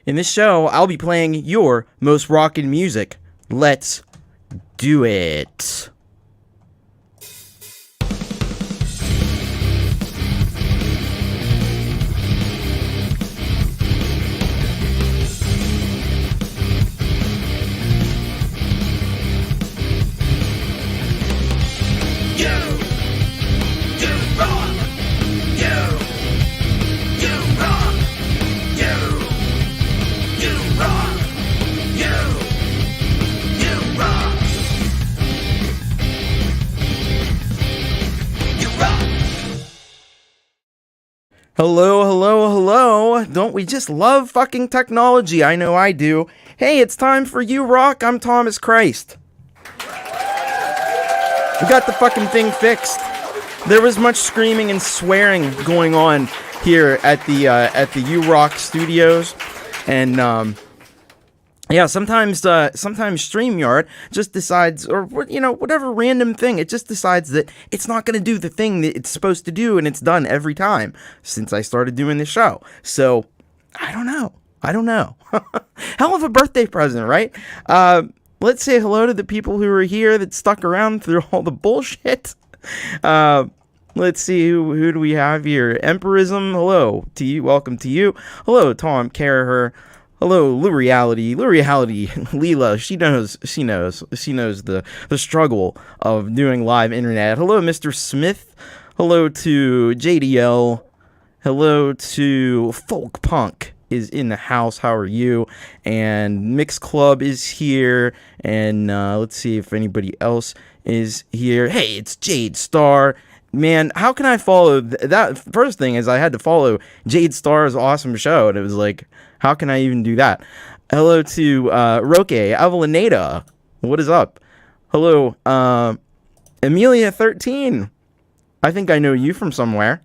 In this show, I'll be playing your most rockin' music. Let's do it. Hello, hello, hello. Don't we just love fucking technology? I know I do. Hey, it's time for You Rock. I'm Thomas Christ. We got the fucking thing fixed. There was much screaming and swearing going on here at the You Rock studios, and yeah, sometimes StreamYard just decides, or whatever random thing, it just decides that it's not going to do the thing that it's supposed to do, and it's done every time since I started doing the show. So, I don't know. Hell of a birthday present, right? Let's say hello to the people who are here that stuck around through all the bullshit. Let's see, who do we have here? Emperism, hello to you, welcome to you. Hello, Tom, Caraher. Hello, Lou Reality, Leela, she knows the struggle of doing live internet. Hello, Mr. Smith. Hello to JDL. Hello to folkpunk is in the house. How are you? And Mix Club is here. And let's see if anybody else is here. Hey, it's Jade Star. Man, how can I follow that? First thing is I had to follow Jade Star's awesome show, and it was like, how can I even do that? Hello to Roque, Avellaneda. What is up? Hello, Amelia13. I think I know you from somewhere.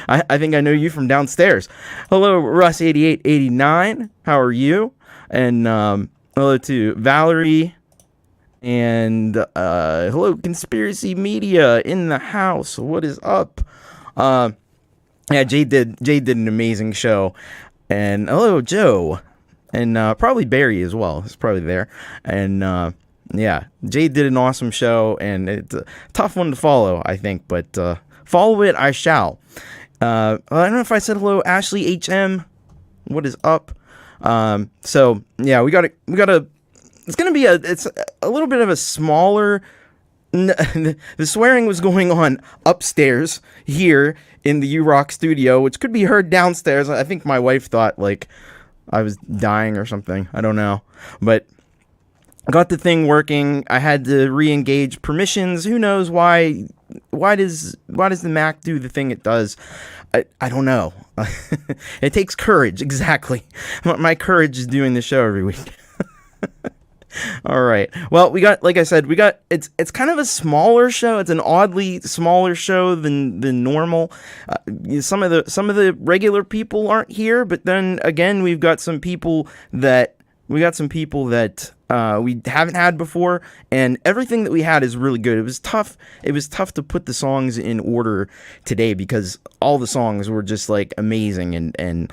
I think I know you from downstairs. Hello, Russ8889. How are you? And hello to Valerie. And hello, Conspiracy Media in the house. What is up? Yeah, Jade did an amazing show. And hello, Joe. And probably Barry as well. He's probably there. And yeah, Jade did an awesome show. And it's a tough one to follow, I think. But follow it, I shall. I don't know if I said hello, Ashley HM. What is up? So, yeah, we got a... It's going to be it's a little bit of a smaller... The swearing was going on upstairs here in the U-Rock studio, which could be heard downstairs. I think my wife thought, like, I was dying or something. I don't know. But got the thing working. I had to re-engage permissions. Who knows why? Why does the Mac do the thing it does? I don't know. It takes courage. Exactly. My courage is doing the show every week. All right. Well, like I said, it's kind of a smaller show. It's an oddly smaller show than normal. Some of the regular people aren't here, but then again, we've got some people that we haven't had before, and everything that we had is really good. It was tough to put the songs in order today because all the songs were just like amazing, and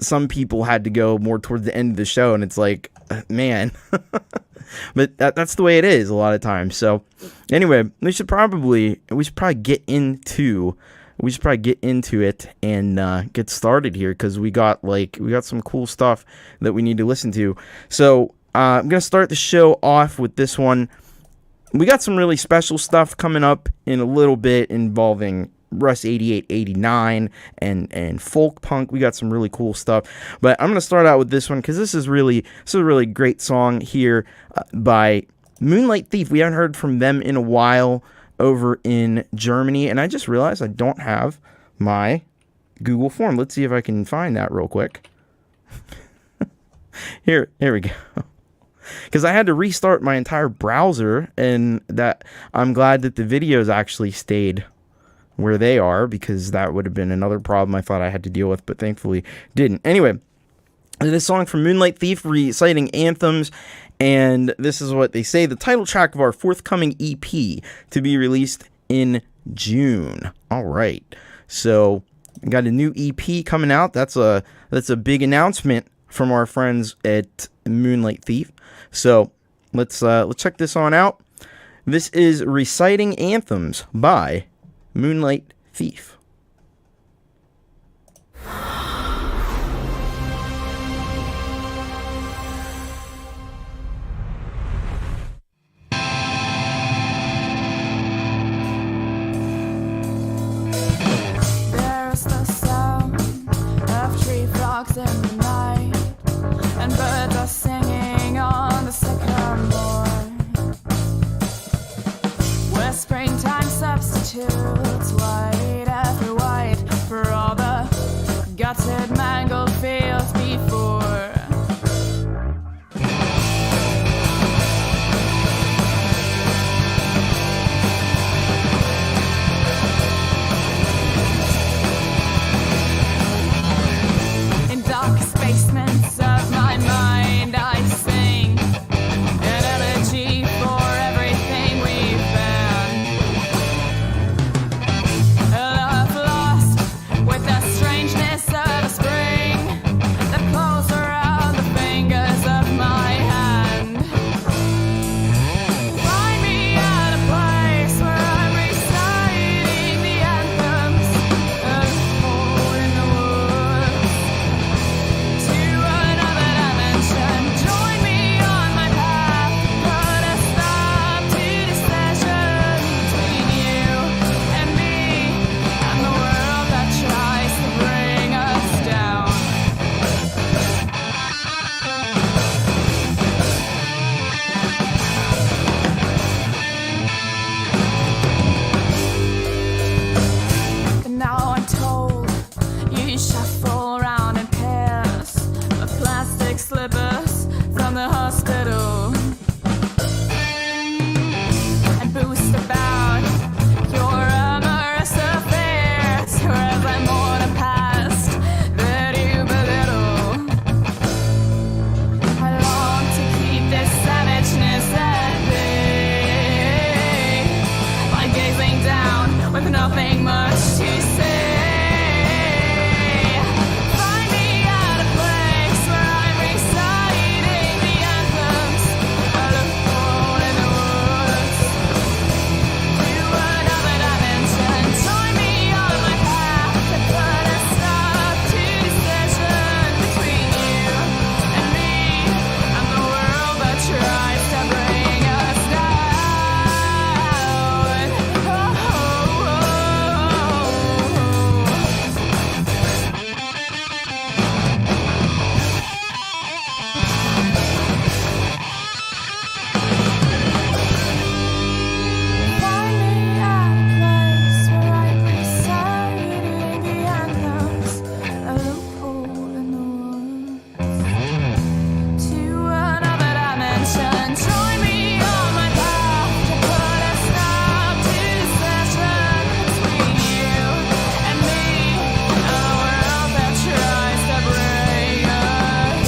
some people had to go more towards the end of the show, and it's like, man. But that's the way it is a lot of times. So anyway, we should probably get into it and get started here, because we got some cool stuff that we need to listen to. So I'm gonna start the show off with this one. We got some really special stuff coming up in a little bit involving Russ 8889 and folk punk. We got some really cool stuff, but I'm gonna start out with this one because this is a really great song here by Moonlight Thief. We haven't heard from them in a while over in Germany, and I just realized I don't have my Google form. Let's see if I can find that real quick. Here we go. Because I had to restart my entire browser, and that I'm glad that the videos actually stayed where they are, because that would have been another problem I thought I had to deal with, but thankfully didn't. Anyway, this song from Moonlight Thief, reciting Anthems, and this is what they say: the title track of our forthcoming EP to be released in June. All right, so got a new EP coming out. That's a big announcement from our friends at Moonlight Thief. So let's check this on out. This is Reciting Anthems by Moonlight Thief. There's the sound of tree frogs in the night, and birds are singing on the sycamore, where springtime substitutes white after white for all the gutted, mangled fields before. In darkest basements of my mind, I sing an elegy for everything we've been. A love lost with the strangeness of a spring that closed around the fingers of my hand. Find me at a place where I'm reciting the anthems of hole in the woods. To another dimension, join me on my path. Put a stop to dissension between you and me and the world that tries to bring us down. And now I'm told you shuffle around in pairs of plastic slippers from the hospital and boost about your amorous affairs, whereas I mourn a past that you belittle. I long to keep this savageness at bay by gazing down with nothing much to say. Find me at a place where I'm reciting the anthems of the hole in the woods. To another dimension, join me on my path to put a stop to dissension between you and me and the world that tries to bring us down. Find me at a place where I'm reciting the anthems of the hole in the woods. To another dimension, join me on my path to put a stop to dissension between you and me and the world that tries to bring us.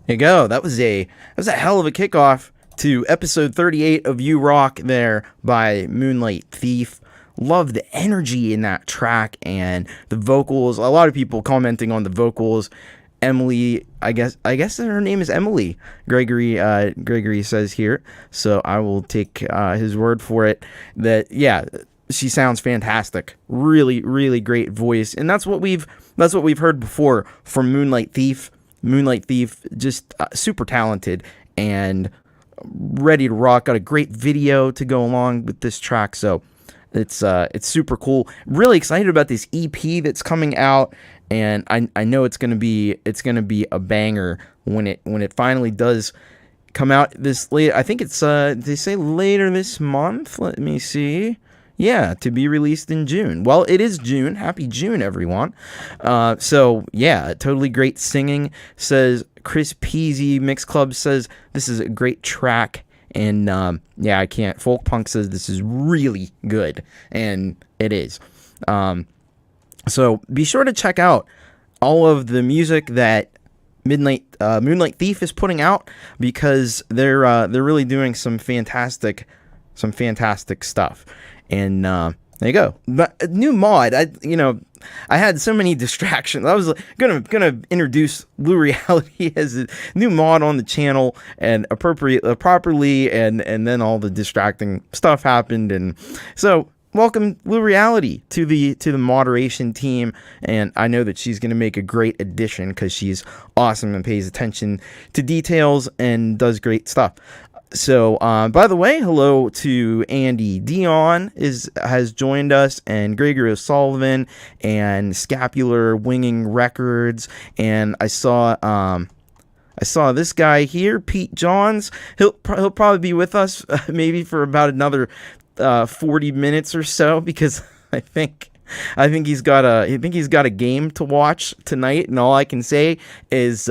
There you go. That was a hell of a kickoff to episode 38 of You Rock there by Moonlight Thief. Love the energy in that track and the vocals. A lot of people commenting on the vocals. Emily, I guess her name is Emily. Gregory says here. So I will take his word for it. That yeah, she sounds fantastic. Really, really great voice, and that's what we've heard before from Moonlight Thief. Moonlight Thief, just super talented and ready to rock. Got a great video to go along with this track, so it's super cool. Really excited about this EP that's coming out, and I know it's gonna be a banger when it finally does come out this late. I think it's they say later this month. Let me see. Yeah, to be released in June. Well, it is June. Happy June, everyone. So, yeah, totally great singing. Says Chris Peasy, Mix Club says this is a great track. And, yeah, I can't. Folkpunk says this is really good. And it is. So, be sure to check out all of the music that Moonlight Thief is putting out, because they're really doing some fantastic stuff. And there you go. But a new mod, I had so many distractions. I was gonna introduce Blue Reality as a new mod on the channel and properly, and then all the distracting stuff happened, and so welcome Blue Reality to the moderation team, and I know that she's gonna make a great addition because she's awesome and pays attention to details and does great stuff. So, by the way, hello to Andy Dion has joined us, and Gregory O'Sullivan, and Scapular Winging Records, and I saw this guy here, Pete Johns. He'll probably be with us maybe for about another 40 minutes or so, because I think he's got a game to watch tonight, and all I can say is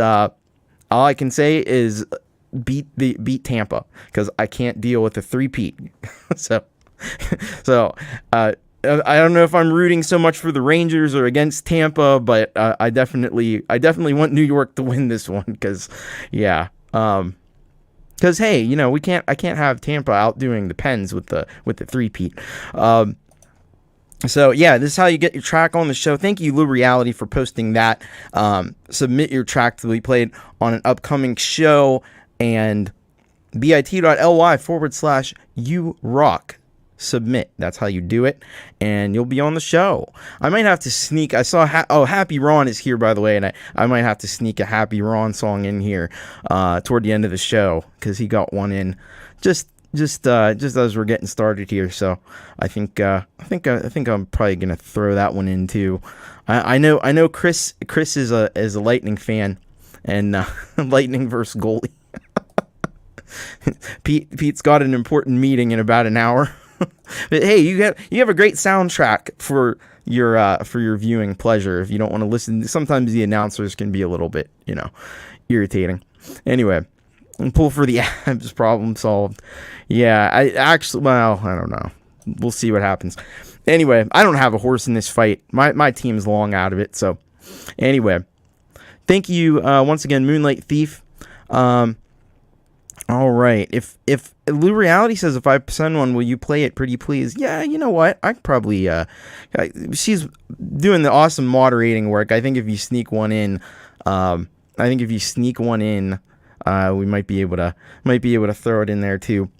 beat Tampa, because I can't deal with a three-peat. so I don't know if I'm rooting so much for the Rangers or against Tampa, but I definitely want New York to win this one, because hey, I can't have Tampa outdoing the Pens with the three-peat. So yeah, this is how you get your track on the show. Thank you, Lou Reality, for posting that. Submit your track to be played on an upcoming show, and bit.ly/urock. Submit. That's how you do it, and you'll be on the show. I might have to sneak. I saw Happy Ron is here, by the way, and I might have to sneak a Happy Ron song in here toward the end of the show, because he got one in just as we're getting started here. So I think I'm probably gonna throw that one in too. I know Chris is a Lightning fan, and Lightning versus goalie. Pete's got an important meeting in about an hour. But hey, you have a great soundtrack for your viewing pleasure. If you don't want to listen, sometimes the announcers can be a little bit, irritating. Anyway, pull for the abs, problem solved. Yeah, I don't know. We'll see what happens. Anyway, I don't have a horse in this fight. My team's long out of it. So anyway, thank you once again, Moonlight Thief. All right. If Lou Reality says, if I send one, will you play it, pretty please? Yeah, you know what? I probably she's doing the awesome moderating work. I think if you sneak one in, we might be able to throw it in there too.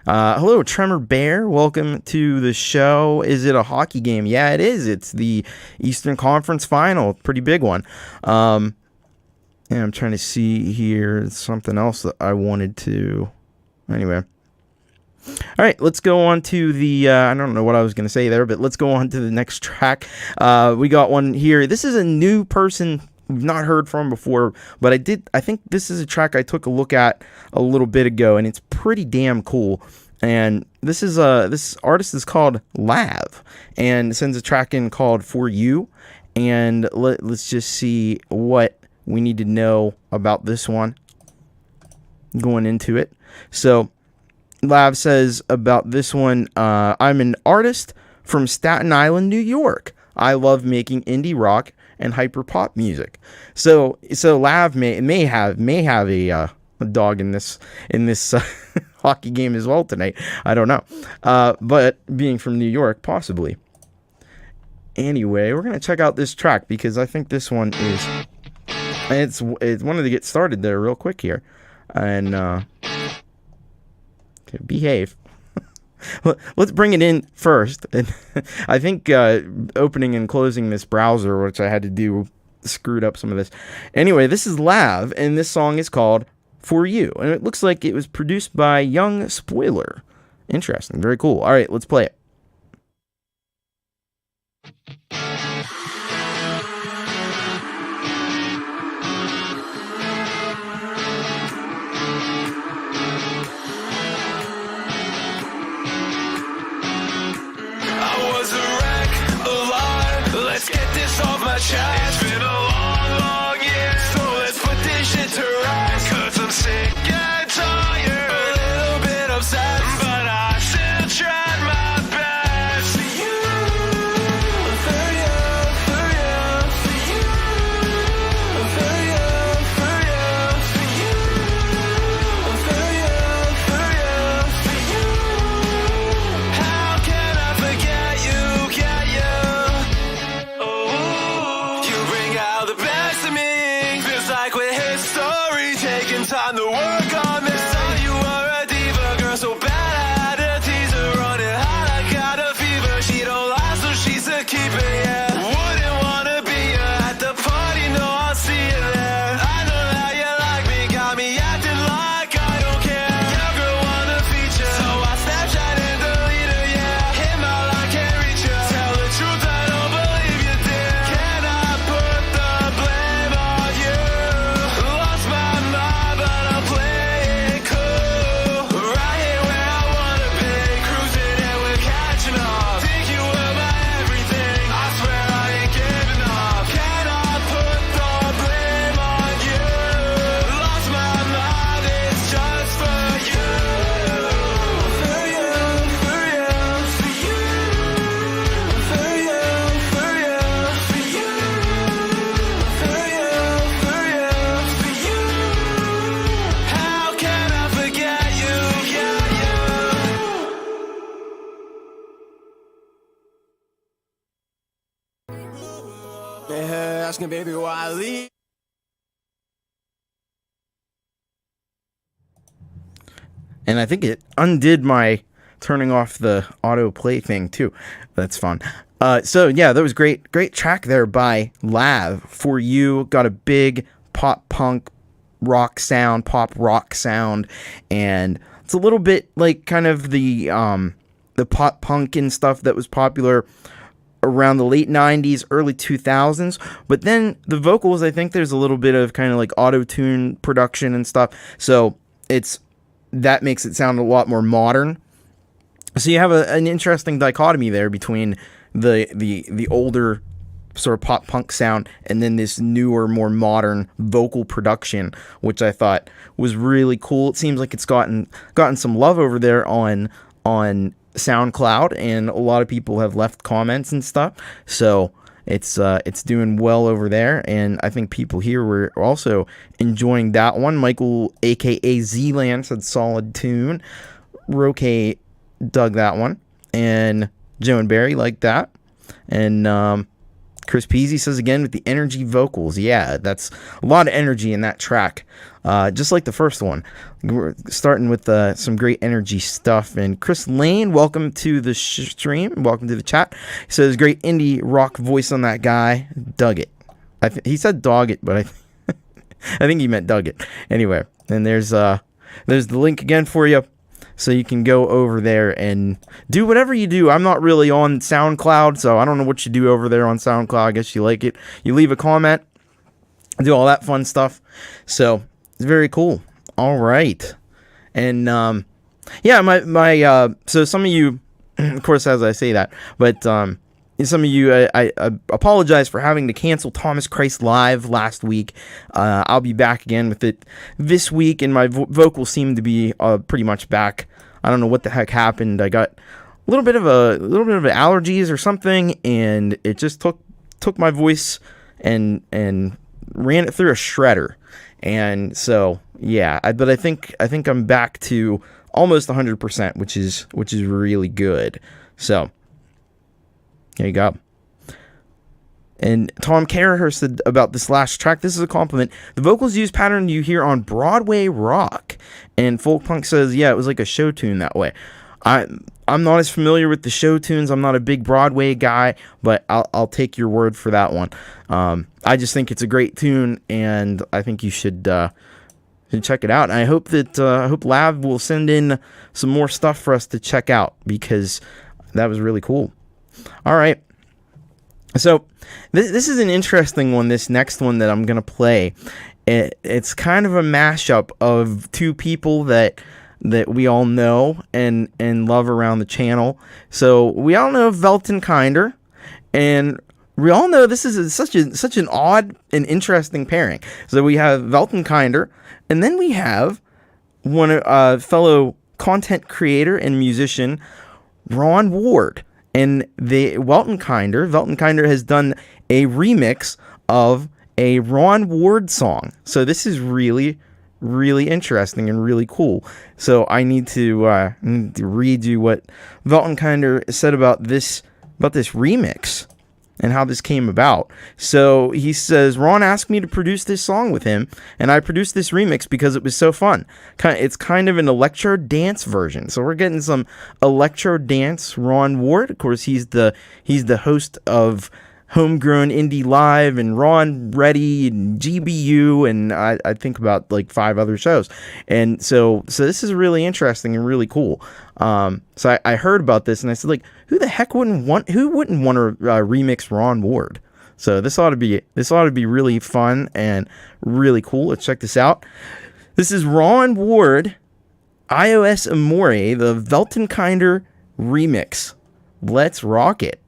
Hello, Tremor Bear. Welcome to the show. Is it a hockey game? Yeah, it is. It's the Eastern Conference Final. Pretty big one. Yeah, I'm trying to see here something else that I wanted to. Anyway. All right, let's go on to the, I don't know what I was going to say there, but let's go on to the next track. We got one here. This is a new person we've not heard from before, but I think this is a track I took a look at a little bit ago, and it's pretty damn cool. And this artist is called lavv, and sends a track in called For You. And let's just see what we need to know about this one going into it. So lavv says about this one, I'm an artist from Staten Island, New York. I love making indie rock and hyper pop music. So lavv may have a dog in this hockey game as well tonight. I don't know. But being from New York, possibly. Anyway, we're gonna check out this track, because I think this one is. It's wanted to get started there real quick here, and behave. Let's bring it in first. And I think opening and closing this browser, which I had to do, screwed up some of this. Anyway, this is lavv, and this song is called For You, and it looks like it was produced by Young Spoiler. Interesting, very cool. All right, let's play it. Off my chest. It's been a long year, so let's put this shit to rest. 'Cause I'm sick and tired, a little bit obsessed, but I still tried my best. For you, for you. find the work on me. Thought you were a diva, girl, so bad I had to tease her. Running hot, I got a fever. She don't lie, so she's a keeper, yeah. Wouldn't wanna be her at the party, no, I'll see you there. I know that you like me, got me acting like I don't care. Your girl wanna feature, so I Snapchat and delete her, yeah. Hit my line, can't reach her. Tell the truth, I don't believe you, dear. Can I put the blame on you? Lost my mind, but I'm playing cool. Right here where I wanna be, cruising and we're catching up. Think you were my everything, I swear I ain't giving up. Can I put the blame on you? Lost my mind, it's just for you. For you, for you, for you. For you, for you, for you. For you, for you, for you. How can I forget you? Yeah, you. Yeah, asking baby why I leave. And I think it undid my turning off the autoplay thing too. That's fun. So yeah, that was great track there by lavv. For You, got a big pop punk rock sound, pop rock sound, and it's a little bit like kind of the pop punk and stuff that was popular around the late 90s, early 2000s, but then the vocals, I think there's a little bit of kind of like auto-tune production and stuff, so that makes it sound a lot more modern. So you have an interesting dichotomy there between the older sort of pop punk sound and then this newer, more modern vocal production, which I thought was really cool. It seems like it's gotten some love over there on SoundCloud, and a lot of people have left comments and stuff. So it's doing well over there, and I think people here were also enjoying that one. Michael, a.k.a. Zland, said solid tune. Roque dug that one, and Joe and Barry liked that, and Chris Peasy says again with the energy vocals. Yeah, that's a lot of energy in that track. Just like the first one. We're starting with some great energy stuff. And Chris Lane, welcome to the stream. Welcome to the chat. He says, great indie rock voice on that guy. Dug it. He said dog it, but I think he meant dug it. Anyway, and there's the link again for you. So you can go over there and do whatever you do. I'm not really on SoundCloud, so I don't know what you do over there on SoundCloud. I guess you like it. You leave a comment, do all that fun stuff. So it's very cool. All right. And yeah, so some of you, of course, as I say that, but some of you, I apologize for having to cancel Thomas Christ Live last week. I'll be back again with it this week, and my vocals seem to be pretty much back. I don't know what the heck happened. I got a little bit of allergies or something, and it just took my voice and ran it through a shredder. And so yeah, but I think I'm back to almost 100%, which is really good. So there you go. And Tom Caraher said about this last track, this is a compliment. The vocals use pattern you hear on Broadway rock. And folkpunk says, yeah, it was like a show tune that way. I'm not as familiar with the show tunes. I'm not a big Broadway guy, but I'll take your word for that one. I just think it's a great tune, and I think you should check it out. And I hope that lavv will send in some more stuff for us to check out, because that was really cool. All right. So this is an interesting one, this next one that I'm going to play. It's kind of a mashup of two people that we all know and love around the channel. So we all know Weltenkinder, and we all know this is such an odd and interesting pairing. So we have Weltenkinder, and then we have one fellow content creator and musician, Ron Ward. And Weltenkinder has done a remix of a Ron Ward song. So this is really, really interesting and really cool. So I need to read you what Weltenkinder said about this remix. and how this came about. So he says, Ron asked me to produce this song with him, and I produced this remix because it was so fun. It's kind of an electro dance version. So we're getting some electro dance. Ron Ward, of course, he's the host of Homegrown Indie Live and Ron Ready and GBU, and I think about like 5 other shows. And so this is really interesting and really cool. So I heard about this and I said, like, who wouldn't want to remix Ron Ward? So this ought to be really fun and really cool. Let's check this out. This is Ron Ward, iOS Amore, the Weltenkinder remix. Let's rock it.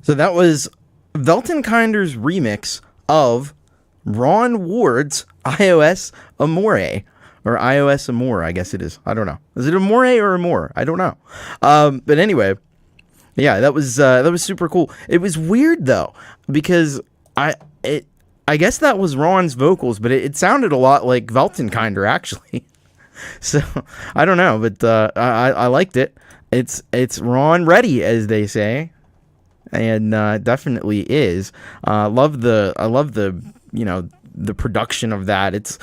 So that was Weltenkinder's remix of Ron Ward's iOS Amore. Or iOS Amore, I guess it is. I don't know. Is it Amore or Amore? I don't know. But anyway, yeah, that was super cool. It was weird though, because I guess that was Ron's vocals, but it sounded a lot like Weltenkinder actually. So I don't know, but I liked it. It's Ron ready, as they say, and definitely is. I love the the production of that. It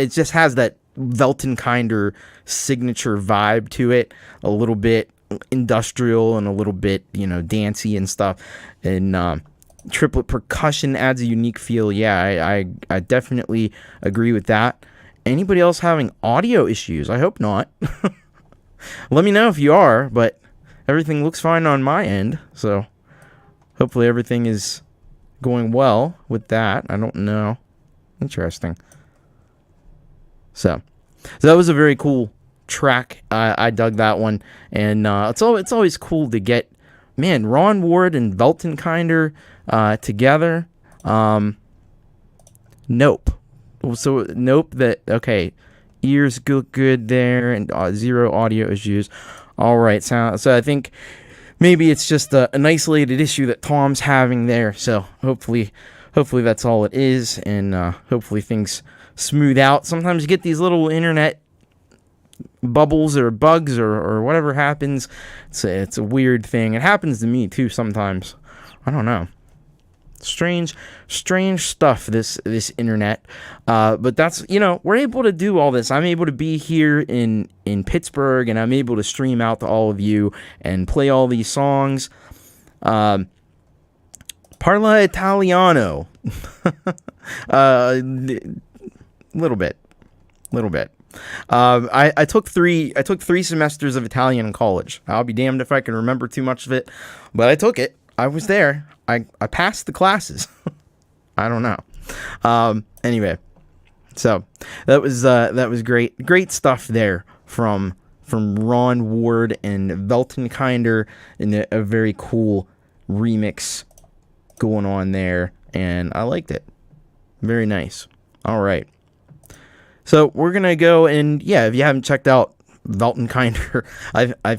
just has that Weltenkinder signature vibe to it, a little bit industrial and a little bit dancey and stuff, and triplet percussion adds a unique feel. Yeah, I definitely agree with that. Anybody else having audio issues? I hope not. Let me know if you are, but everything looks fine on my end, so hopefully everything is going well with that. I don't know. Interesting. So that was a very cool track. I dug that one, and it's always cool to get, man, Ron Ward and Weltenkinder together. Nope. So nope. That okay. Ears look good there, and 0 audio issues. All right. So I think maybe it's just an isolated issue that Tom's having there. So hopefully that's all it is, and hopefully things smooth out. Sometimes you get these little internet bubbles or bugs or whatever happens. It's a weird thing. It happens to me too sometimes. I don't know. Strange stuff, this internet. But that's, we're able to do all this. I'm able to be here in Pittsburgh, and I'm able to stream out to all of you and play all these songs. Parla Italiano. Little bit. I took three semesters of Italian in college. I'll be damned if I can remember too much of it, but I took it. I was there. I passed the classes. I don't know. Anyway, so that was great stuff there from Ron Ward and Weltenkinder, and a very cool remix going on there, and I liked it. Very nice. All right. So we're gonna go, and if you haven't checked out Weltenkinder, I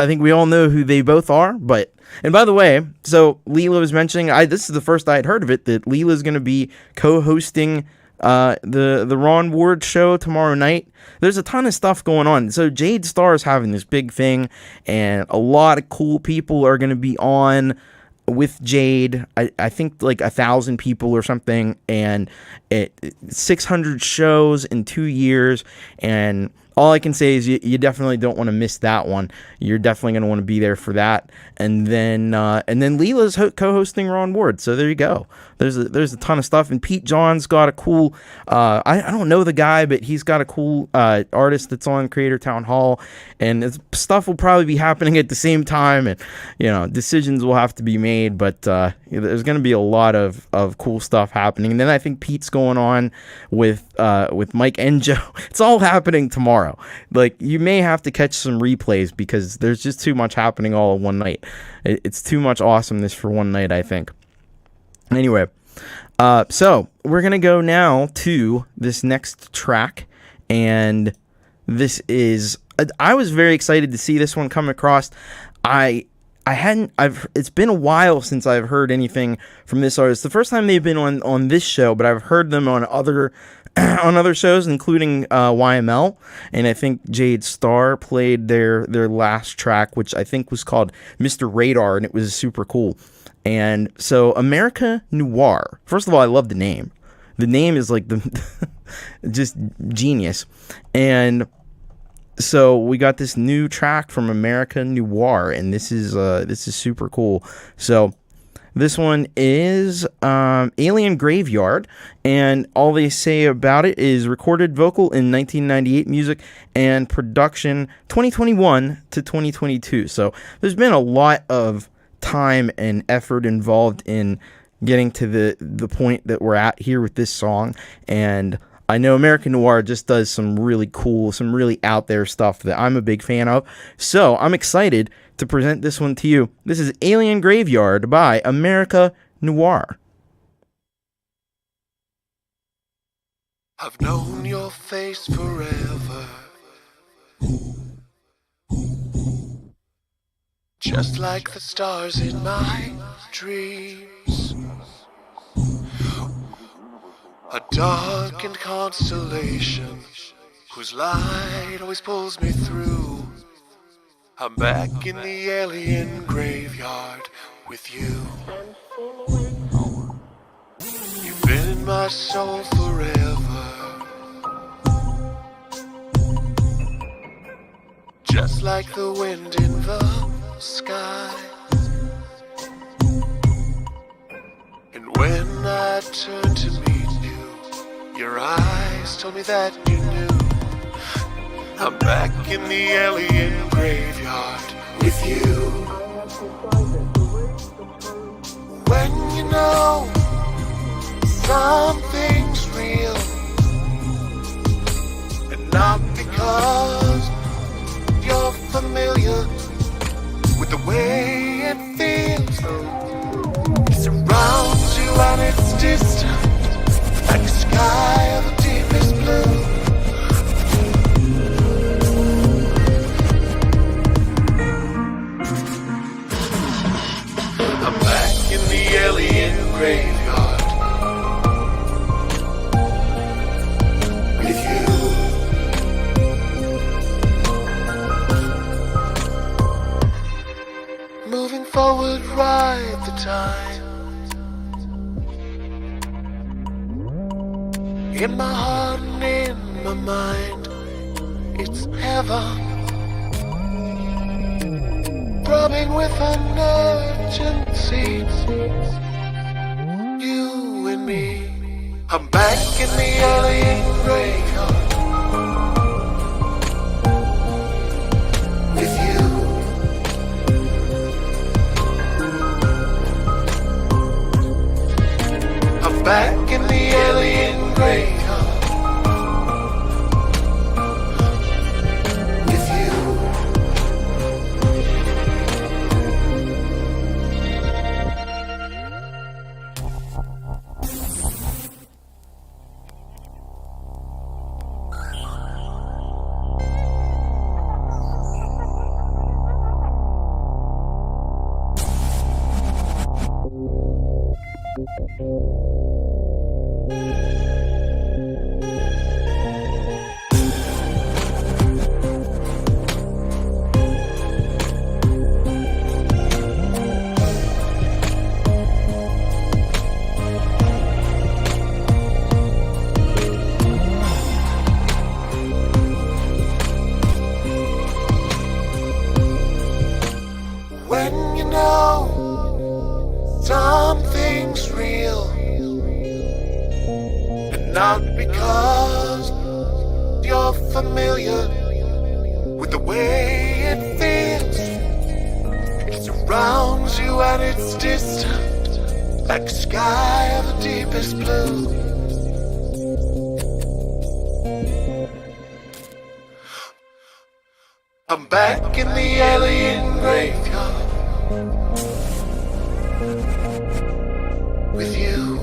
think we all know who they both are. And by the way, so Leela was mentioning, this is the first I had heard of it, that Leela's gonna be co-hosting the Ron Ward show tomorrow night. There's a ton of stuff going on. So Jade Star's having this big thing, and a lot of cool people are gonna be on with Jade. I think like 1,000 people or something, and 600 shows in 2 years, and all I can say is you definitely don't want to miss that one. You're definitely going to want to be there for that. And then Leela's co-hosting Ron Ward. So there you go. There's a ton of stuff. And Pete John's got a cool, I don't know the guy, but he's got a cool artist that's on Creator Town Hall. And stuff will probably be happening at the same time. And, decisions will have to be made. But there's going to be a lot of cool stuff happening. And then I think Pete's going on with Mike and Joe. It's all happening tomorrow. Like, you may have to catch some replays because there's just too much happening all in one night. It's too much awesomeness for one night, I think. Anyway, so we're going to go now to this next track, and this is, I was very excited to see this one come across. It's been a while since I've heard anything from this artist. The first time they've been on this show, but I've heard them on other shows, including YML, and I think Jade Starr played their last track, which I think was called Mr. Radar, and it was super cool. And so Amerika Noir. First of all, I love the name. The name is like just genius. And so we got this new track from Amerika Noir, and this is super cool. So this one is Alien Graveyard, and all they say about it is recorded vocal in 1998, music and production 2021 to 2022. So there's been a lot of time and effort involved in getting to the point that we're at here with this song, and I know Amerika Noir just does some really cool, some really out there stuff that I'm a big fan of. So I'm excited to present this one to you. This is Alien Graveyard by Amerika Noir. I've known your face forever, just like the stars in my dreams. A darkened constellation whose light always pulls me through. I'm back in the alien graveyard with you. You've been in my soul forever, just like the wind in the sky. And when I turned to meet you, your eyes told me that you knew. I'm back in the alien graveyard with you. When you know something because you're familiar with the way it feels. It surrounds you and it's distant, like the sky of the deepest blue. I'm back in the alien graveyard with you. Moving forward, ride the time. In my heart and in my mind, it's heaven. Throbbing with an urgency, you and me. I'm back in the alien graveyard with you. I'm back in the alien graveyard with you. When you know something's real, and not because you're familiar with the way it feels. It surrounds you and it's distant, like the sky of the deepest blue. I'm back in the alien graveyard with you.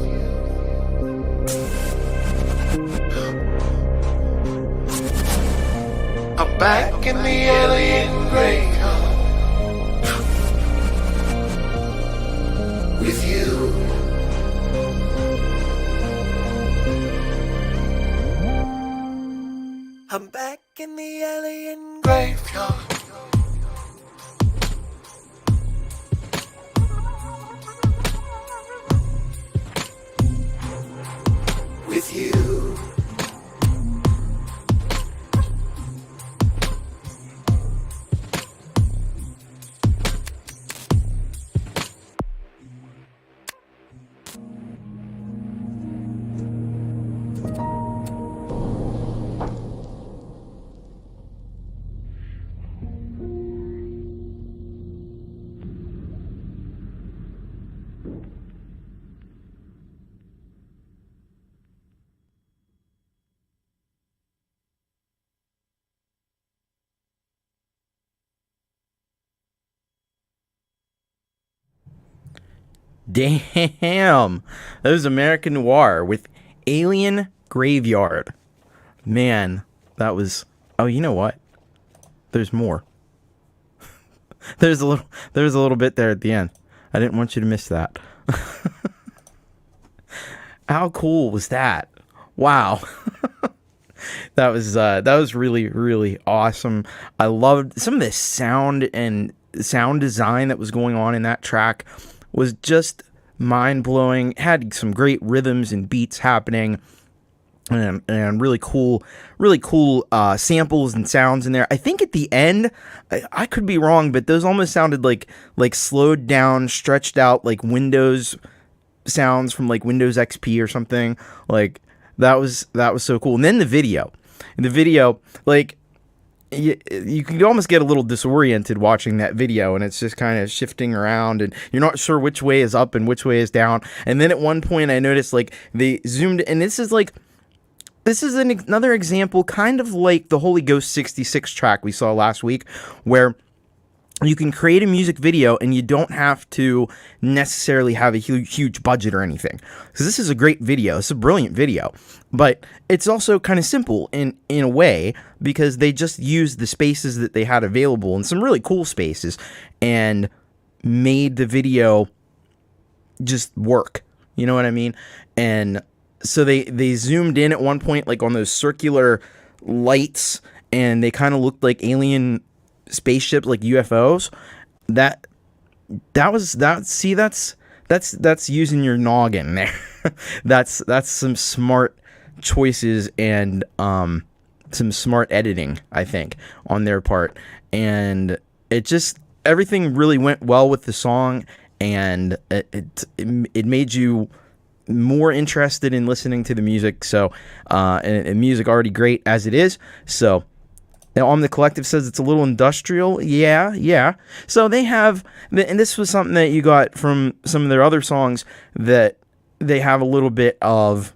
I'm back in the alien graveyard with you. I'm back in the alien graveyard with you. Damn, that was America Noir with Alien Graveyard. Man, that was. Oh, you know what? There's more. There's a little bit there at the end. I didn't want you to miss that. How cool was that? Wow. That was really, really awesome. I loved some of the sound and sound design that was going on in that track. Was just mind-blowing. Had some great rhythms and beats happening, and really cool samples and sounds in there. I think at the end, I could be wrong, but those almost sounded like slowed down, stretched out, like Windows sounds from like Windows XP or something. Like that was so cool. And then the video, like. You can almost get a little disoriented watching that video, and it's just kind of shifting around, and you're not sure which way is up and which way is down. And then at one point I noticed like they zoomed, and this is like this is another example, kind of like the Holy Ghost 66 track we saw last week, where you can create a music video and you don't have to necessarily have a huge budget or anything. So this is a great video. It's a brilliant video, but it's also kind of simple in a way, because they just used the spaces that they had available, and some really cool spaces, and made the video just work. You know what I mean? And so they zoomed in at one point, like on those circular lights, and they kind of looked like alien spaceships, like UFOs. That's using your noggin there. that's some smart choices and some smart editing, I think, on their part. And everything really went well with the song, and it made you more interested in listening to the music. So and music already great as it is. So now, the Collective says it's a little industrial. Yeah. So they have, and this was something that you got from some of their other songs, that they have a little bit of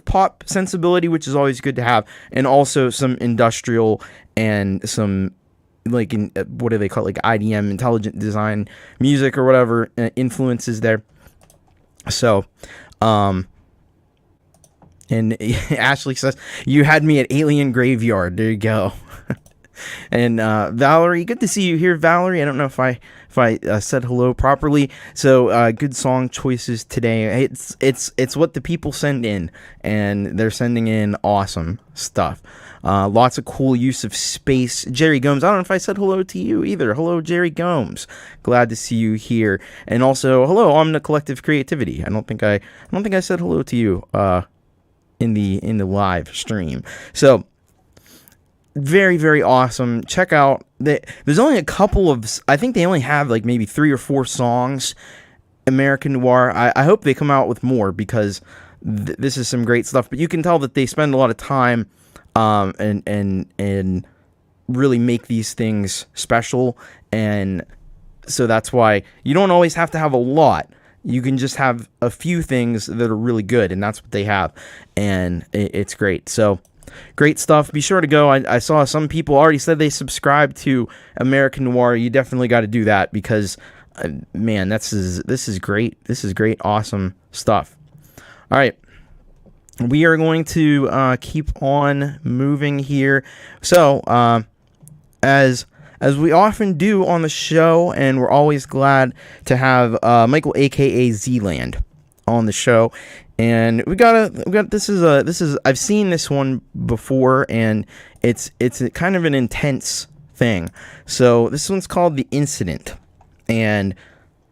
pop sensibility, which is always good to have, and also some industrial and some, like, what do they call it, like IDM, intelligent design music or whatever, influences there. So, and Ashley says, you had me at Alien Graveyard. There you go. And Valerie, good to see you here, Valerie. I don't know if I said hello properly. So good song choices today. It's what the people send in, and they're sending in awesome stuff. Lots of cool use of space. Jerry Gomes, I don't know if I said hello to you either. Hello, Jerry Gomes. Glad to see you here. And also, hello, Omni Collective Creativity. I don't think I said hello to you in the live stream. So very, very awesome. Check out there's only a couple of, I think they only have like maybe 3 or 4 songs, American Noir. I hope they come out with more, because this is some great stuff. But you can tell that they spend a lot of time and really make these things special. And so that's why you don't always have to have a lot. You can just have a few things that are really good, and that's what they have, and it's great. So, great stuff. Be sure to go. I saw some people already said they subscribed to American Noir. You definitely got to do that, because, man, this is great. This is great, awesome stuff. All right. We are going to keep on moving here. So, as we often do on the show, and we're always glad to have Michael, a.k.a. Zland, on the show. And we got this is I've seen this one before, and it's kind of an intense thing. So this one's called The Incident, and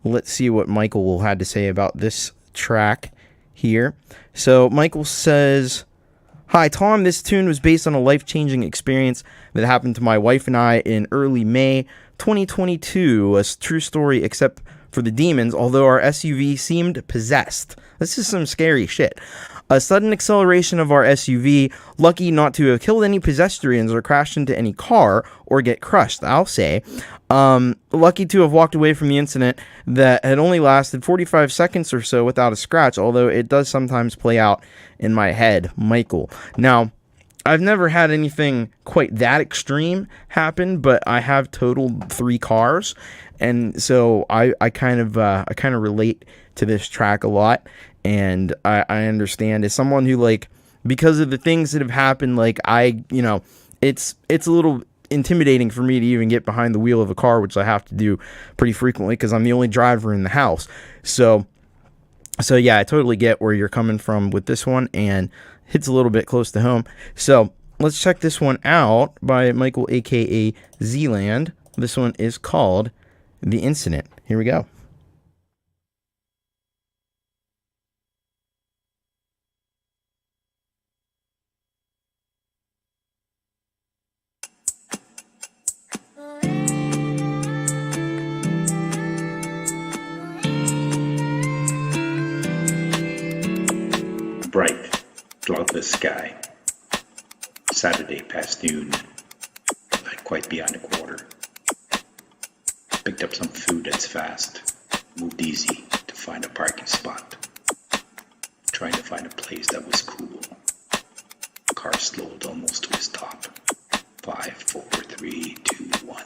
let's see what Michael had to say about this track here. So Michael says, "Hi Tom, this tune was based on a life-changing experience that happened to my wife and I in early May 2022. A true story except for the demons, although our SUV seemed possessed." This is some scary shit. "A sudden acceleration of our SUV, lucky not to have killed any pedestrians or crashed into any car or get crushed, I'll say. Lucky to have walked away from the incident that had only lasted 45 seconds or so without a scratch, although it does sometimes play out in my head, Michael." Now, I've never had anything quite that extreme happen, but I have totaled 3 cars, and so I kind of relate to this track a lot, and I understand, as someone who, like, because of the things that have happened, like, it's a little intimidating for me to even get behind the wheel of a car, which I have to do pretty frequently because I'm the only driver in the house. So yeah, I totally get where you're coming from with this one, and hits a little bit close to home. So let's check this one out by Michael, a.k.a. Zland. This one is called The Incident. Here we go. Bright, cloudless sky. Saturday past noon. Not quite beyond a quarter. Picked up some food that's fast. Moved easy to find a parking spot. Trying to find a place that was cool. car slowed almost to a stop. 5, 4, 3, 2, 1.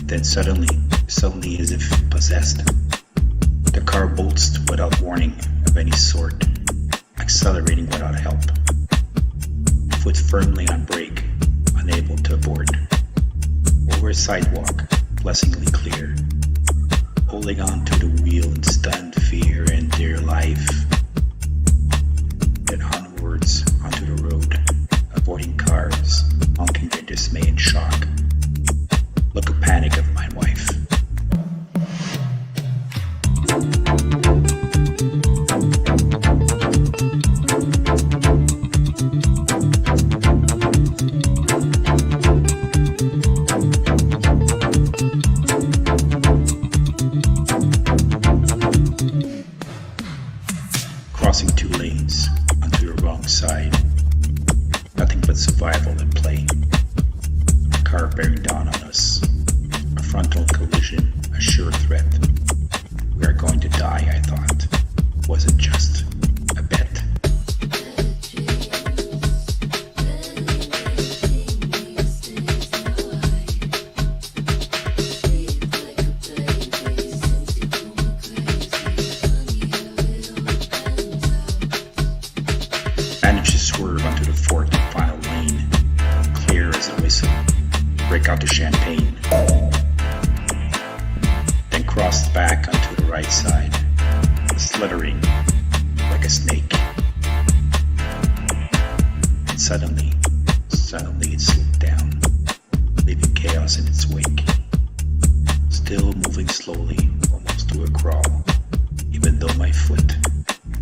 Then suddenly as if possessed, the car bolts without warning of any sort, accelerating without help. Foot firmly on brake, unable to abort. Over a sidewalk, blessingly clear, holding on to the wheel in stunned fear and dear life. Then onwards onto the road, avoiding cars, honking their dismay and shock. Look of panic of my wife. Crossing 2 lanes onto the wrong side. Nothing but survival at play. A car bearing down on us. A frontal collision, a sure threat. We are going to die, I thought. Wasn't just a bet. Managed to swerve onto the fourth and final lane, clear as a whistle. Break out the champagne. Then crossed back onto the right side, slithering like a snake. And suddenly it slowed down, leaving chaos in its wake. Still moving slowly, almost to a crawl, even though my foot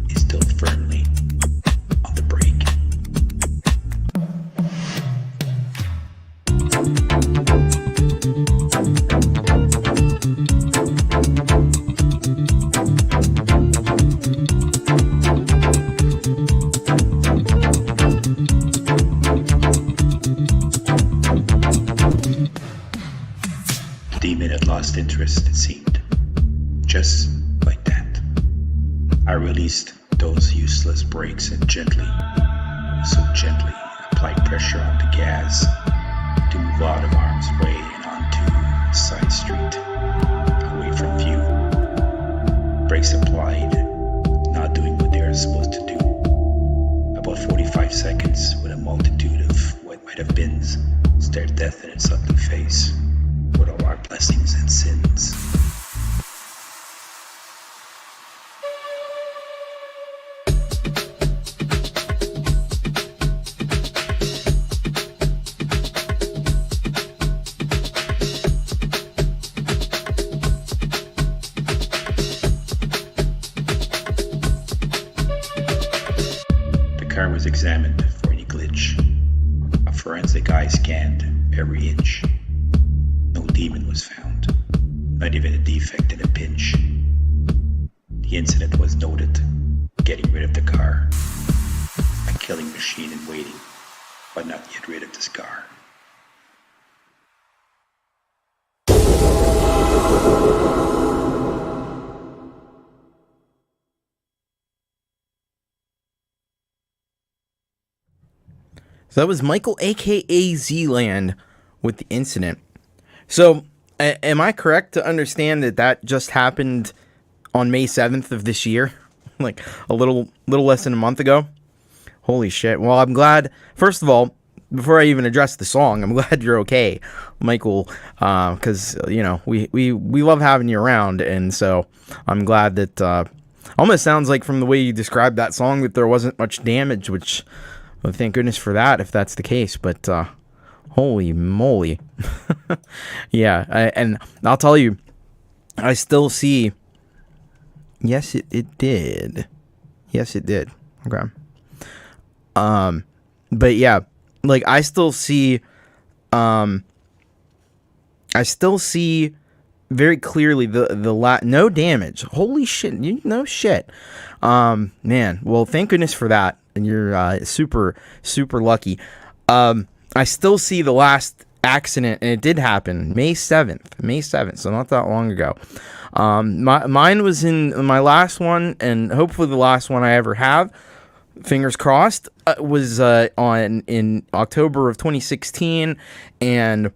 is still firmly on the brake. Demon had lost interest, it seemed. Just like that. I released those useless brakes and gently, so gently, applied pressure on the gas to move out of harm's way and onto a side street, away from view. Brakes applied, not doing what they are supposed to do. About 45 seconds with a multitude of what might have been stared death in its ugly face, with all our blessings and sins. The car was examined for any glitch. A forensic eye scanned every inch. No demon was found, not even a defect in a pinch. The incident was noted, getting rid of the car. A killing machine in waiting, but not yet rid of the scar. So that was Michael, a.k.a. Zland, with the incident. So, am I correct to understand that just happened on May 7th of this year? Like a little less than a month ago? Holy shit. Well, I'm glad, first of all, before I even address the song, I'm glad you're okay, Michael, because, you know, we love having you around, and so I'm glad that, almost sounds like from the way you described that song that there wasn't much damage, which, well, thank goodness for that, if that's the case, but, holy moly. Yeah, and I'll tell you, I still see, yes, it did. Yes, it did. Okay. But yeah, like, I still see very clearly no damage. Holy shit! No shit. Man. Well, thank goodness for that. And you're super lucky. I still see the last accident, and it did happen May 7th, so not that long ago. Mine was in my last one, and hopefully the last one I ever have, fingers crossed, was in October of 2016, and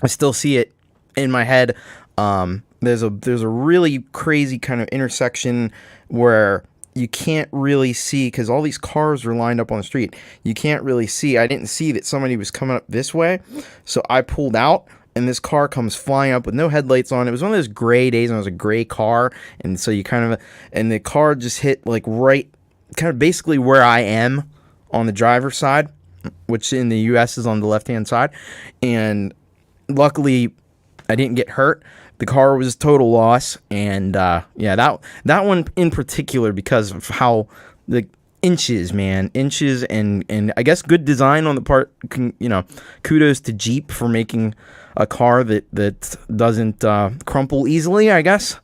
I still see it in my head. There's a really crazy kind of intersection where you can't really see, because all these cars are lined up on the street. You can't really see. I didn't see that somebody was coming up this way, so I pulled out, and this car comes flying up with no headlights on. It was one of those gray days, and it was a gray car, and so and the car just hit like right, kind of basically where I am on the driver's side, which in the U.S. is on the left-hand side, and luckily I didn't get hurt. The car was total loss, and that one in particular, because of how the inches, and I guess good design on the part. Kudos to Jeep for making a car that doesn't crumple easily. I guess,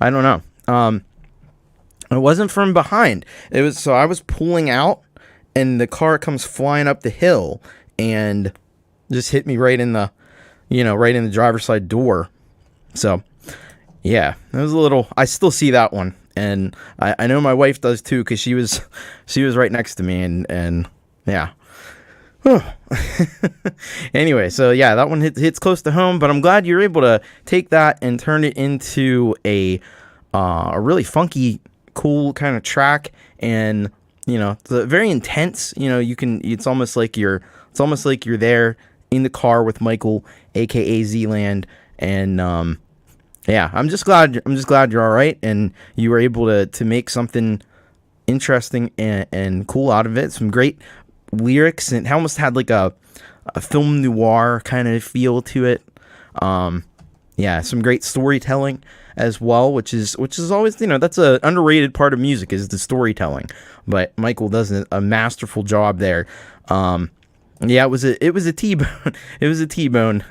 I don't know. It wasn't from behind. It was, so I was pulling out, and the car comes flying up the hill and just hit me right in the driver's side door. So, yeah, it was a little. I still see that one, and I know my wife does too, because she was right next to me, and yeah. Anyway, so yeah, that one hits close to home, but I'm glad you're able to take that and turn it into a really funky, cool kind of track, and it's very intense. It's almost like you're there in the car with Michael, a.k.a. Zland. And yeah, I'm just glad you're all right, and you were able to make something interesting and cool out of it. Some great lyrics, and it almost had like a film noir kind of feel to it. Yeah, some great storytelling as well, which is always, that's a underrated part of music, is the storytelling. But Michael does a masterful job there. Yeah, it was a T-bone. It was a T-bone.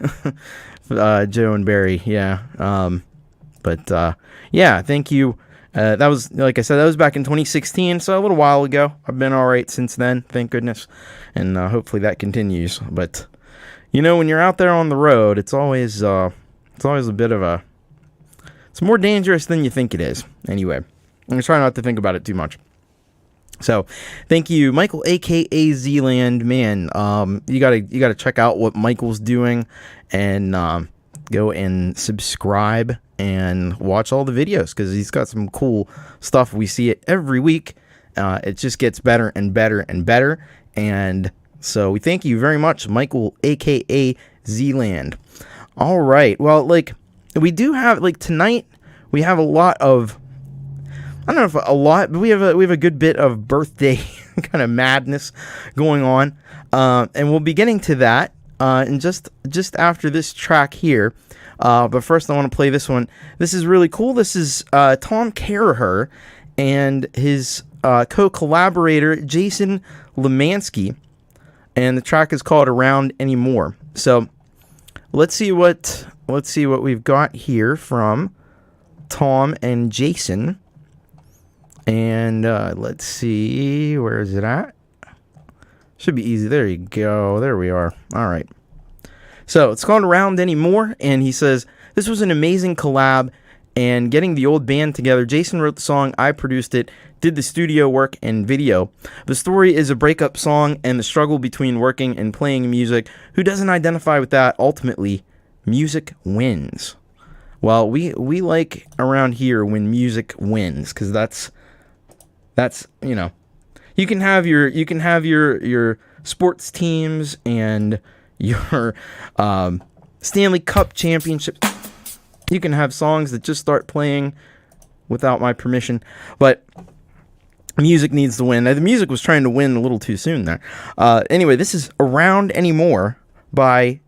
Joe and Barry, yeah. Yeah, thank you. That was, like I said, that was back in 2016, so a little while ago. I've been all right since then, thank goodness, and hopefully that continues. But when you're out there on the road, it's always a bit of it's more dangerous than you think it is. Anyway, I'm gonna try not to think about it too much. So, thank you, Michael, a.k.a. Zland. Man, you gotta check out what Michael's doing, and go and subscribe and watch all the videos, because he's got some cool stuff. We see it every week. It just gets better and better and better. And so we thank you very much, Michael, a.k.a. Zland. All right. Well, we do have, tonight, we have a lot of, I don't know if a lot, but we have a good bit of birthday kind of madness going on. And we'll be getting to that in just after this track here. But first I want to play this one. This is really cool. This is Tom Caraher and his co-collaborator Jason Limansky, and the track is called Around Anymore. So let's see what we've got here from Tom and Jason. And let's see, where is it at? Should be easy. There you go. There we are. All right. So it's called Around Anymore, and he says, this was an amazing collab, and getting the old band together. Jason wrote the song, I produced it, did the studio work and video. The story is a breakup song and the struggle between working and playing music. Who doesn't identify with that? Ultimately, music wins. Well, we like around here when music wins, because that's you can have your sports teams and your Stanley Cup championship. You can have songs that just start playing without my permission, but music needs to win. Now, the music was trying to win a little too soon there. Anyway, this is Around Anymore by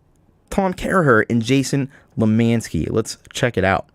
Tom Caraher and Jason Limansky. Let's check it out.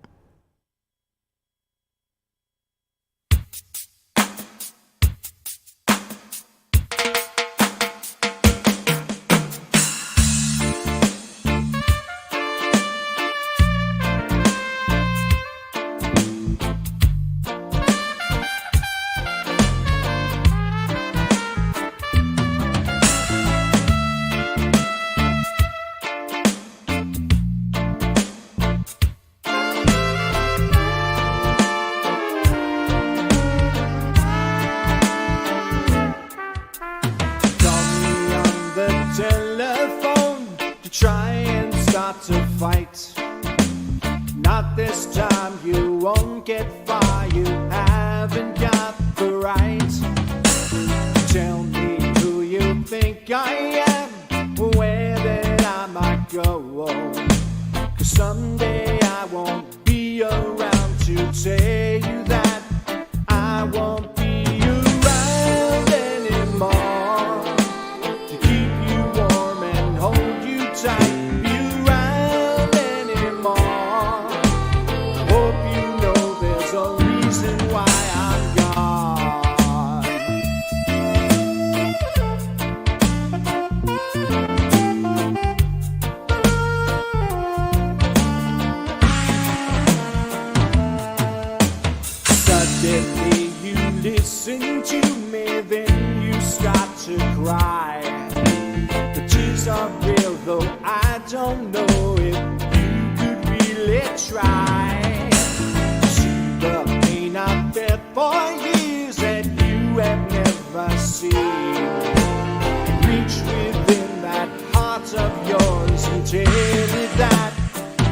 try and start to fight. Not this time, you won't get far. You haven't got the right. Tell me who you think I am. Where that I might go. 'Cause someday I won't be around to tell you that I won't be around anymore. To keep you warm and hold you tight. Be around anymore. I hope you know there's a reason why I'm gone. Suddenly you listen to me, then you start to cry. The tears are real, though I don't know if you could really try. See the pain I've felt for years that you have never seen. Reach within that heart of yours and tell me that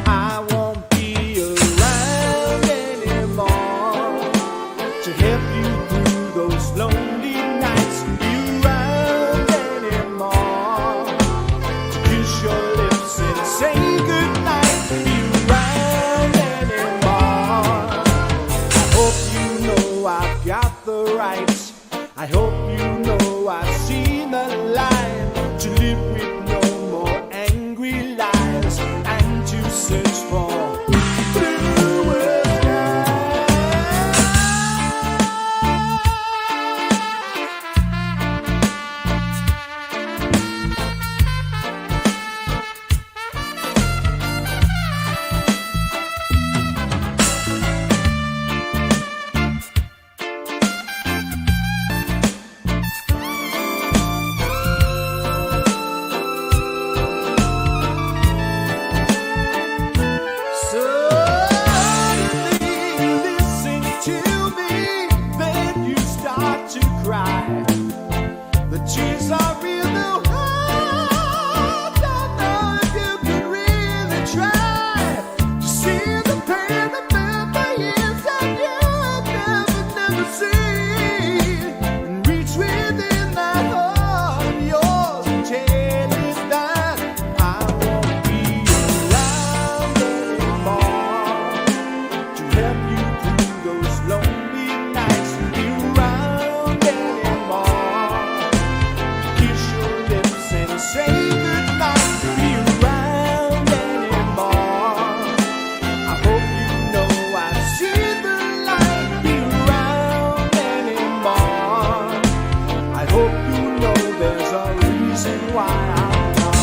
I won't be around anymore. To help you through those lonely nights. Be around anymore. To kiss your lips and say goodnight. Be around anymore. I hope you know I've got the right. I hope you know I've seen the line. To live with no more angry lies and to search for bluer skies. Suddenly you listen to me, then you start to cry. The tears are real, though I don't know if you could really try to see the pain that felt for years that you've never seen. And reach within that heart of yours and tell it that I won't be around anymore. To help you through those lonely nights. Be around anymore. Kiss your lips and say goodnight. Be around anymore. I hope you know I've seen the light. Be around anymore. I hope you know there's a reason why I'm gone.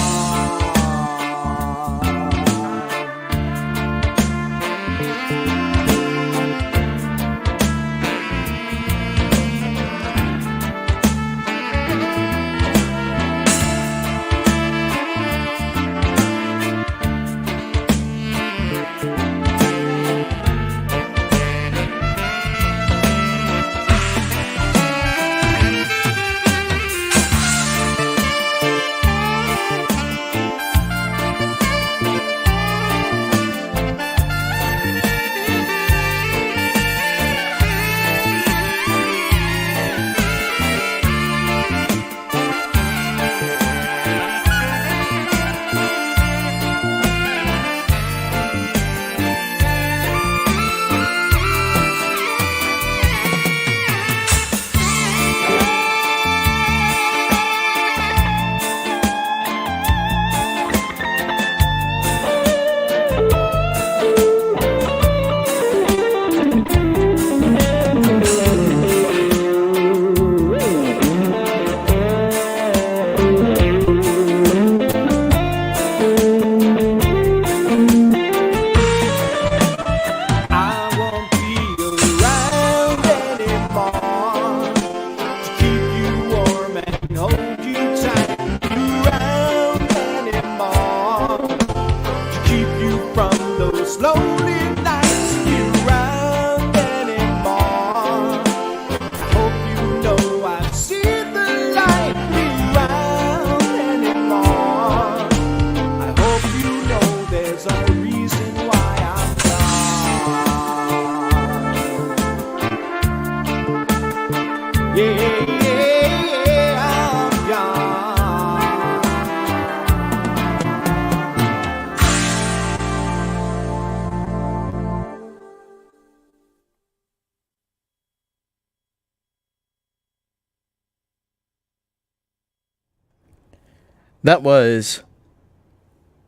That was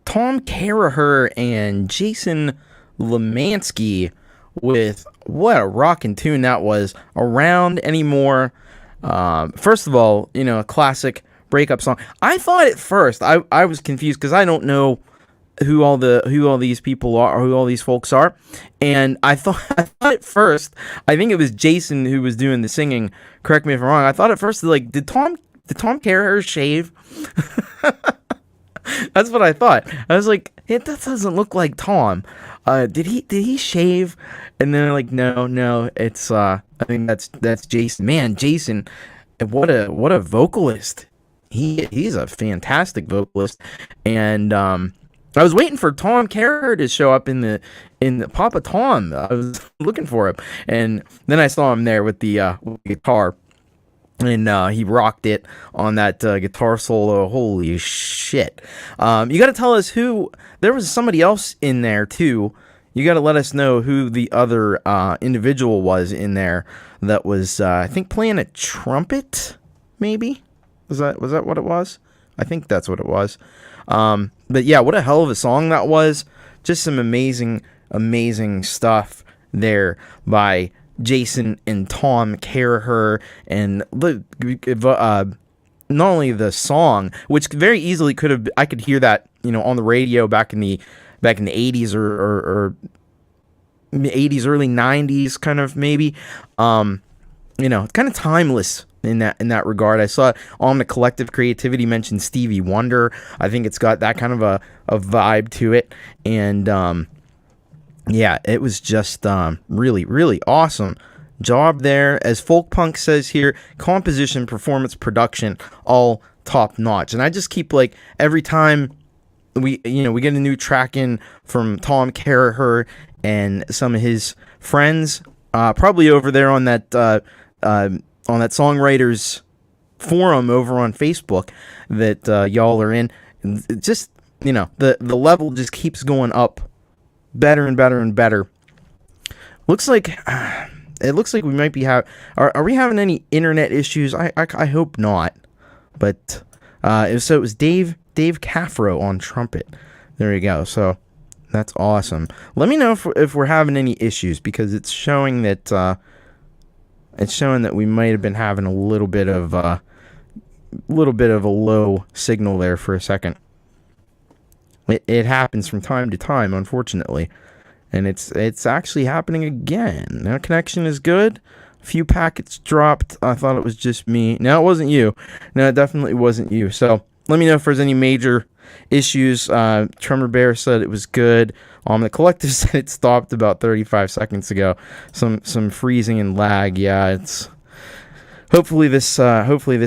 Tom Caraher and Jason Limansky with what a rockin' tune that was. Around Anymore. First of all, a classic breakup song. I thought at first I was confused because I don't know who all these people are, or who all these folks are, and I thought at first, I think it was Jason who was doing the singing. Correct me if I'm wrong. I thought at first, like, did Tom Caraher shave? That's what I thought. I was like, that doesn't look like Tom. Did he shave? And then like, no, it's I think that's Jason. Man, Jason, what a vocalist. He's a fantastic vocalist. And I was waiting for Tom Caraher to show up in the Papa Tom. I was looking for him, and then I saw him there with the guitar. And he rocked it on that guitar solo. Holy shit. You got to tell us who... There was somebody else in there, too. You got to let us know who the other individual was in there that was, I think, playing a trumpet, maybe? Was that what it was? I think that's what it was. But yeah, what a hell of a song that was. Just some amazing, amazing stuff there by Jason and Tom Caraher, and not only the song, which very easily could have, I could hear that, on the radio back in the 80s or 80s, early 90s, kind of, maybe. It's kind of timeless in that regard. I saw on the Collective Creativity mention Stevie Wonder. I think it's got that kind of a vibe to it, and yeah, it was just really, really awesome job there. As folkpunk says here, composition, performance, production, all top notch. And I just keep, like, every time we get a new track in from Tom Caraher and some of his friends, probably over there on that songwriters forum over on Facebook that y'all are in. It just, the level just keeps going up. Better and better and better. Looks like we might be are we having any internet issues? I hope not. But it was Dave Caffro on trumpet. There you go. So that's awesome. Let me know if we're having any issues, because it's showing that we might have been having a little bit of a low signal there for a second. It happens from time to time, unfortunately, and it's actually happening again. Now connection is good. A few packets dropped. I thought it was just me. No, it wasn't you. No, it definitely wasn't you. So let me know if there's any major issues. Tremor Bear said it was good. The Collective said it stopped about 35 seconds ago. Some freezing and lag. Yeah, it's hopefully this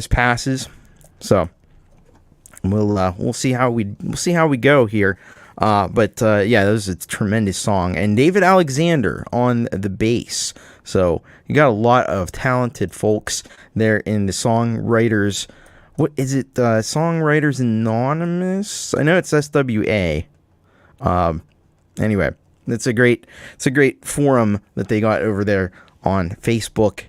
passes. So. We'll see how we go here, but yeah, that was a tremendous song, and David Alexander on the bass. So you got a lot of talented folks there in the Songwriters. What is it? Songwriters Anonymous. I know it's SWA. Anyway, it's a great forum that they got over there on Facebook,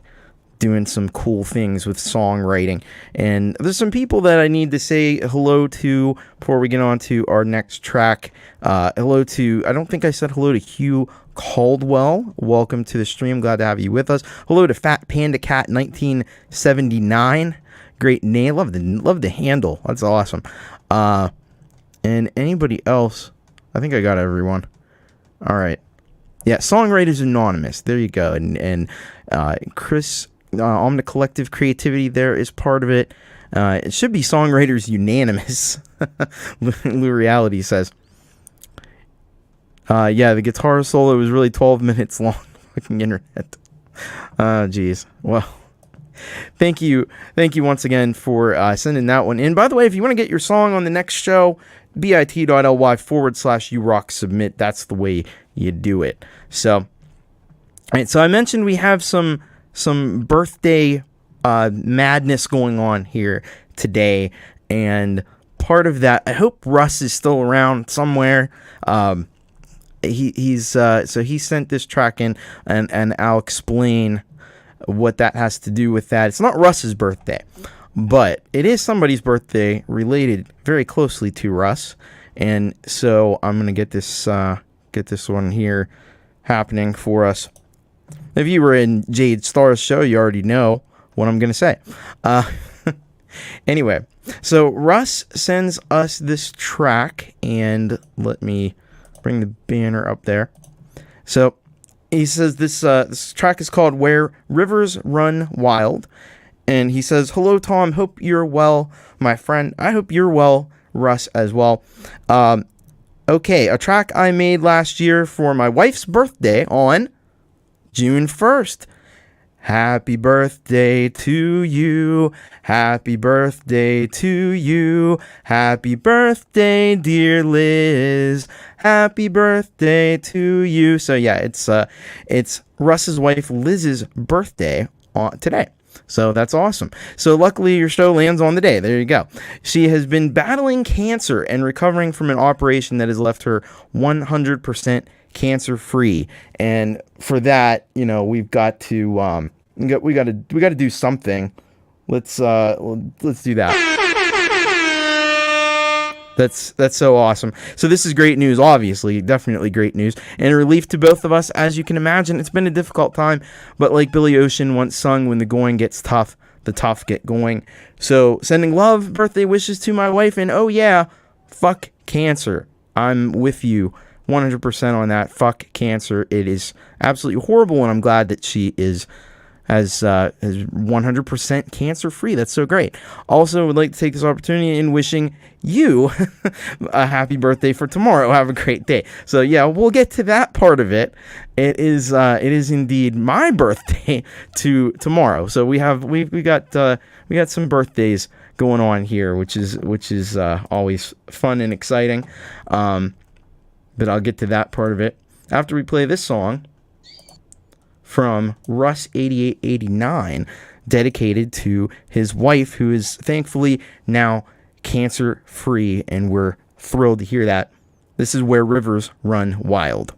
doing some cool things with songwriting. And there's some people that I need to say hello to before we get on to our next track. Hello to, I don't think I said hello to Hugh Caldwell. Welcome to the stream. Glad to have you with us. Hello to Fat Panda Cat 1979. Great name. Love the handle. That's awesome. And anybody else? I think I got everyone. All right. Yeah, Songwriters Anonymous. There you go. And Chris on the Collective Creativity there is part of it. It should be Songwriters Unanimous. Lou Reality says. Yeah, the guitar solo was really 12 minutes long. Fucking internet. Geez. Well, thank you once again for sending that one in. By the way, if you want to get your song on the next show, bit.ly/urocksubmit. That's the way you do it. So, all right, so I mentioned we have some birthday madness going on here today, and part of that, I hope Russ is still around somewhere. He sent this track in, and I'll explain what that has to do with that. It's not Russ's birthday. but it is somebody's birthday related very closely to Russ, and so I'm gonna get this one here happening for us. If you were in Jade Starr's show, you already know what I'm gonna say. Anyway, so Russ sends us this track, and let me bring the banner up there. So he says this track is called Where Rivers Run Wild. And he says, hello, Tom. Hope you're well, my friend. I hope you're well, Russ, as well. Okay, a track I made last year for my wife's birthday on June 1st. Happy birthday to you. Happy birthday to you. Happy birthday, dear Liz. Happy birthday to you. So yeah, it's Russ's wife Liz's birthday today. So that's awesome. So luckily your show lands on the day. There you go. She has been battling cancer and recovering from an operation that has left her 100% cancer free. And for that, we've got to we got to do something. Let's do that. That's so awesome. So this is great news, obviously, definitely great news, and a relief to both of us. As you can imagine, it's been a difficult time, but like Billy Ocean once sung, when the going gets tough, the tough get going. So sending love, birthday wishes to my wife, and oh yeah, fuck cancer. I'm with you 100% on that. Fuck cancer. It is absolutely horrible, and I'm glad that she is 100% cancer free. That's so great. Also, would like to take this opportunity in wishing you a happy birthday for tomorrow. Have a great day. So yeah, we'll get to that part of it. It is indeed my birthday tomorrow. So we got some birthdays going on here, which is always fun and exciting. But I'll get to that part of it after we play this song from Russ 8889, dedicated to his wife, who is thankfully now cancer free, and we're thrilled to hear that. This is Where Rivers Run Wild.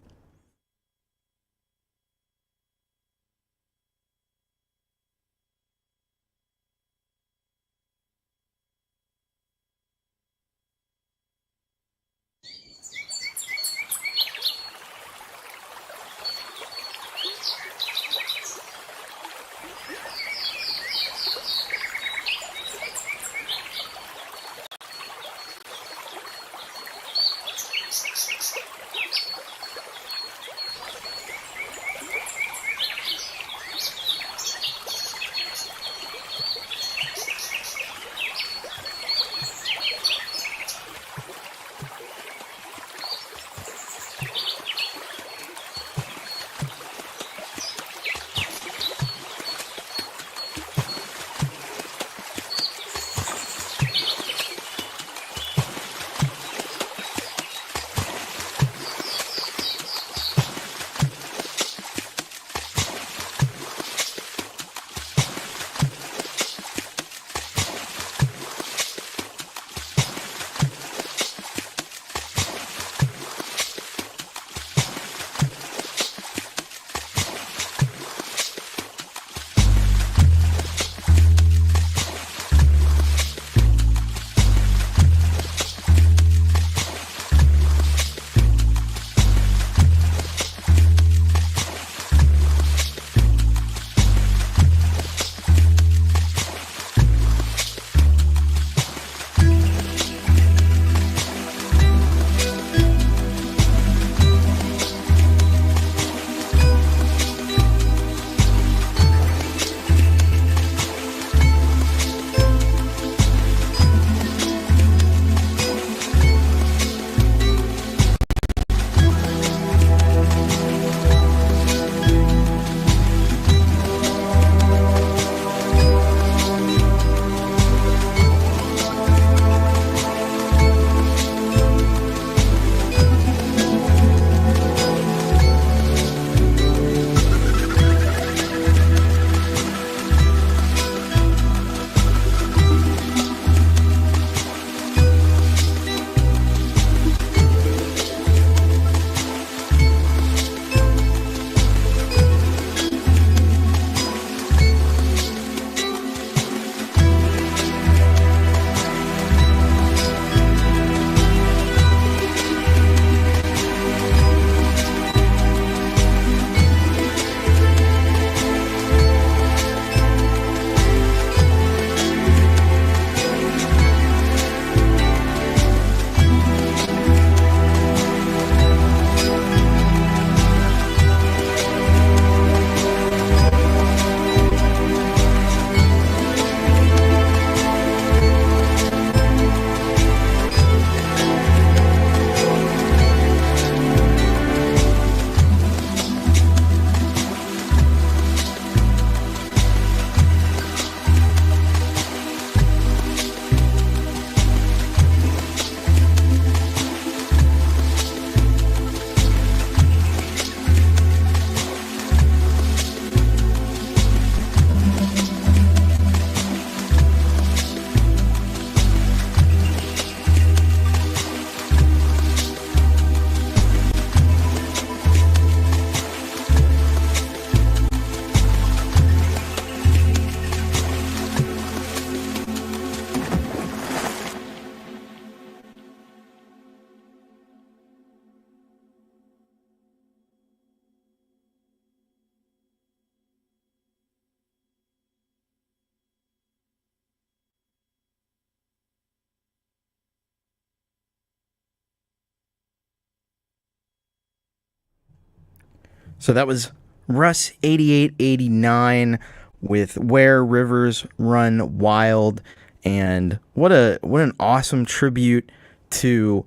So that was Russ 8889 with Where Rivers Run Wild, and what an awesome tribute to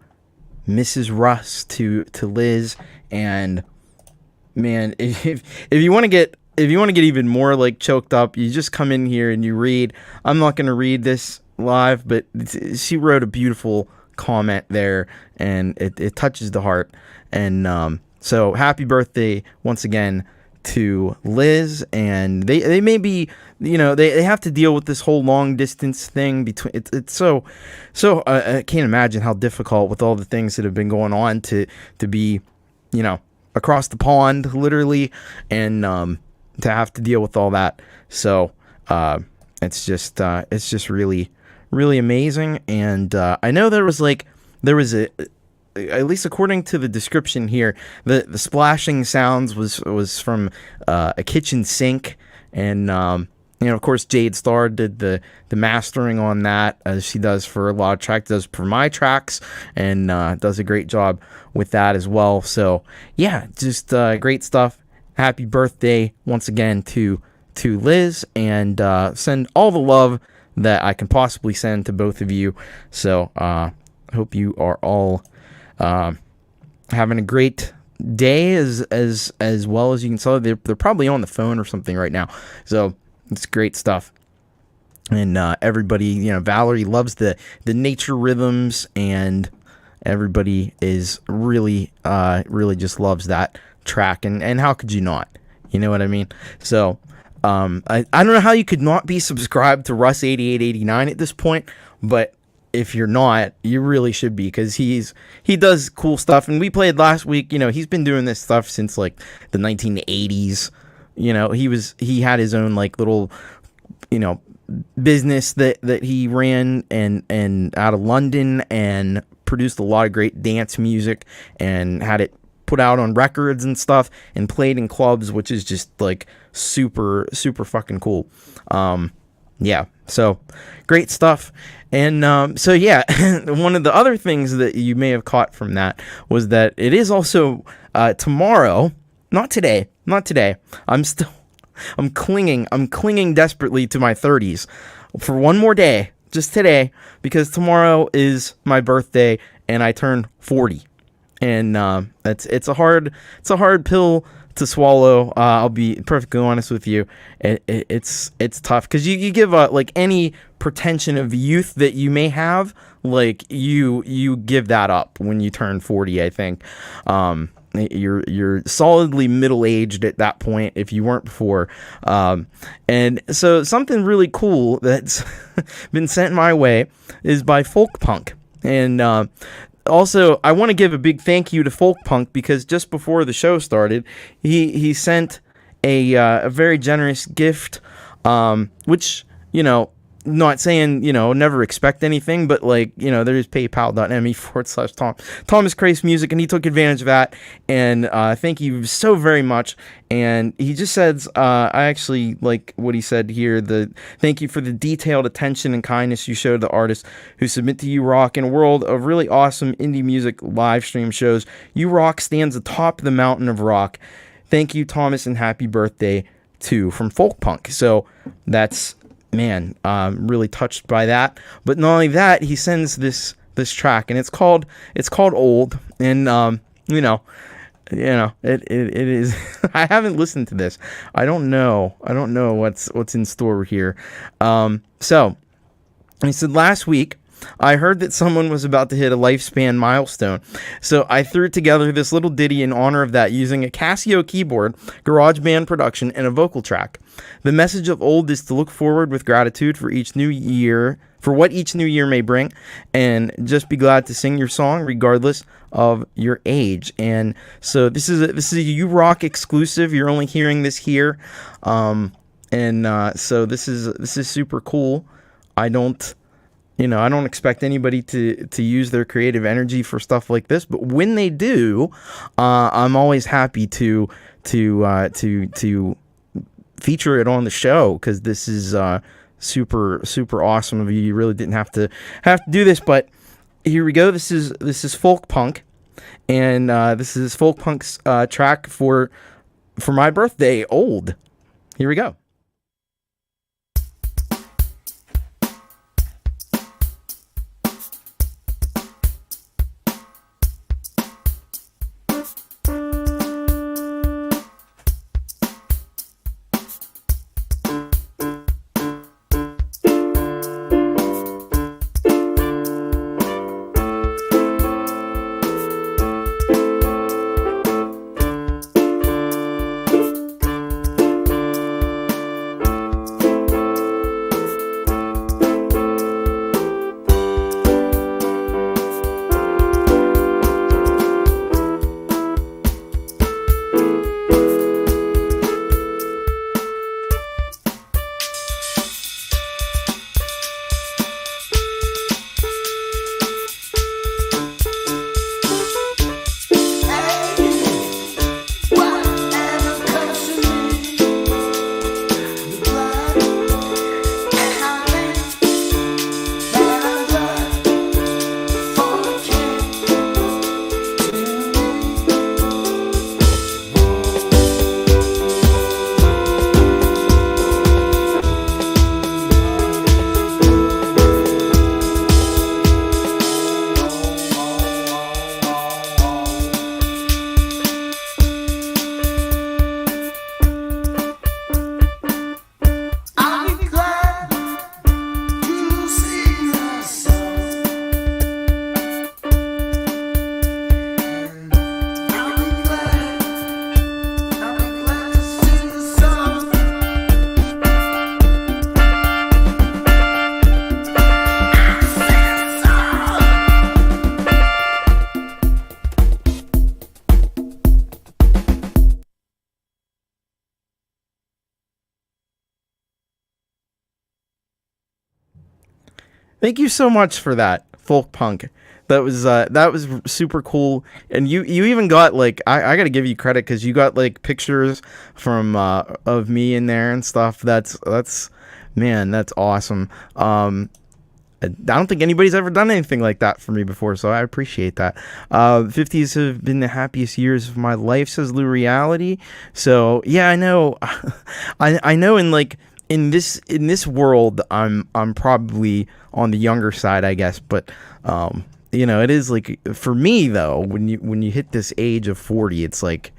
Mrs. Russ, to Liz. And man, if you want to get even more like choked up, you just come in here and you read. I'm not going to read this live, but she wrote a beautiful comment there, and it touches the heart. And so happy birthday once again to Liz. And they may be, they have to deal with this whole long distance thing between. It's so I can't imagine how difficult with all the things that have been going on to be, across the pond literally, and to have to deal with all that. So it's just really, really amazing. And I know there was a, at least according to the description here, the splashing sounds was from a kitchen sink. And of course Jade Starr did the mastering on that, as she does for a lot of tracks, does for my tracks, and does a great job with that as well. So yeah, just great stuff. Happy birthday once again to Liz, and send all the love that I can possibly send to both of you. So hope you are all having a great day as well as you can tell. They're probably on the phone or something right now. So it's great stuff. And everybody, Valerie loves the nature rhythms, and everybody is really just loves that track. And how could you not? You know what I mean? So I don't know how you could not be subscribed to Russ 8889 at this point, but if you're not, you really should be, because he does cool stuff. And we played last week, he's been doing this stuff since like the 1980s. He had his own like little, business that he ran and out of London, and produced a lot of great dance music, and had it put out on records and stuff, and played in clubs, which is just like super, super fucking cool. Yeah, so great stuff. And so yeah, one of the other things that you may have caught from that was that it is also tomorrow, not today. I'm clinging desperately to my 30s for one more day, just today, because tomorrow is my birthday and I turn 40. And it's a hard pill to swallow. I'll be perfectly honest with you. It's tough, because you give up like any pretension of youth that you may have, like you give that up when you turn 40. I think you're solidly middle-aged at that point if you weren't before. And so something really cool that's been sent my way is by folkpunk. And also, I want to give a big thank you to folkpunk, because just before the show started, he sent a very generous gift, which, not saying, never expect anything, but like, there's paypal.me/Tom Thomas Christ Music, and he took advantage of that. And thank you so very much. And he just says, I actually like what he said here. Thank you for the detailed attention and kindness you show to artists who submit to you rock. In a world of really awesome indie music live stream shows, you rock stands atop the mountain of rock. Thank you, Thomas, and happy birthday from folkpunk. So that's, man, really touched by that. But not only that, he sends this track, and it's called Old. And it is. I haven't listened to this. I don't know what's in store here. So he said, last week I heard that someone was about to hit a lifespan milestone, so I threw together this little ditty in honor of that using a Casio keyboard, GarageBand production, and a vocal track. The message of Old is to look forward with gratitude for what each new year may bring, and just be glad to sing your song regardless of your age. And so this is a You Rock exclusive. You're only hearing this here, so this is super cool. I don't expect anybody to use their creative energy for stuff like this, but when they do, I'm always happy to feature it on the show, because this is super, super awesome of you. You really didn't have to do this, but here we go. This is folkpunk, and this is folkpunk's track for for my birthday, Old. Here we go. Thank you so much for that, folk punk. That was super cool. And you even got like I got to give you credit because you got like pictures from of me in there and stuff. That's man, that's awesome. I don't think anybody's ever done anything like that for me before, so I appreciate that. 50s have been the happiest years of my life, says Lou Reality. So yeah, I know, I know. In this world, I'm probably on the younger side, I guess. But you know, it is like for me though, when you hit this age of 40, it's like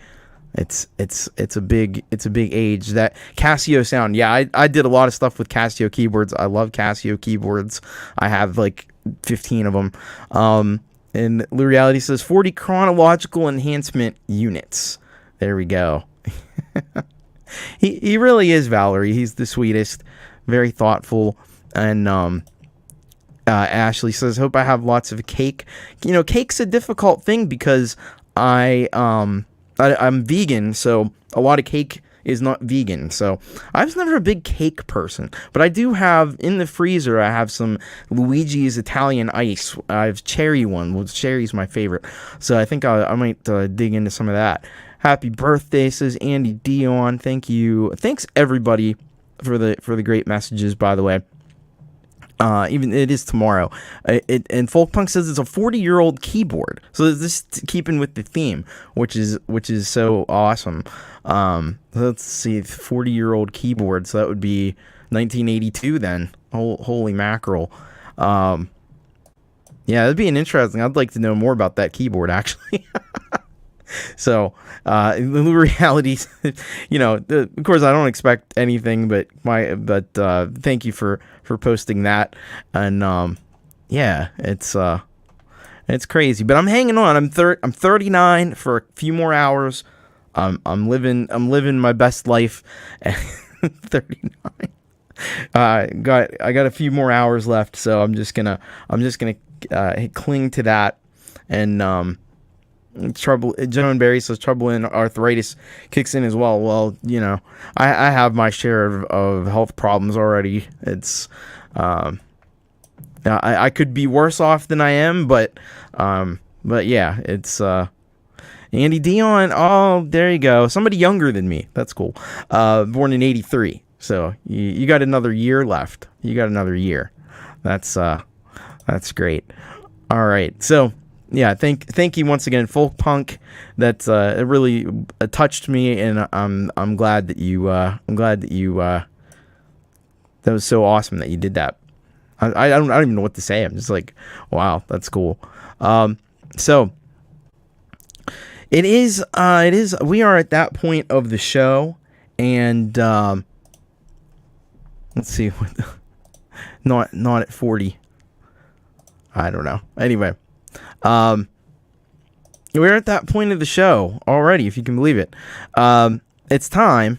it's a big age. That Casio sound, yeah, I did a lot of stuff with Casio keyboards. I love Casio keyboards. I have like 15 of them. And Lou Reality says 40 chronological enhancement units. There we go. He really is, Valerie. He's the sweetest, very thoughtful. And Ashley says, hope I have lots of cake. You know, cake's a difficult thing because I'm vegan, so a lot of cake is not vegan. So I was never a big cake person, but I do have in the freezer, I have some Luigi's Italian ice. I have cherry one. Well, cherry's my favorite. So I think I might dig into some of that. Happy birthday, says Andy Dion. Thank you. Thanks everybody for the great messages, by the way. Even it is tomorrow. And Folkpunk says it's a 40-year-old keyboard. So this is keeping with the theme, which is so awesome. Let's see, 40-year-old keyboard. So that would be 1982 then. Holy mackerel. Yeah, that'd be an interesting. I'd like to know more about that keyboard actually. So, the reality, you know, of course, I don't expect anything, but thank you for posting that, and yeah, it's crazy, but I'm hanging on. I'm 39 for a few more hours. I'm living my best life. 39. I got a few more hours left, so I'm just gonna cling to that, and trouble. Joan Berry says trouble in arthritis kicks in as well. Well, you know, I have my share of health problems already. It's I could be worse off than I am, but yeah, it's Andy Dion. Oh, there you go. Somebody younger than me. That's cool. Born in '83. So you got another year left. You got another year. That's great. All right. So yeah, thank you once again, folk punk. That's it really touched me, and I'm glad that you that was so awesome that you did that. I don't even know what to say. I'm just like, wow, that's cool. So it is we are at that point of the show, and let's see what not at 40. I don't know. Anyway, we're at that point of the show already, if you can believe it. It's time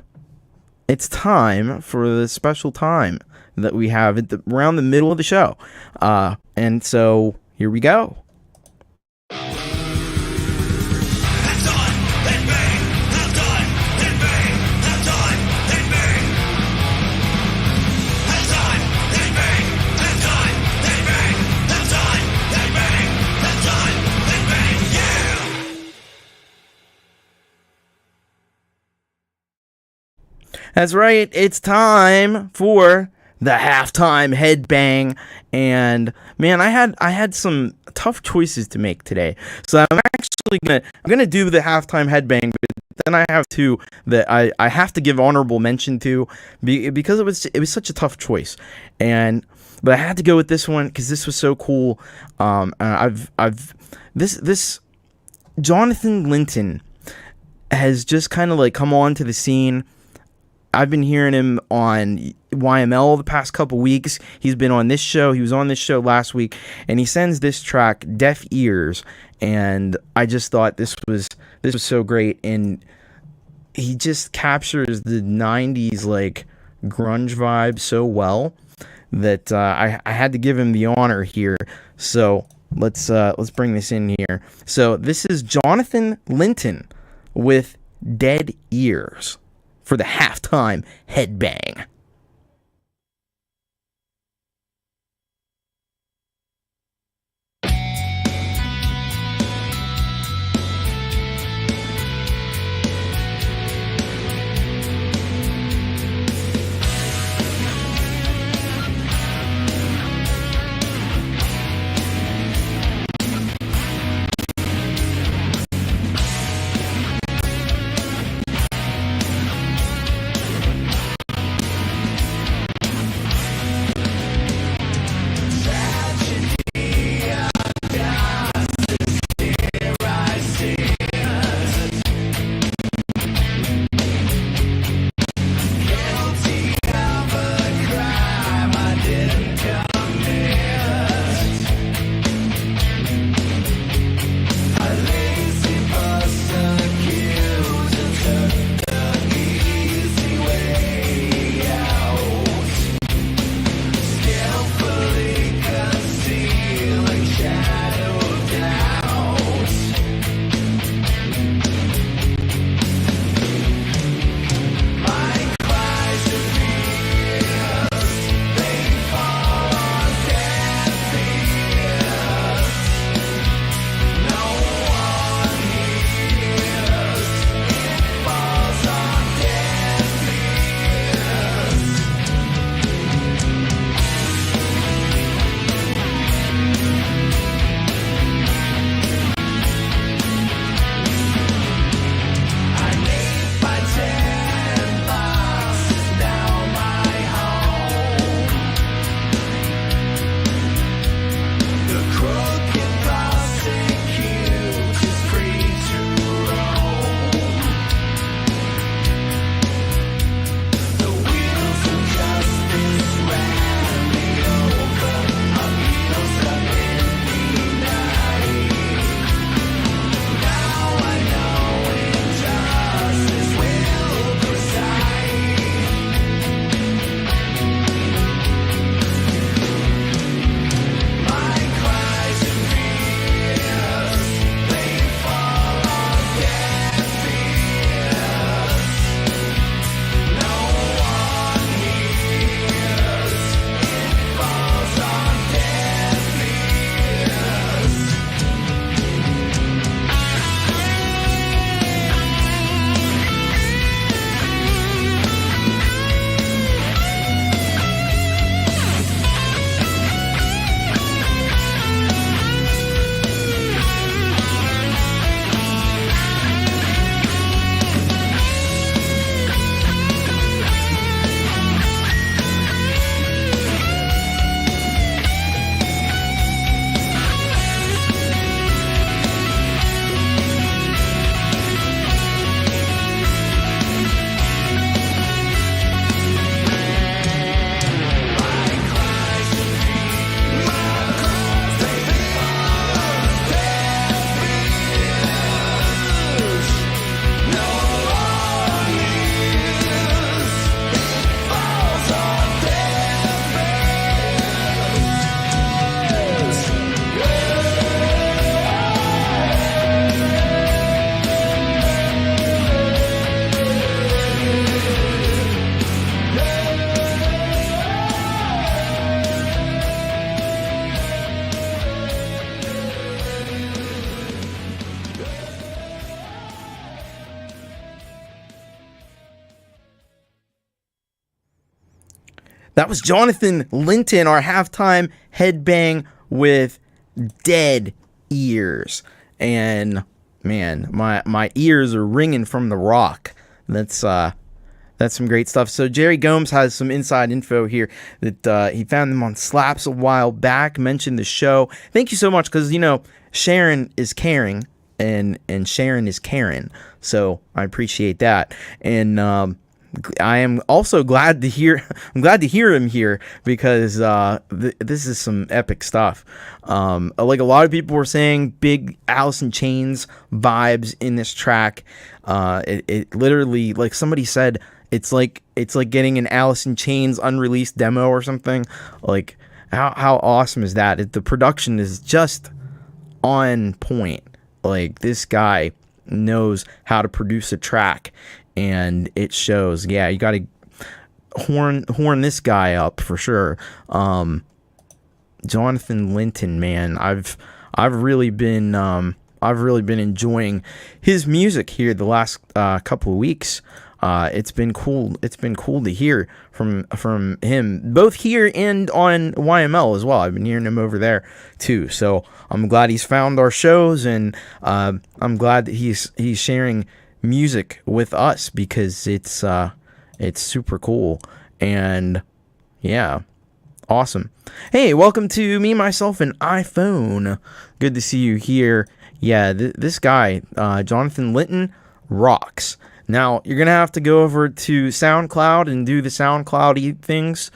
for the special time that we have around the middle of the show. And so here we go. That's right, it's time for the halftime headbang. And man, I had some tough choices to make today. So I'm actually gonna do the halftime headbang, but then I have two that I have to give honorable mention to because it was such a tough choice. But I had to go with this one because this was so cool. This Jonathan Linton has just kind of like come on to the scene. I've been hearing him on YML the past couple weeks. He's been on this show. He was on this show last week, and he sends this track Deaf Ears, and I just thought this was so great, and he just captures the 90s like grunge vibe so well that I had to give him the honor here. So let's bring this in here. So this is Jonathan Linton with Dead Ears for the halftime headbang. That was Jonathan Linton, our halftime headbang with Dead Ears. And man, my ears are ringing from the rock. That's some great stuff. So Jerry Gomes has some inside info here that he found them on Slaps a while back, mentioned the show. Thank you so much, because, you know, Sharon is caring and Sharon is Karen. So I appreciate that. And I am also glad to hear him here, because this is some epic stuff. Like a lot of people were saying, big Alice in Chains vibes in this track. It literally, like somebody said, it's like getting an Alice in Chains unreleased demo or something. Like how awesome is that? The production is just on point. Like, this guy knows how to produce a track, and it shows. Yeah, you got to horn this guy up for sure. Jonathan Linton, man, I've really been enjoying his music here the last couple of weeks. It's been cool. It's been cool to hear from him, both here and on YML as well. I've been hearing him over there too. So I'm glad he's found our shows, and I'm glad that he's sharing music with us, because it's super cool. And yeah, awesome. Hey, welcome to Me, Myself, and iPhone. Good to see you here. Yeah, this guy, Jonathan Linton, rocks. Now, you're going to have to go over to SoundCloud and do the SoundCloud things,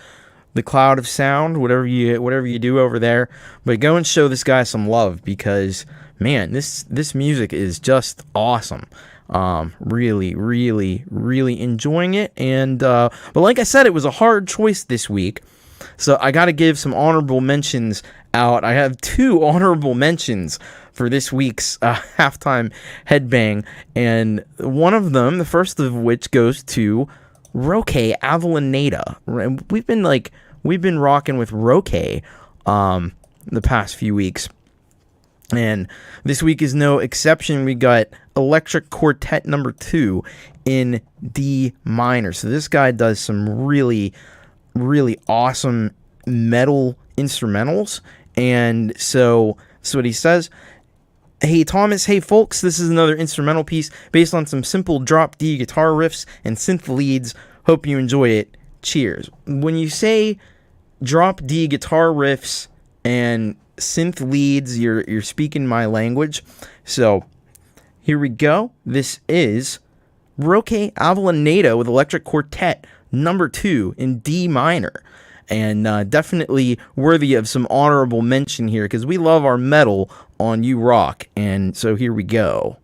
the cloud of sound, whatever you do over there. But go and show this guy some love, because, man, this music is just awesome. Really, really, really enjoying it. And but like I said, it was a hard choice this week, so I got to give some honorable mentions out. I have 2 honorable mentions for this week's halftime headbang, and one of them, the first of which, goes to Roque, Avellaneda. We've been rocking with Roque the past few weeks, and this week is no exception. We got Electric Quartet number 2 in D minor. So this guy does some really, really awesome metal instrumentals. And so that's what he says. Hey Thomas, hey folks, this is another instrumental piece based on some simple drop D guitar riffs and synth leads. Hope you enjoy it. Cheers. When you say drop D guitar riffs and synth leads, you're speaking my language. So here we go. This is Roque Avellaneda with Electric Quartet number 2 in D minor. And definitely worthy of some honorable mention here, because we love our metal on You Rock. And so here we go.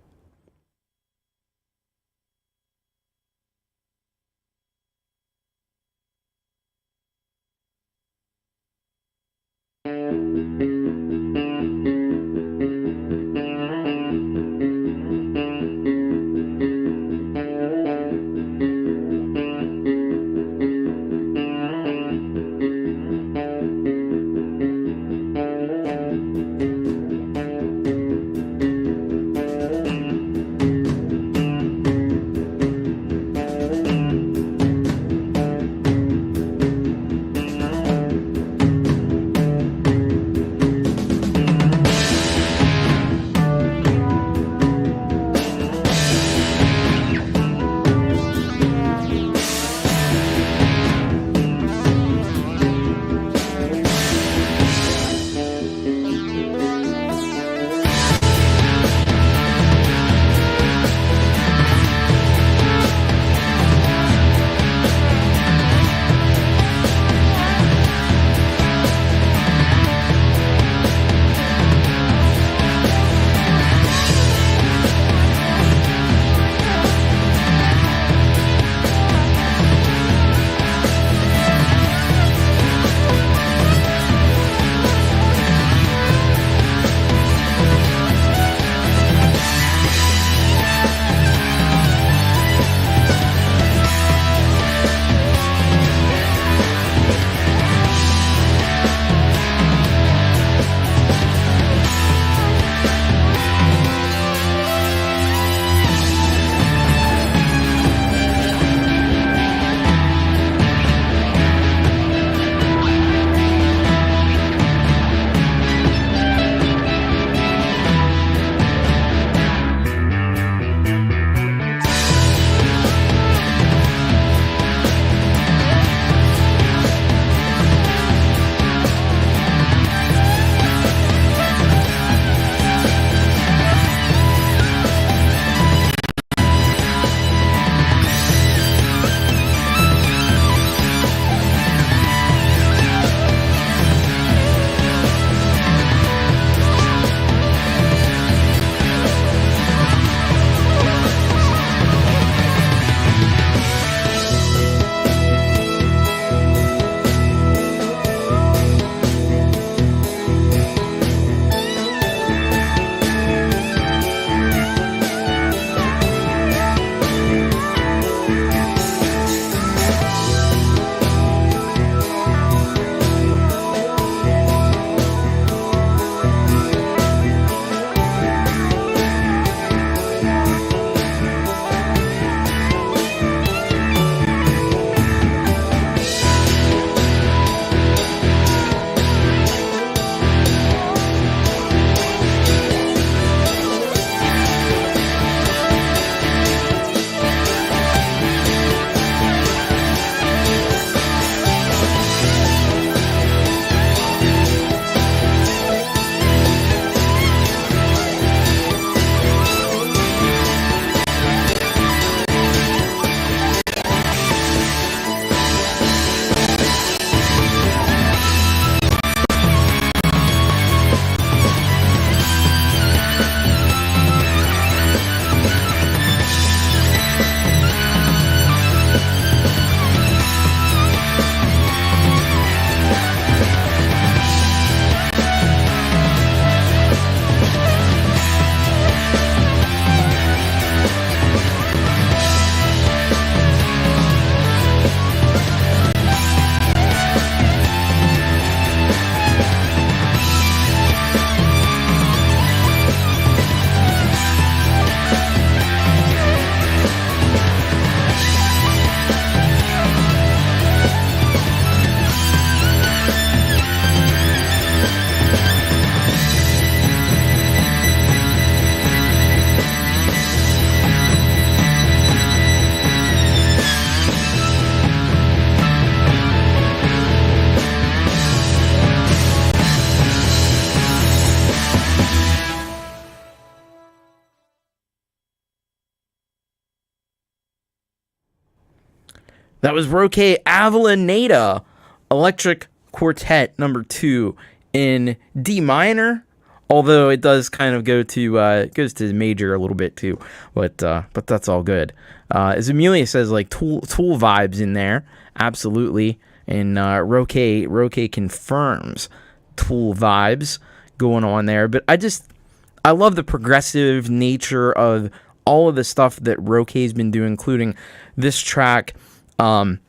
That was Roque Avellaneda, Electric Quartet number 2 in D minor. Although it does kind of goes to major a little bit too, but that's all good. As Amelia says, like Tool vibes in there, absolutely. And Roque confirms Tool vibes going on there. But I love the progressive nature of all of the stuff that Roque's been doing, including this track. It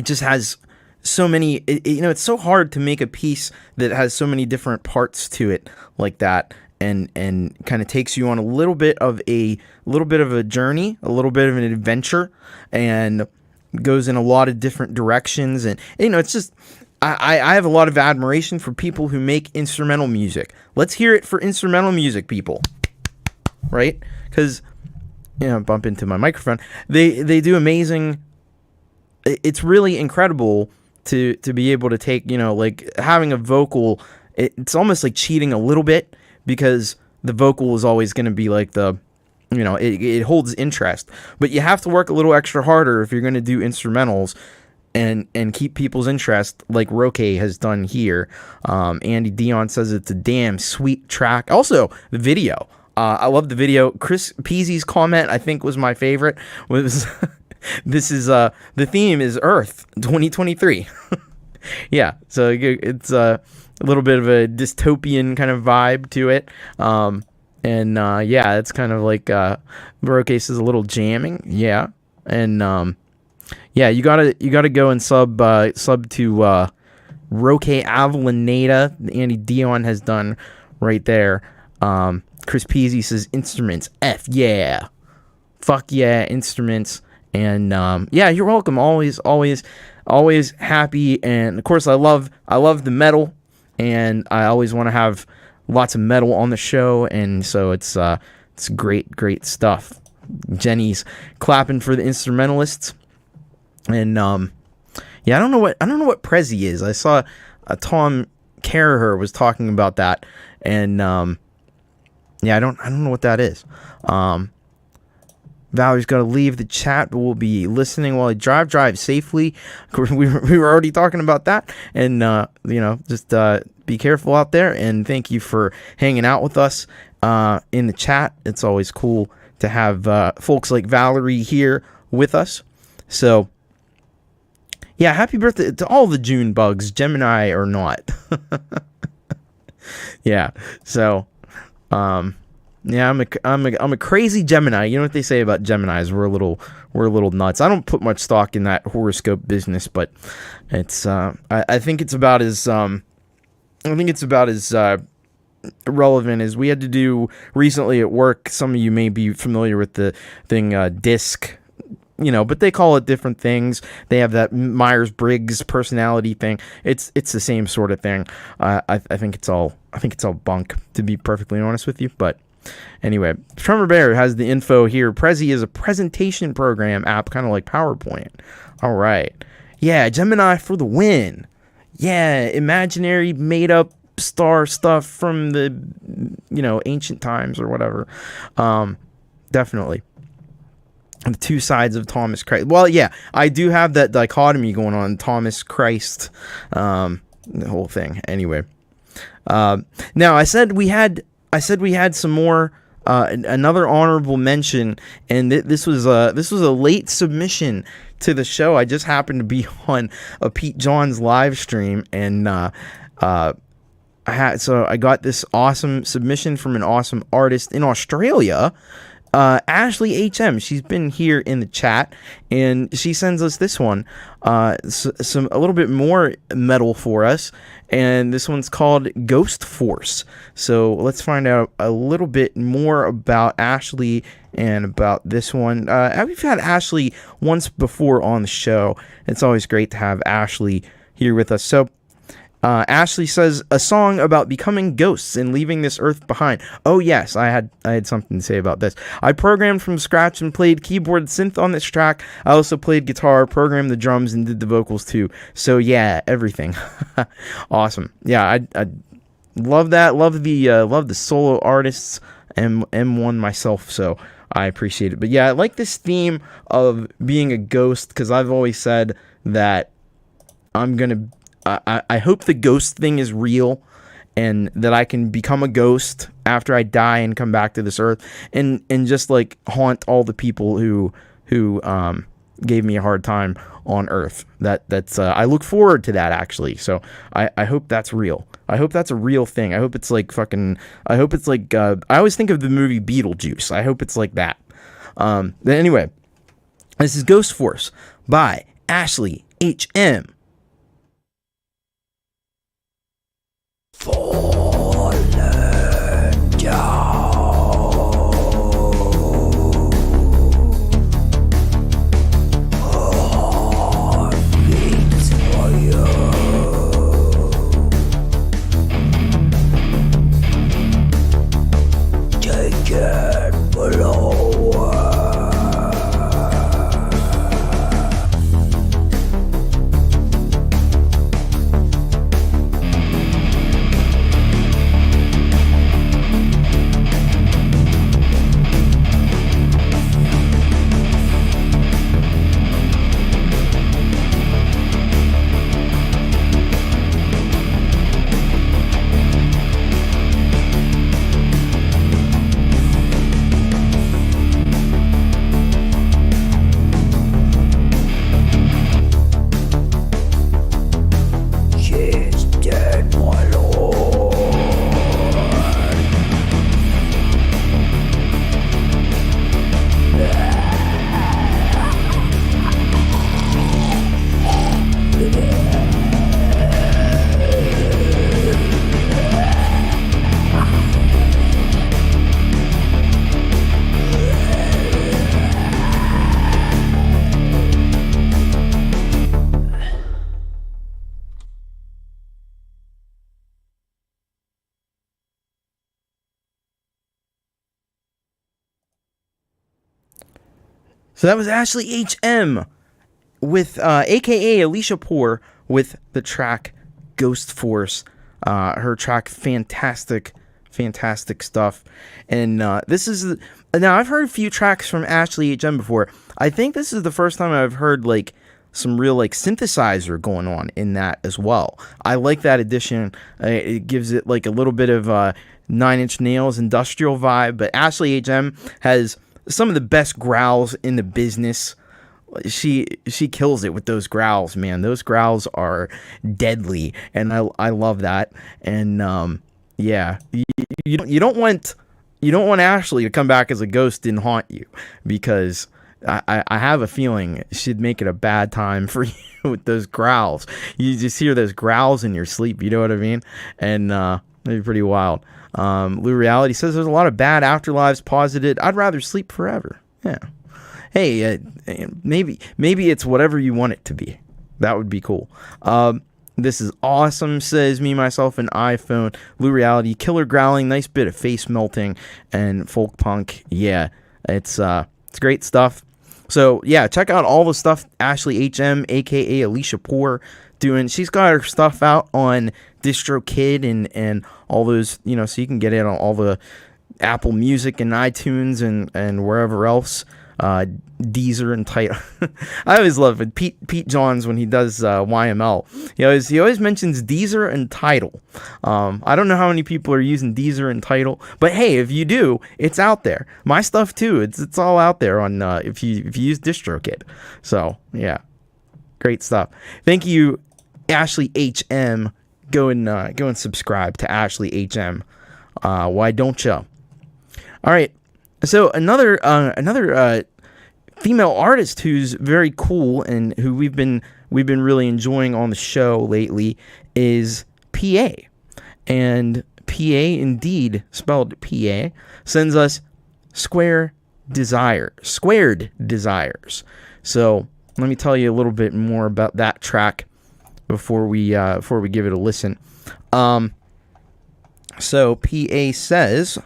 just has so many, it's so hard to make a piece that has so many different parts to it like that, and kind of takes you on a little bit of a journey, a little bit of an adventure, and goes in a lot of different directions. And it's just, I have a lot of admiration for people who make instrumental music. Let's hear it for instrumental music, people. Right? Because, bump into my microphone. They do amazing. It's really incredible to be able to take, like having a vocal. It's almost like cheating a little bit, because the vocal is always going to be like it holds interest, but you have to work a little extra harder if you're going to do instrumentals and keep people's interest, like Roque has done here. Andy Dion says it's a damn sweet track. Also, the video. I love the video. Chris Peasy's comment, I think, was my favorite. Was this is the theme is Earth 2023. Yeah, so it's a little bit of a dystopian kind of vibe to it. It's kind of like Roque says a little jamming. Yeah, and you gotta go and sub to Roque Avellaneda. Andy Dion has done right there. Chris Peasy says instruments. F yeah, fuck yeah, instruments. And you're welcome. Always happy. And of course, I love the metal, and I always want to have lots of metal on the show. And so it's great stuff. Jenny's clapping for the instrumentalists. And I don't know what Prezi is. I saw Tom Caraher was talking about that, and I don't know what that is. Valerie's got to leave the chat, but we'll be listening while I drive safely. Of course, we were already talking about that, and just be careful out there. And thank you for hanging out with us in the chat. It's always cool to have folks like Valerie here with us. So yeah, happy birthday to all the June bugs, Gemini or not. Yeah, so I'm a crazy Gemini. You know what they say about Geminis? We're a little nuts. I don't put much stock in that horoscope business, but it's I think it's about as relevant as we had to do recently at work. Some of you may be familiar with the thing DISC, but they call it different things. They have that Myers-Briggs personality thing. It's the same sort of thing. I think it's all bunk, to be perfectly honest with you, but. Anyway, Trevor Bear has the info here. Prezi is a presentation program app, kind of like PowerPoint. All right. Yeah, Gemini for the win. Yeah, imaginary made-up star stuff from the, ancient times or whatever. Definitely. The two sides of Thomas Christ. Well, yeah, I do have that dichotomy going on, Thomas Christ, the whole thing. Anyway. Now, I said we had some more, another honorable mention, and this was a late submission to the show. I just happened to be on a Pete John's live stream, and I got this awesome submission from an awesome artist in Australia, Ashley HM. She's been here in the chat, and she sends us this one, a little bit more metal for us, and this one's called Ghostforce. So let's find out a little bit more about Ashley and about this one. We've had Ashley once before on the show. It's always great to have Ashley here with us. So Ashley says, a song about becoming ghosts and leaving this earth behind. Oh yes, I had something to say about this. I programmed from scratch and played keyboard synth on this track. I also played guitar, programmed the drums, and did the vocals too. So yeah, everything. Awesome. Yeah, I love that. Love the solo artists. M1 myself. So I appreciate it. But yeah, I like this theme of being a ghost, because I've always said that I hope the ghost thing is real, and that I can become a ghost after I die and come back to this earth and just like haunt all the people who gave me a hard time on Earth. That's I look forward to that, actually. So I hope that's real. I hope that's a real thing. I hope it's like I hope it's like I always think of the movie Beetlejuice. I hope it's like that. But anyway, this is Ghostforce by Ashley HM. So that was Ashley HM with a.k.a. Alisha with the track Ghostforce. Her track, fantastic stuff. And this is now I've heard a few tracks from Ashley HM before. I think this is the first time I've heard like some real like synthesizer going on in that as well. I like that addition. It gives it like a little bit of 9 Inch Nails industrial vibe. But Ashley HM has some of the best growls in the business. She kills it with those growls, man. Those growls are deadly, and I love that. And yeah, you don't want Ashley to come back as a ghost and haunt you, because I have a feeling she'd make it a bad time for you with those growls. You just hear those growls in your sleep. You know what I mean? And it'd be pretty wild. Lou Reality says there's a lot of bad afterlives posited. I'd rather sleep forever. Yeah. Hey, maybe it's whatever you want it to be. That would be cool. This is awesome, says me, myself, and iPhone. Lou Reality, killer growling, nice bit of face melting, and folk punk. Yeah, it's great stuff. So yeah, check out all the stuff Ashley HM, a.k.a. Alisha doing. She's got her stuff out on DistroKid and all those, so you can get it on all the Apple Music and iTunes and wherever else. Deezer and Tidal. I always love it. Pete Johns, when he does YML, he always mentions Deezer and Tidal. I don't know how many people are using Deezer and Tidal, but hey, if you do, it's out there. My stuff too. It's all out there on if you use DistroKid. So yeah, great stuff. Thank you, Ashley HM. Go and subscribe to Ashley HM. Why don't you? All right. So another female artist who's very cool and who we've been really enjoying on the show lately is Pi.A. And Pi.A, indeed spelled Pi.A, sends us squared desires. So let me tell you a little bit more about that track before we give it a listen. So Pi.A says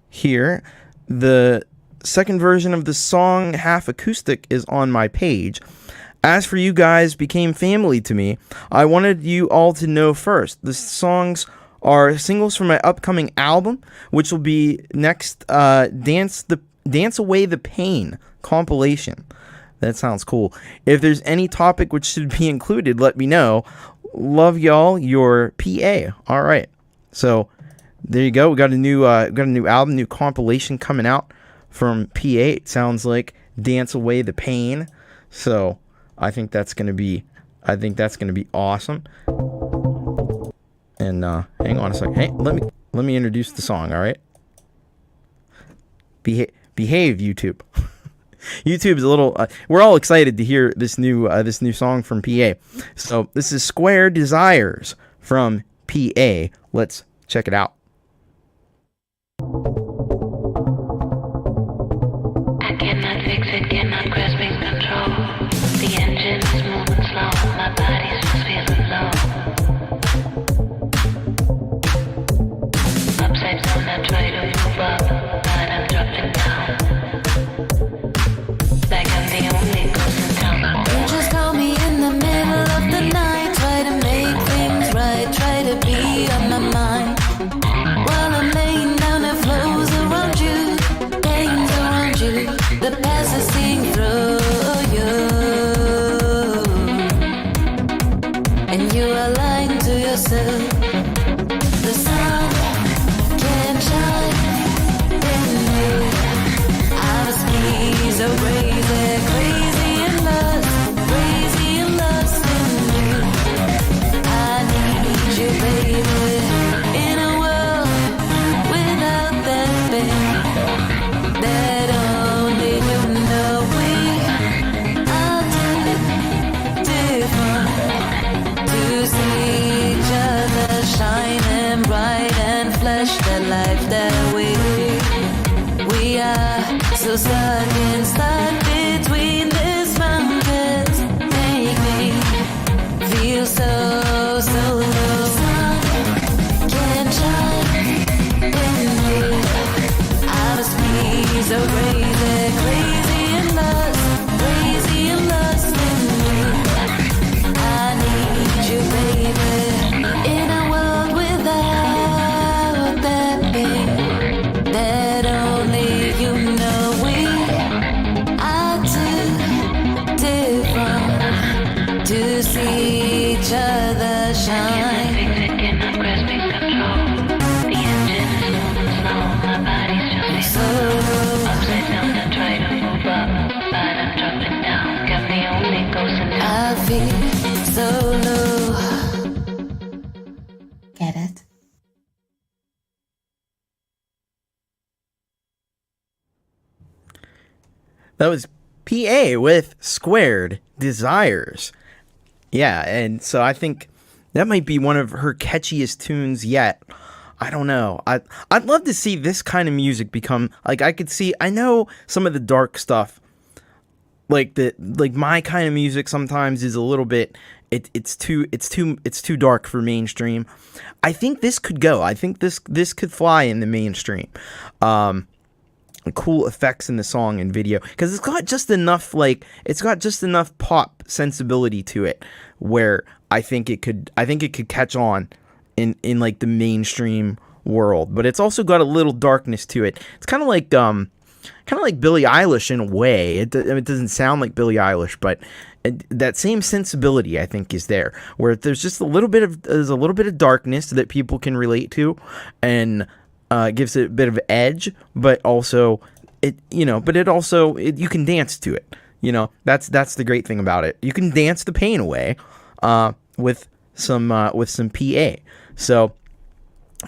here, the second version of the song, half acoustic, is on my page. As for you guys became family to me, I wanted you all to know first. The songs are singles from my upcoming album, which will be next. Dance the Dance Away the Pain compilation. That sounds cool. If there's any topic which should be included, let me know. Love y'all, your Pi.A. All right. So there you go. We got a new album, new compilation coming out from Pi.A. It sounds like Dance Away the Pain. So I think that's gonna be awesome. And hang on a second. Hey, let me introduce the song. All right. Behave, YouTube. YouTube's a little. We're all excited to hear this new song from Pi.A. So this is Square Desires from Pi.A. Let's check it out. I cannot fix it, cannot grasping control. The engine is moving slow, my body's just feeling low. Upside down, I try to move up, but I'm dropping down. Like I'm the only ghost in town. You just call me in the middle of the night, try to make things right, try to be on my mind. While I'm laying down, it flows around you, pains around you, the past is seeing through you. And you are lying to yourself. The sun can shine in you. I was pleased, so crazy in lust in you. I need you, baby, in a world without that pain that only you know. We are different to see each other shining bright and flash the life that we are so stuck between these mountains. Make me feel so low. Sun can shine in me. I must be so crazy in lust in you. I need you, baby, in a world without that pain that only you know. We are too different to see each other shine. Fix it, cannot grasping control. The engine is moving slow, my body's just feeling low. Upside down, I try to move up, but I'm dropping down. Got the only ghost in town. I feel so low. Get it? That was Pi.A. with Squared Desires. Yeah, and so I think that might be one of her catchiest tunes yet. I don't know. I'd love to see this kind of music become like I know some of the dark stuff, like my kind of music sometimes is a little bit it's too dark for mainstream. I think this could go. I think this could fly in the mainstream. Cool effects in the song and video because it's got just enough pop sensibility to it where I think it could catch on in like the mainstream world, but it's also got a little darkness to it. It's kind of like Billie Eilish in a way. It doesn't sound like Billie Eilish, but that same sensibility I think is there, where there's just a little bit of darkness that people can relate to, and gives it a bit of edge, but also you can dance to it. That's the great thing about it. You can dance the pain away with some Pi.A. So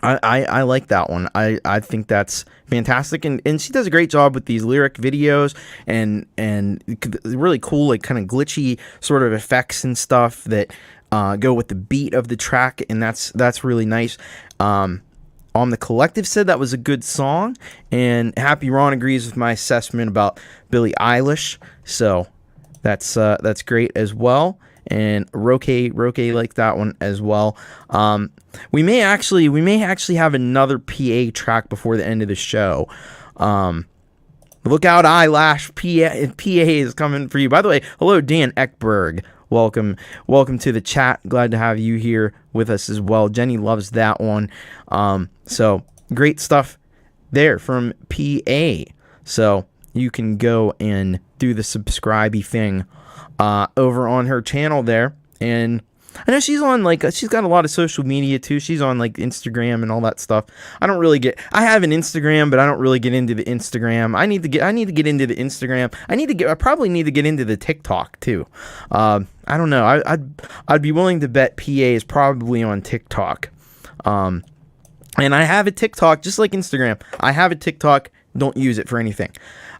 I like that one. I think that's fantastic, and she does a great job with these lyric videos and really cool, like kind of glitchy sort of effects and stuff that go with the beat of the track, and that's really nice. On the Collective said that was a good song, and Happy Ron agrees with my assessment about Billie Eilish, so that's great as well. And Roque liked that one as well. We may actually have another Pi.A. track before the end of the show. Look out, eyelash! Pi.A. is coming for you. By the way, hello Dan Eckberg. Welcome to the chat. Glad to have you here with us as well. Jenny loves that one. So great stuff there from Pi.A. So you can go and do the subscribey thing over on her channel there. And I know she's on she's got a lot of social media too. She's on Instagram and all that stuff. I have an Instagram, but I don't really get into the Instagram. I need to get into the Instagram. I probably need to get into the TikTok too. I don't know. I'd be willing to bet Pi.A. is probably on TikTok. And I have a TikTok just like Instagram. I have a TikTok. Don't use it for anything.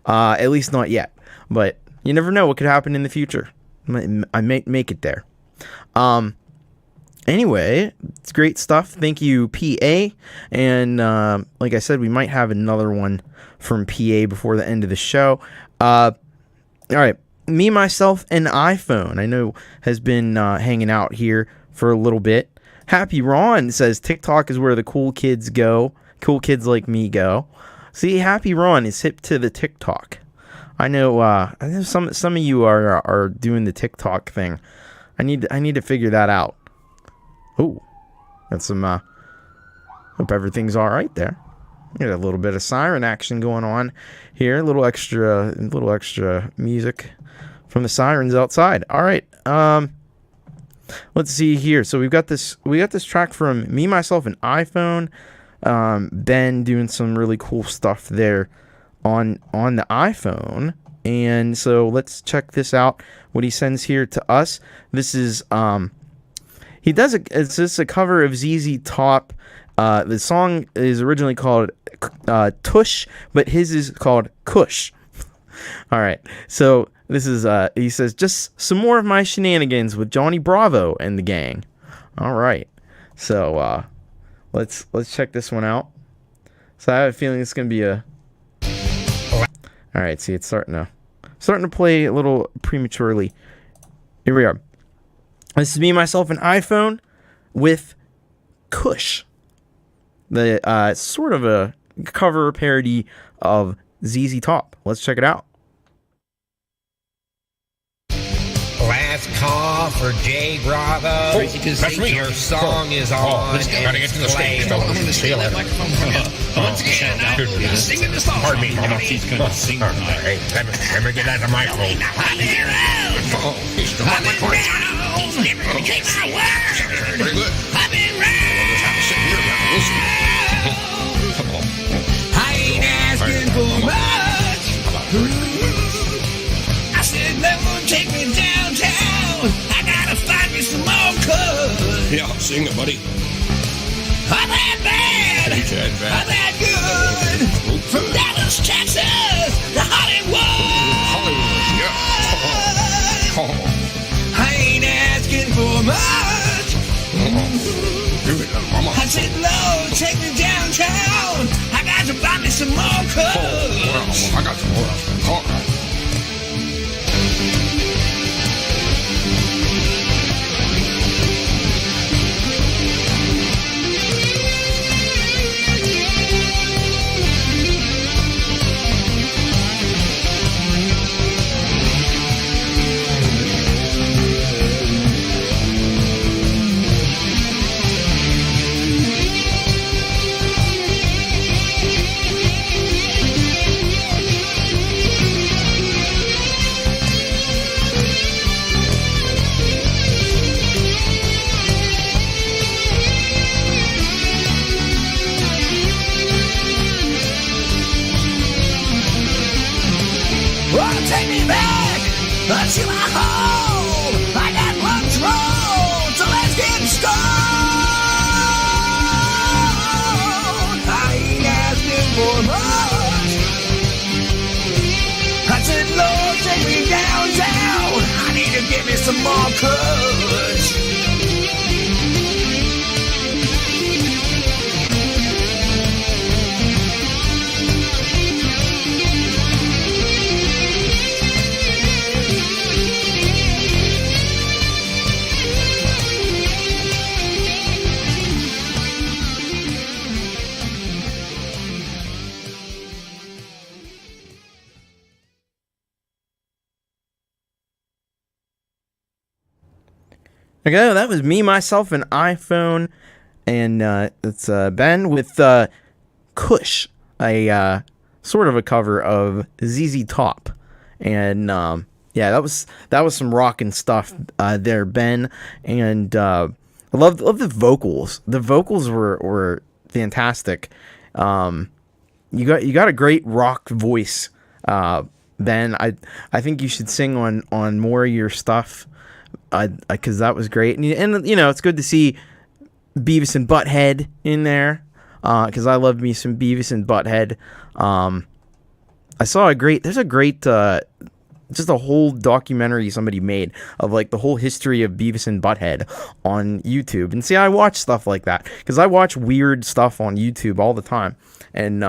At least not yet. But you never know what could happen in the future. I may make it there. Anyway, it's great stuff. Thank you, Pi.A. And like I said, we might have another one from Pi.A. before the end of the show. All right. Me, Myself, and iPhone, I know, has been hanging out here for a little bit. Happy Ron says TikTok is where the cool kids go. Cool kids like me go. See, Happy Ron is hip to the TikTok. I know some of you are doing the TikTok thing. I need to figure that out. Oh, got some. Hope everything's all right there. Got a little bit of siren action going on here. A little extra music from the sirens outside. All right. Let's see here. So we got this track from Me, Myself, and iPhone. Ben doing some really cool stuff there on the iPhone. And so let's check this out. What he sends here to us. This is it's just a cover of ZZ Top. The song is originally called Tush, but his is called Kusch. All right. So this is he says just some more of my shenanigans with Johnny Bravo and the gang. All right. So let's check this one out. So I have a feeling it's gonna be a. All right. See, it's starting to play a little prematurely. Here we are. This is Me, Myself, and iPhone with Kusch. The sort of a cover parody of ZZ Top. Let's check it out. Last call for Jay Bravo. That's me. Your song is on. Let's gotta get to the stage. Playing. I'm going to say it. Singing the song. Pardon me. She's going to sing tonight. Hey, let me get out the microphone. He's the microphone. Very good. I've been Let's have a sit here and listen. Come on. I ain't asking for much. I said, let one take me downtown. I gotta find me some more cuts. Yeah, sing it, buddy. I'm that bad. Ain't that bad? I'm that good. From Dallas, Texas to Hollywood. Hollywood, yeah. I ain't asking for much. Give it, little mama. I said, Lord, take me downtown. I got to find me some more cuts. Well, I got some more. All right. Take me back to my home. I got control, so let's get stoned. I ain't asking for much. I said, Lord, take me downtown. I need to get me some more cuts. Okay, that was Me, Myself, and iPhone, and it's Ben with Kusch, a sort of a cover of ZZ Top, and yeah, that was some rockin' stuff there, Ben, and I love the vocals. The vocals were fantastic. You got a great rock voice, Ben. I think you should sing on more of your stuff, because that was great, and you know, it's good to see Beavis and Butthead in there, because I love me some Beavis and Butthead. I saw there's a great just a whole documentary somebody made of like the whole history of Beavis and Butthead on YouTube. And see, I watch stuff like that because I watch weird stuff on YouTube all the time, and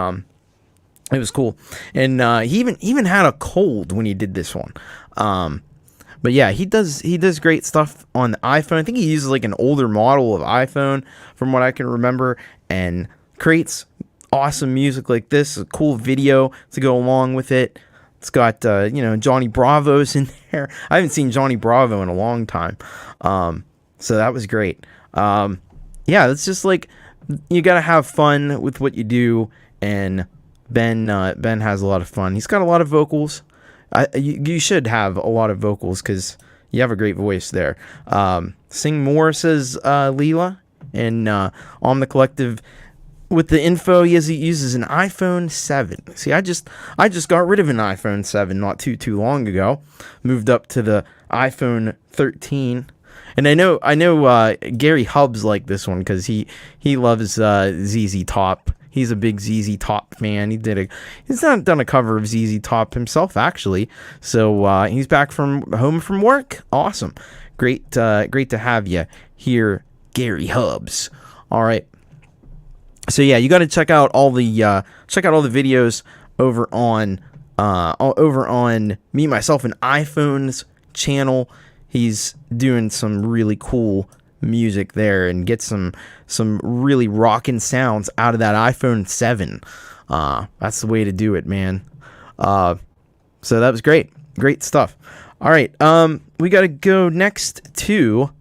it was cool. And he even had a cold when he did this one. But yeah, he does great stuff on the iPhone. I think he uses like an older model of iPhone from what I can remember, and creates awesome music like this. A cool video to go along with it. It's got Johnny Bravo's in there. I haven't seen Johnny Bravo in a long time, so that was great. Yeah, it's just like you gotta have fun with what you do, and Ben has a lot of fun. He's got a lot of vocals. You should have a lot of vocals because you have a great voice there. Sing more, says Leela, and on the collective. With the info, he uses an iPhone 7. See, I just got rid of an iPhone 7 not too long ago. Moved up to the iPhone 13, and I know Gary Hubbs liked this one because he loves ZZ Top. He's a big ZZ Top fan. He's not done a cover of ZZ Top himself actually. So he's back home from work. Awesome, great to have you here, Gary Hubbs. All right. So yeah, you got to check out all the videos over on Me, Myself, and iPhone's channel. He's doing some really cool music there and get some really rockin' sounds out of that iPhone 7. That's the way to do it, man. So that was great stuff. All right, we got to go next to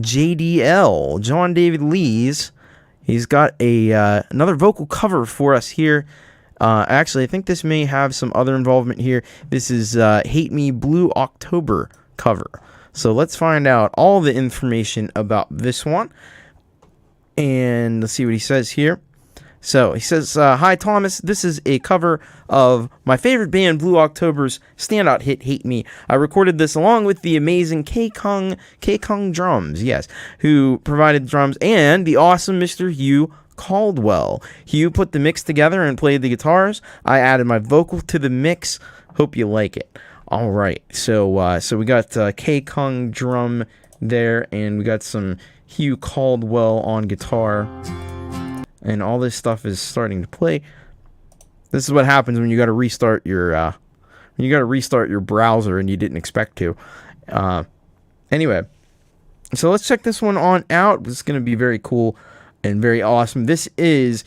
JDL, John David Lee's. He's got another vocal cover for us here. Actually, I think this may have some other involvement here. This is Hate Me Blue October cover. So let's find out all the information about this one. And let's see what he says here. So he says, hi Thomas, this is a cover of my favorite band Blue October's standout hit Hate Me. I recorded this along with the amazing K-Kong drums, yes, who provided drums, and the awesome Mr. Hugh Caldwell. Hugh put the mix together and played the guitars. I added my vocal to the mix. Hope you like it. All right, so we got K-Kong drum there, and we got some Hugh Caldwell on guitar. And all this stuff is starting to play. This is what happens when you got to restart your browser and you didn't expect to. Anyway, so let's check this one on out. This is going to be very cool and very awesome. This is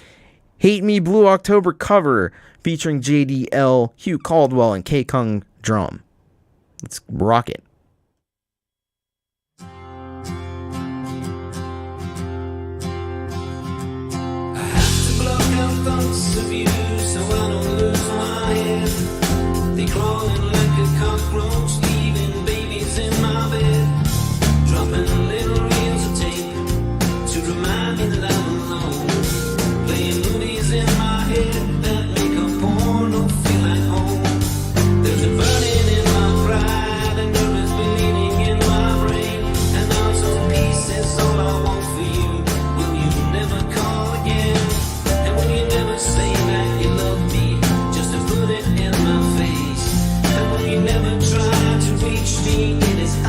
Hate Me Blue October cover featuring JDL, Hugh Caldwell, and K-Kong drum. Let's rock it. Thoughts of you, so I don't lose my head. They crawling like a cockroach, leaving babies in my bed. Dropping little reels of tape to remind me that I'm alone. Playing movies in my head that make a porno feel like home. There's a burning in my pride, and there is bleeding in my brain. And also peace is all I want for you when you never call again. Say that you love me, just to put it in my face. And when you never try to reach me, it is I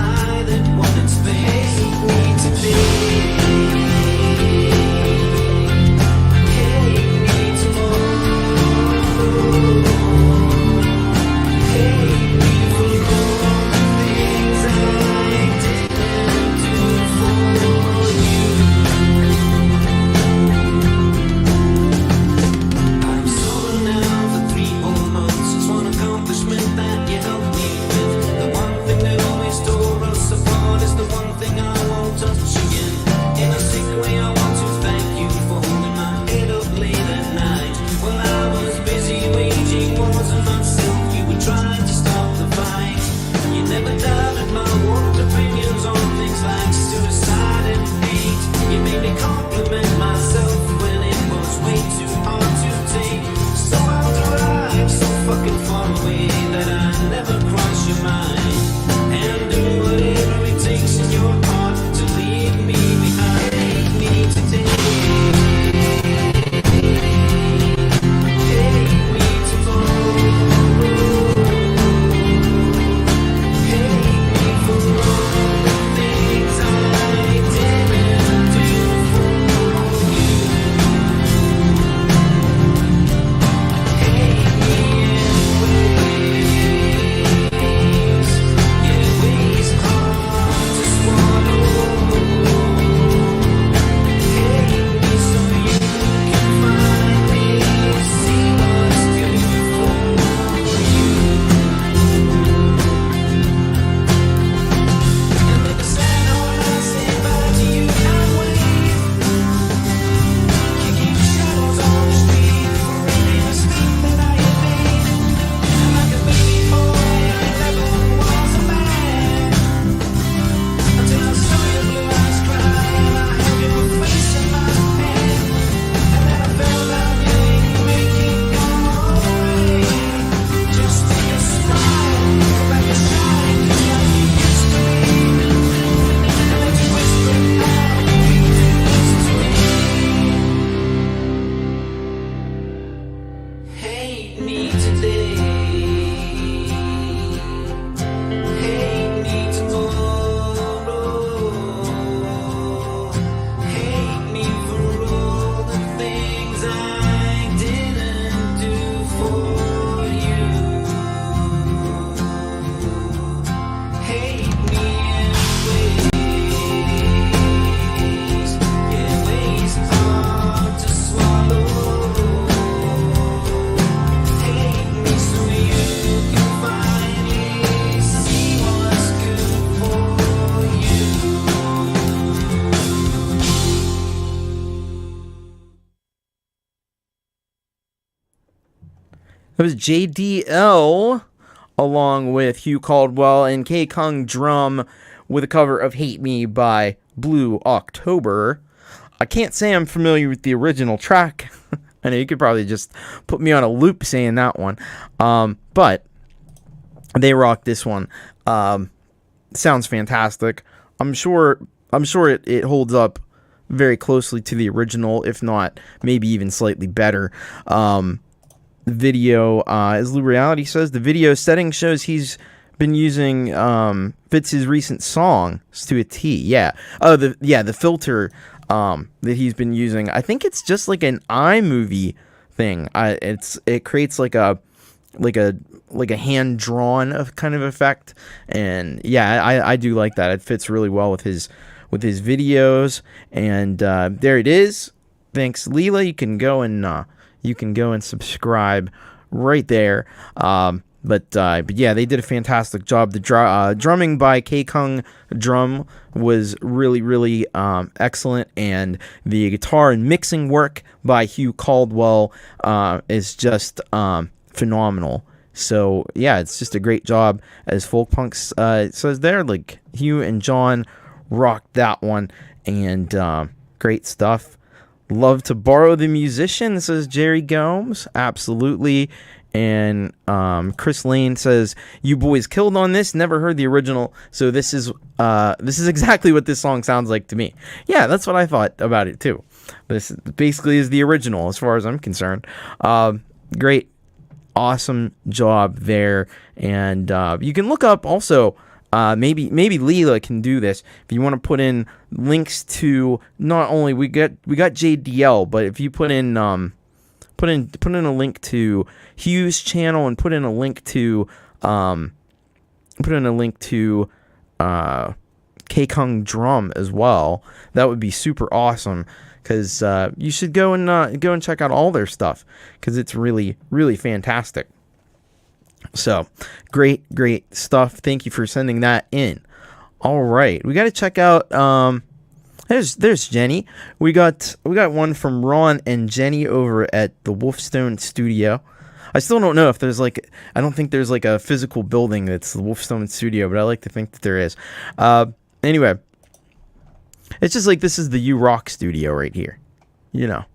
never cross your mind. And do whatever it takes in your heart to leave me behind. Hate me today. Hate me tomorrow. Hate me for all the things I didn't do for you. Hate me anyways. Yeah, ways hard to swallow. Hate me so you can find me, see what's good for you. And look sad when I say bye to you, I wave. Kicking shadows on the street for every mistake that I have made. And like a baby boy, I never was a man. Until I saw your blue eyes cry, and I held your face in my hand. And then I felt like you making go away. Just take a smile, go back and shine, just like you used to be. And then you whisper it out, you do this to me. Hate me today. Hate me tomorrow. Hate me for all the things I didn't do for you. Hate me anyways. Yeah, ways hard to swallow. Hate me so you can finally see what's good for you. That was JDL along with Hugh Caldwell and K Kung Drum with a cover of Hate Me by Blue October. I can't say I'm familiar with the original track. I know you could probably just put me on a loop saying that one. But they rock this one. Sounds fantastic. I'm sure it holds up very closely to the original, if not maybe even slightly better. The video, as Lou Reality says, the video setting shows he's been using fits his recent songs to a T. Yeah. Oh, the filter that he's been using. I think it's just like an iMovie thing. It creates like a hand drawn kind of effect, and yeah, I do like that. It fits really well with his videos, and there it is. Thanks, Leela. You can go and subscribe right there. But yeah, they did a fantastic job. The drumming by K Kung Drum was really, really excellent, and the guitar and mixing work by Hugh Caldwell is just phenomenal. So yeah, it's just a great job, as folkpunk says there. Like, Hugh and John rocked that one, and great stuff. Love to borrow the musician, says Jerry Gomes. Absolutely. And Chris Lane says, you boys killed on this, never heard the original, so this is exactly what this song sounds like to me. Yeah, that's what I thought about it too. This basically is the original as far as I'm concerned. Great, awesome job there. And you can look up also, maybe Leela can do this if you want to put in links to, not only we got JDL, but if you put in a link to Hugh's channel and put in a link to K Kung Drum as well, that would be super awesome, because you should go and check out all their stuff, because it's really, really fantastic. So great stuff. Thank you for sending that in. All right, we got to check out there's Jenny. We got one from Ron and Jenny over at the Wolfstone Studio. I still don't know if there's I don't think there's a physical building that's the Wolfstone Studio, but I like to think that there is. Anyway, it's just this is the U-Rock studio right here. You know,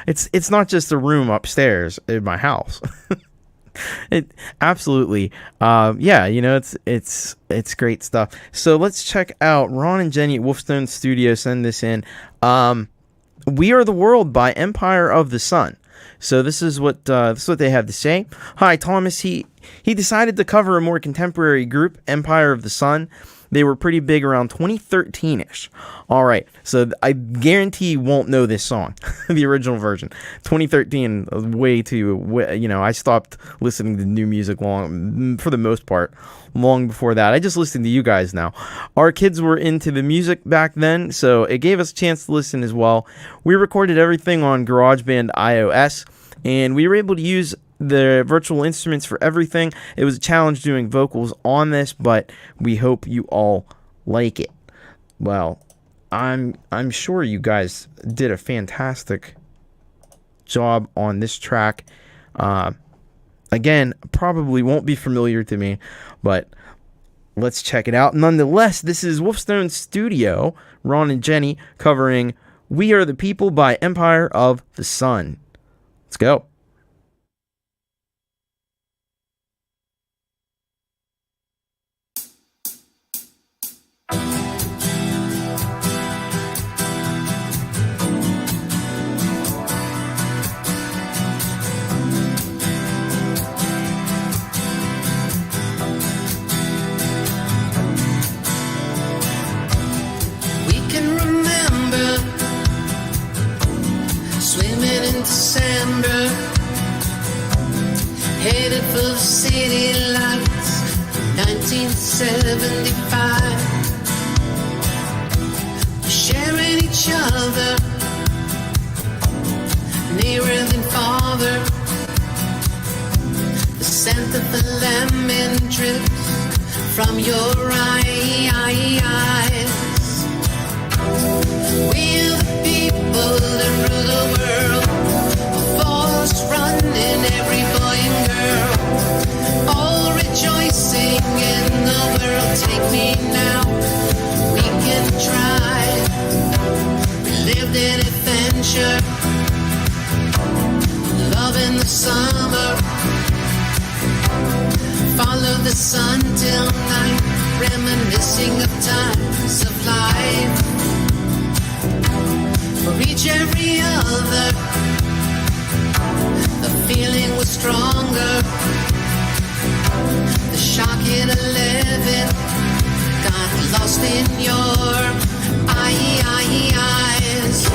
it's not just a room upstairs in my house. It absolutely, yeah. You know, it's great stuff. So let's check out Ron and Jenny at Wolfstone Studio. Send this in. We Are the World by Empire of the Sun. So this is what they have to say. Hi, Thomas. He decided to cover a more contemporary group, Empire of the Sun. They were pretty big around 2013-ish. All right, so I guarantee you won't know this song, the original version. 2013, way too, you know, I stopped listening to new music for the most part, long before that. I just listen to you guys now. Our kids were into the music back then, so it gave us a chance to listen as well. We recorded everything on GarageBand iOS, and we were able to use the virtual instruments for everything. It was a challenge doing vocals on this, but we hope you all like it. Well, I'm sure you guys did a fantastic job on this track. Again, probably won't be familiar to me, but let's check it out. Nonetheless, this is Wolfstone Studio, Ron and Jenny, covering We Are the People by Empire of the Sun. Let's go. December, headed for the city lights, 1975. Sharing each other, nearer than farther. The scent of the lemon drips from your eyes. We're the people that rule the world. Running every boy and girl, all rejoicing in the world. Take me now, we can try. We lived in adventure, love in the summer. Follow the sun till night, reminiscing of times of life. For each every other, the feeling was stronger. The shock hit 11. Got lost in your eyes.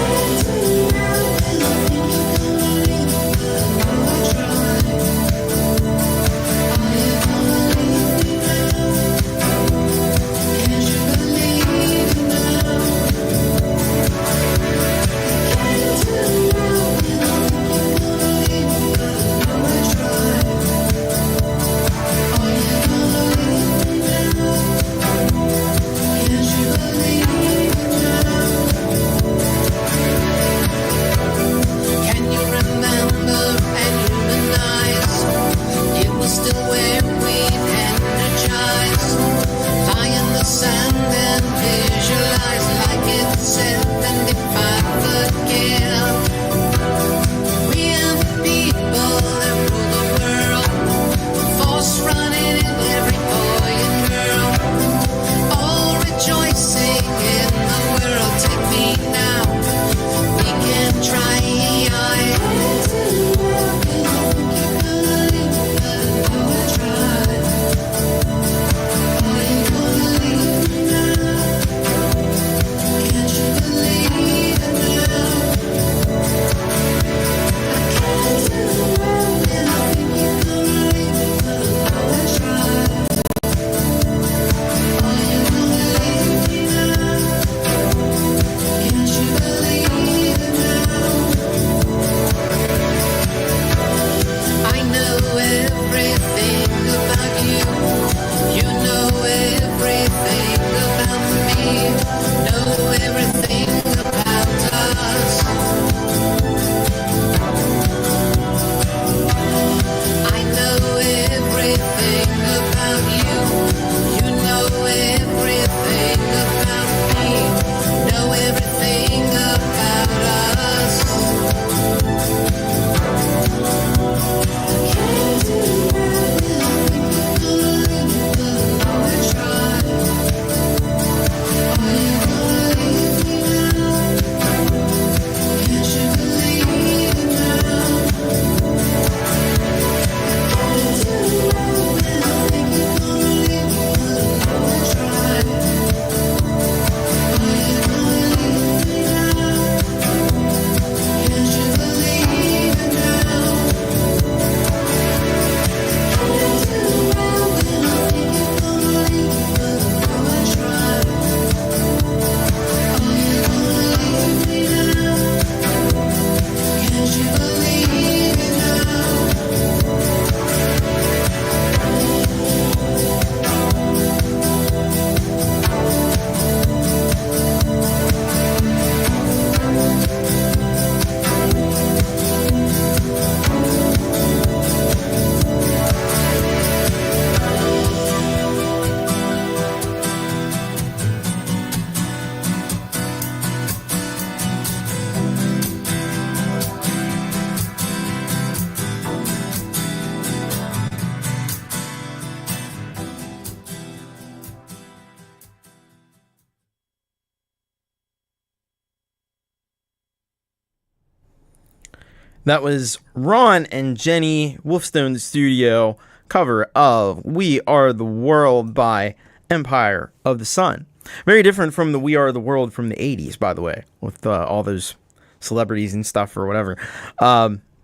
That was Ron and Jenny Wolfstone Studio cover of We Are the World by Empire of the Sun. Very different from the We Are the World from the 80s, by the way, with all those celebrities and stuff or whatever.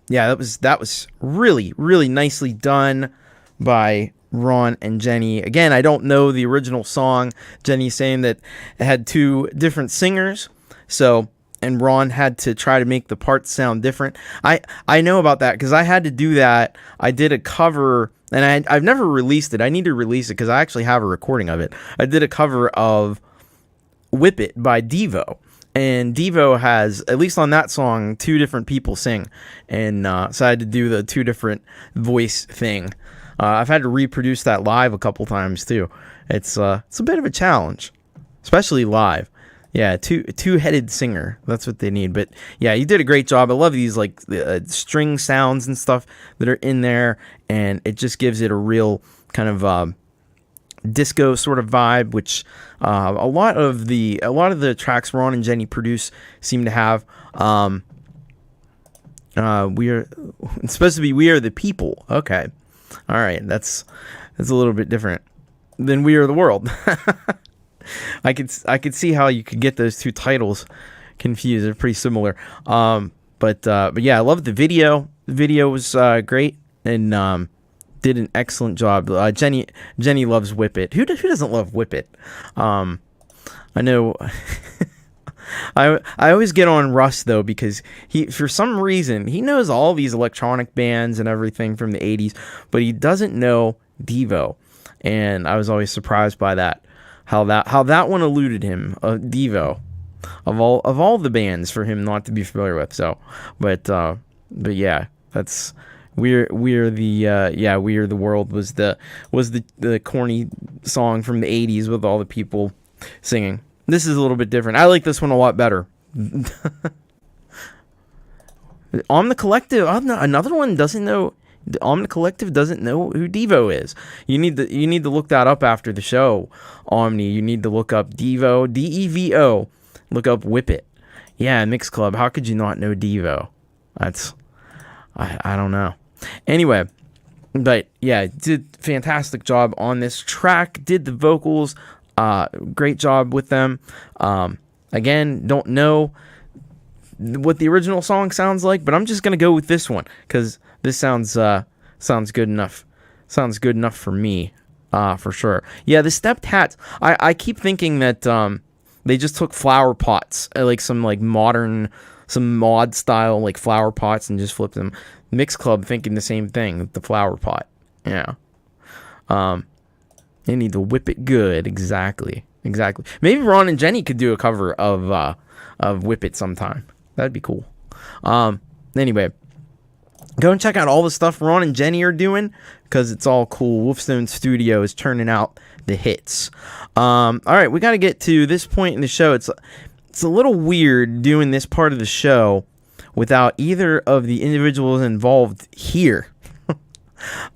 Yeah, that was really, really nicely done by Ron and Jenny. Again, I don't know the original song. Jenny's saying that it had two different singers, and Ron had to try to make the parts sound different. I know about that because I had to do that. I did a cover, and I've never released it. I need to release it because I actually have a recording of it. I did a cover of Whip It by Devo. And Devo has, at least on that song, two different people sing. And so I had to do the two different voice thing. I've had to reproduce that live a couple times too. It's a bit of a challenge, especially live. Yeah, two-headed singer. That's what they need. But yeah, you did a great job. I love these like string sounds and stuff that are in there, and it just gives it a real kind of disco sort of vibe, which a lot of the tracks Ron and Jenny produce seem to have. It's supposed to be We Are the People. Okay, all right, that's a little bit different than We Are the World. I could see how you could get those two titles confused. They're pretty similar. But yeah, I love the video. The video was great and did an excellent job. Jenny loves Whip It. Who doesn't love Whip It? I know. I always get on Russ though because he, for some reason, he knows all these electronic bands and everything from the 80s, but he doesn't know Devo, and I was always surprised by that. How that one eluded him, Devo, of all the bands for him not to be familiar with. So, but yeah, that's we're the We Are the World was the corny song from the 80s with all the people singing. This is a little bit different. I like this one a lot better. The Collective, another one doesn't know. The Collective doesn't know who Devo is. You need to look that up after the show, Omni. You need to look up Devo, Devo. Look up Whip It. Yeah, Mix Club. How could you not know Devo? That's I don't know. Anyway, but yeah, did fantastic job on this track. Did the vocals, great job with them. Again, don't know what the original song sounds like, but I'm just gonna go with this one because this sounds good enough. Sounds good enough for me, for sure. Yeah, the stepped hats. I keep thinking that they just took flower pots, like some like modern, some mod style like flower pots, and just flipped them. Mix Club thinking the same thing. The flower pot. Yeah. They need to whip it good. Exactly. Maybe Ron and Jenny could do a cover of Whip It sometime. That'd be cool. Anyway, go and check out all the stuff Ron and Jenny are doing because it's all cool. Wolfstone Studio is turning out the hits. All right, we got to get to this point in the show. It's a little weird doing this part of the show without either of the individuals involved here.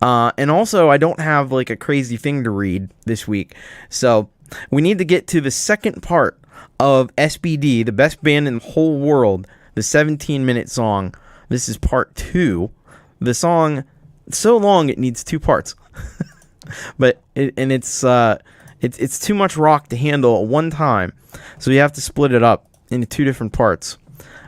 And also, I don't have like a crazy thing to read this week. So we need to get to the second part of SBD, the best band in the whole world, the 17-minute song. This is part 2. The song, it's so long it needs 2 parts. But it's too much rock to handle at one time. So you have to split it up into 2 different parts.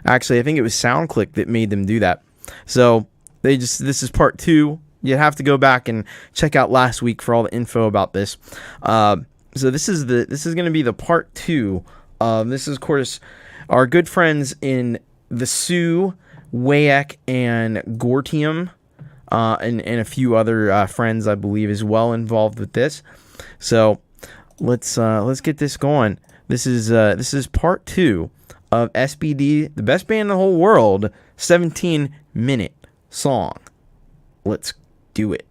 Actually, I think it was SoundClick that made them do that. So this is part 2. You have to go back and check out last week for all the info about this. So this is going to be the part 2. This is, of course, our good friends in the Sioux, Wayek, and Gortium, and a few other friends, I believe, as well involved with this. So let's get this going. This is part 2 of SBD, the best band in the whole world, 17-minute song. Let's do it.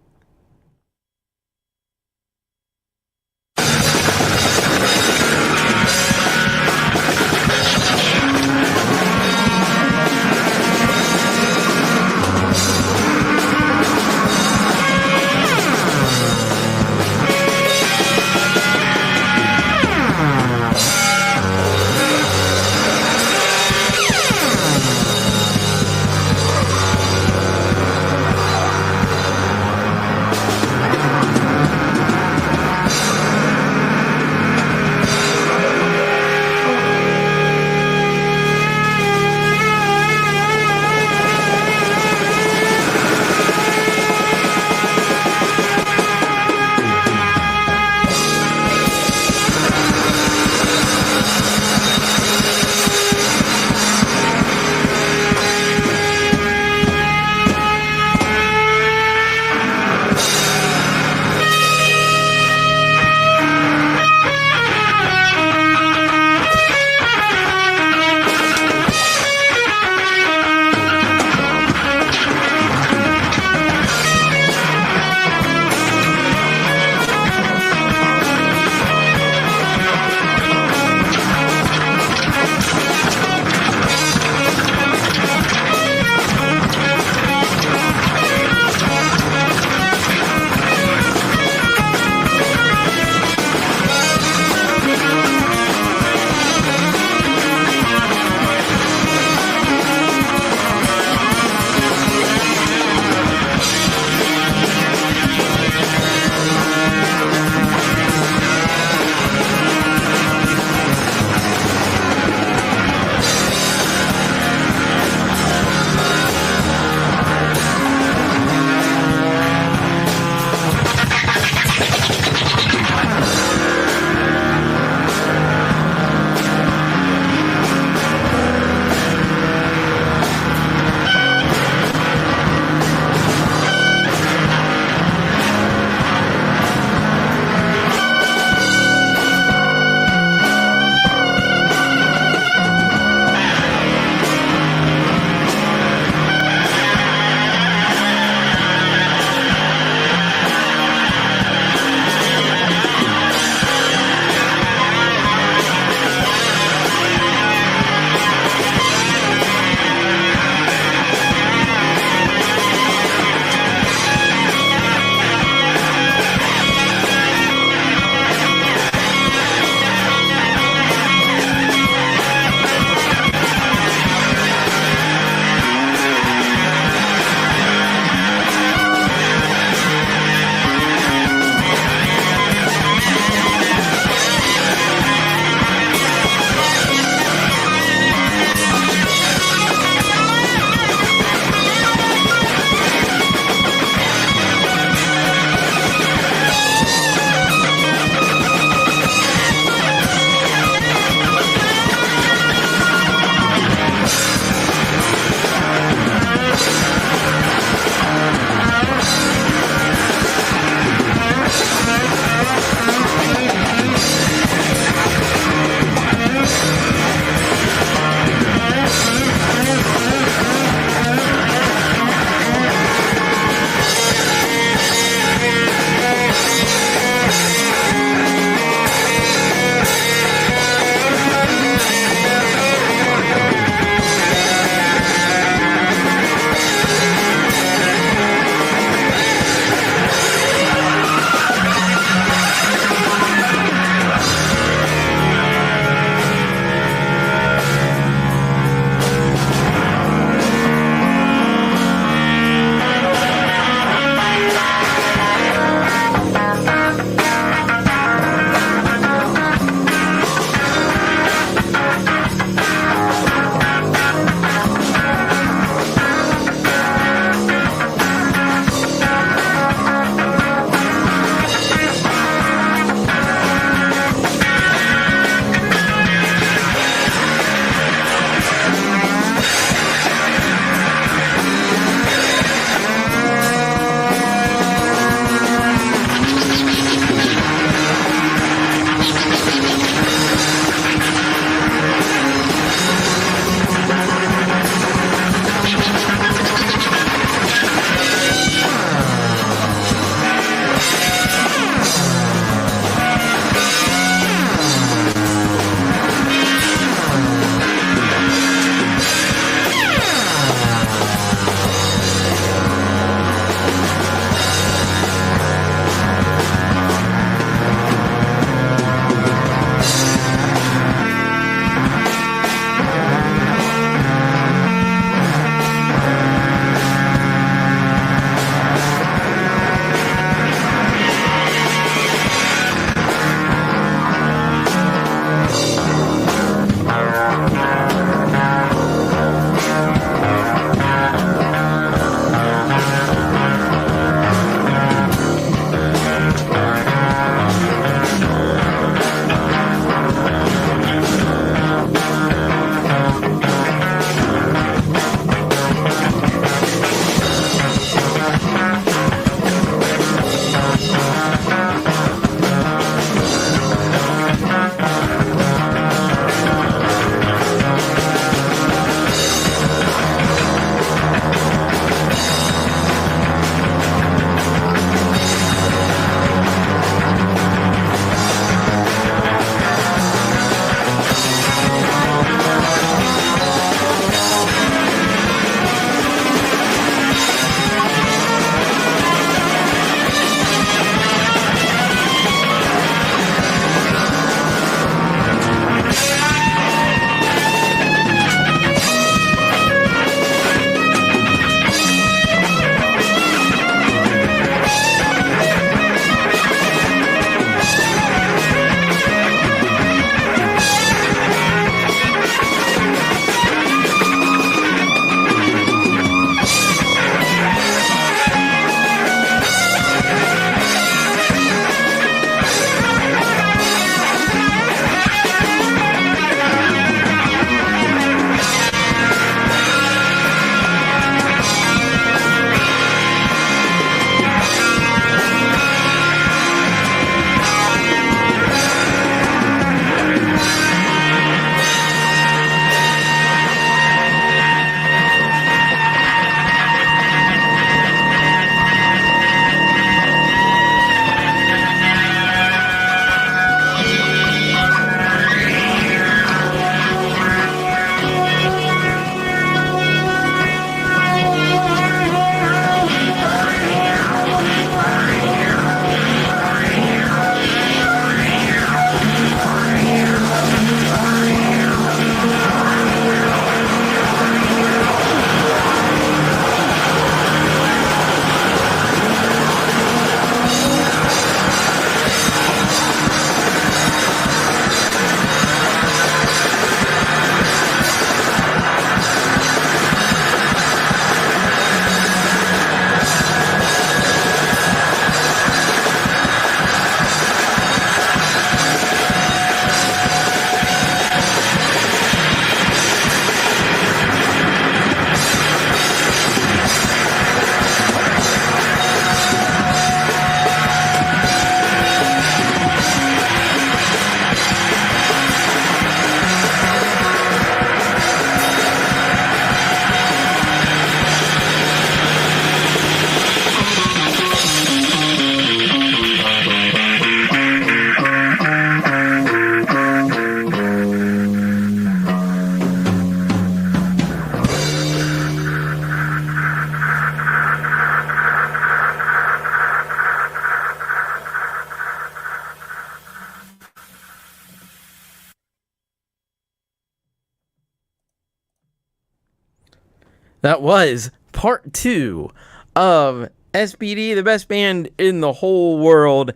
That was part 2 of SBD, the best band in the whole world,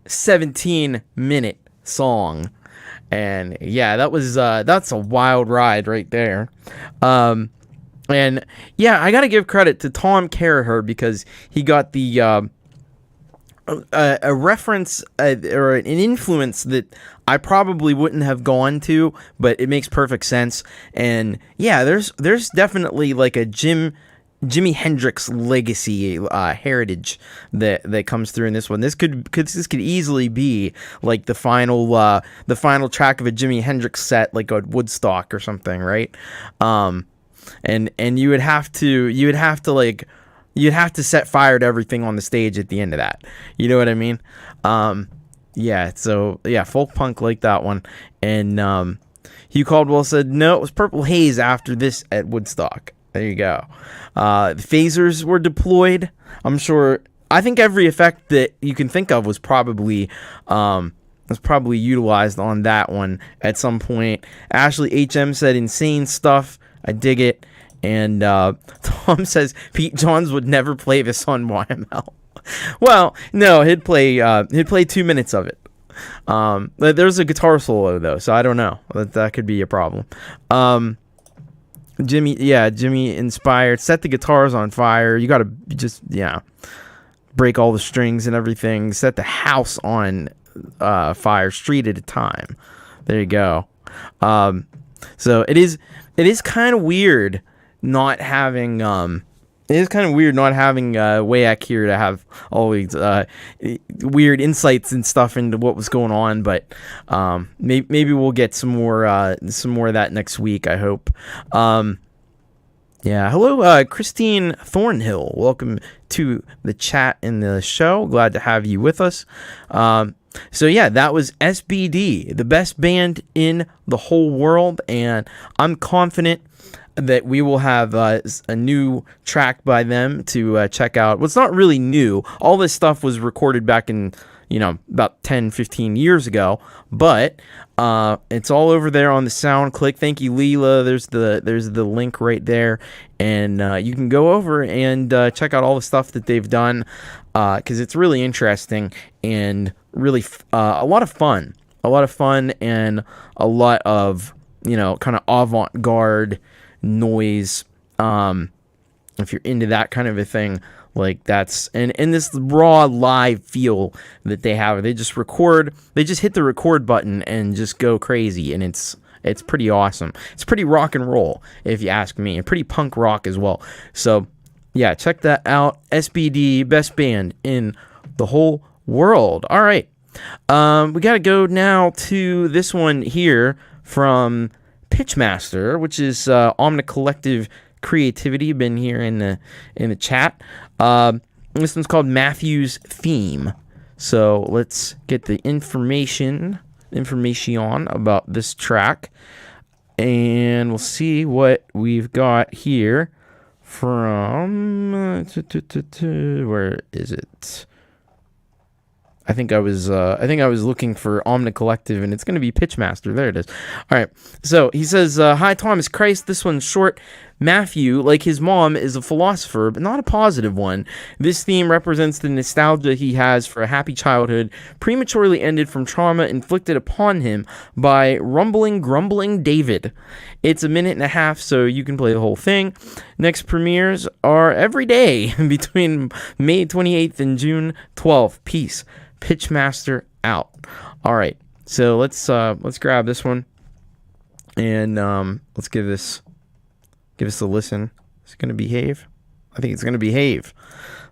17-minute song. And yeah, that's a wild ride right there. And yeah, I gotta give credit to Tom Caraher because he got the a reference or an influence that I probably wouldn't have gone to, but it makes perfect sense. And yeah, there's definitely like a Jimi Hendrix legacy heritage that comes through in this one. This could easily be like the final track of a Jimi Hendrix set, like a Woodstock or something, right? And you'd have to set fire to everything on the stage at the end of that. You know what I mean? Yeah. So yeah, folk punk like that one. And Hugh Caldwell said no, it was Purple Haze after this at Woodstock. There you go. The phasers were deployed. I'm sure. I think every effect that you can think of was probably utilized on that one at some point. Ashley HM said insane stuff. I dig it. And Tom says Pete Johns would never play this on YML. Well, no, he'd play 2 minutes of it. There's a guitar solo though, so I don't know. That could be a problem. Jimmy inspired. Set the guitars on fire. You gotta just break all the strings and everything. Set the house on fire, street at a time. There you go. So it is kind of weird not having Wayak here to have all these weird insights and stuff into what was going on, but maybe we'll get some more of that next week, I hope. Hello, Christine Thornhill. Welcome to the chat and the show. Glad to have you with us. So yeah, that was SBD, the best band in the whole world, and I'm confident that we will have a new track by them to check out. Well, it's not really new. All this stuff was recorded back in, about 10, 15 years ago, but it's all over there on the SoundClick. Thank you, Leela. There's the link right there, and you can go over and check out all the stuff that they've done, because it's really interesting and really a lot of fun, and a lot of kind of avant-garde noise. If you're into that kind of a thing, like that's and this raw live feel that they have, they just hit the record button and just go crazy, and it's pretty awesome. It's pretty rock and roll, if you ask me, and pretty punk rock as well. So yeah, check that out. SBD, best band in the whole world. All right, we gotta go now to this one here from Pitchmaster, which is Omni Collective Creativity. Been here in the chat. This one's called Matthew's Theme. So let's get the information about this track, and we'll see what we've got here from where is it? I think I was looking for Omni Collective, and it's going to be Pitchmaster. There it is. All right. So he says, "Hi Thomas Christ. This one's short. Matthew, like his mom, is a philosopher, but not a positive one. This theme represents the nostalgia he has for a happy childhood, prematurely ended from trauma inflicted upon him by grumbling David. It's a minute and a half, so you can play the whole thing. Next premieres are every day between May 28th and June 12th. Peace. Pitchmaster out." All right, so let's grab this one, and let's give this a listen. Is it gonna behave? I think it's gonna behave.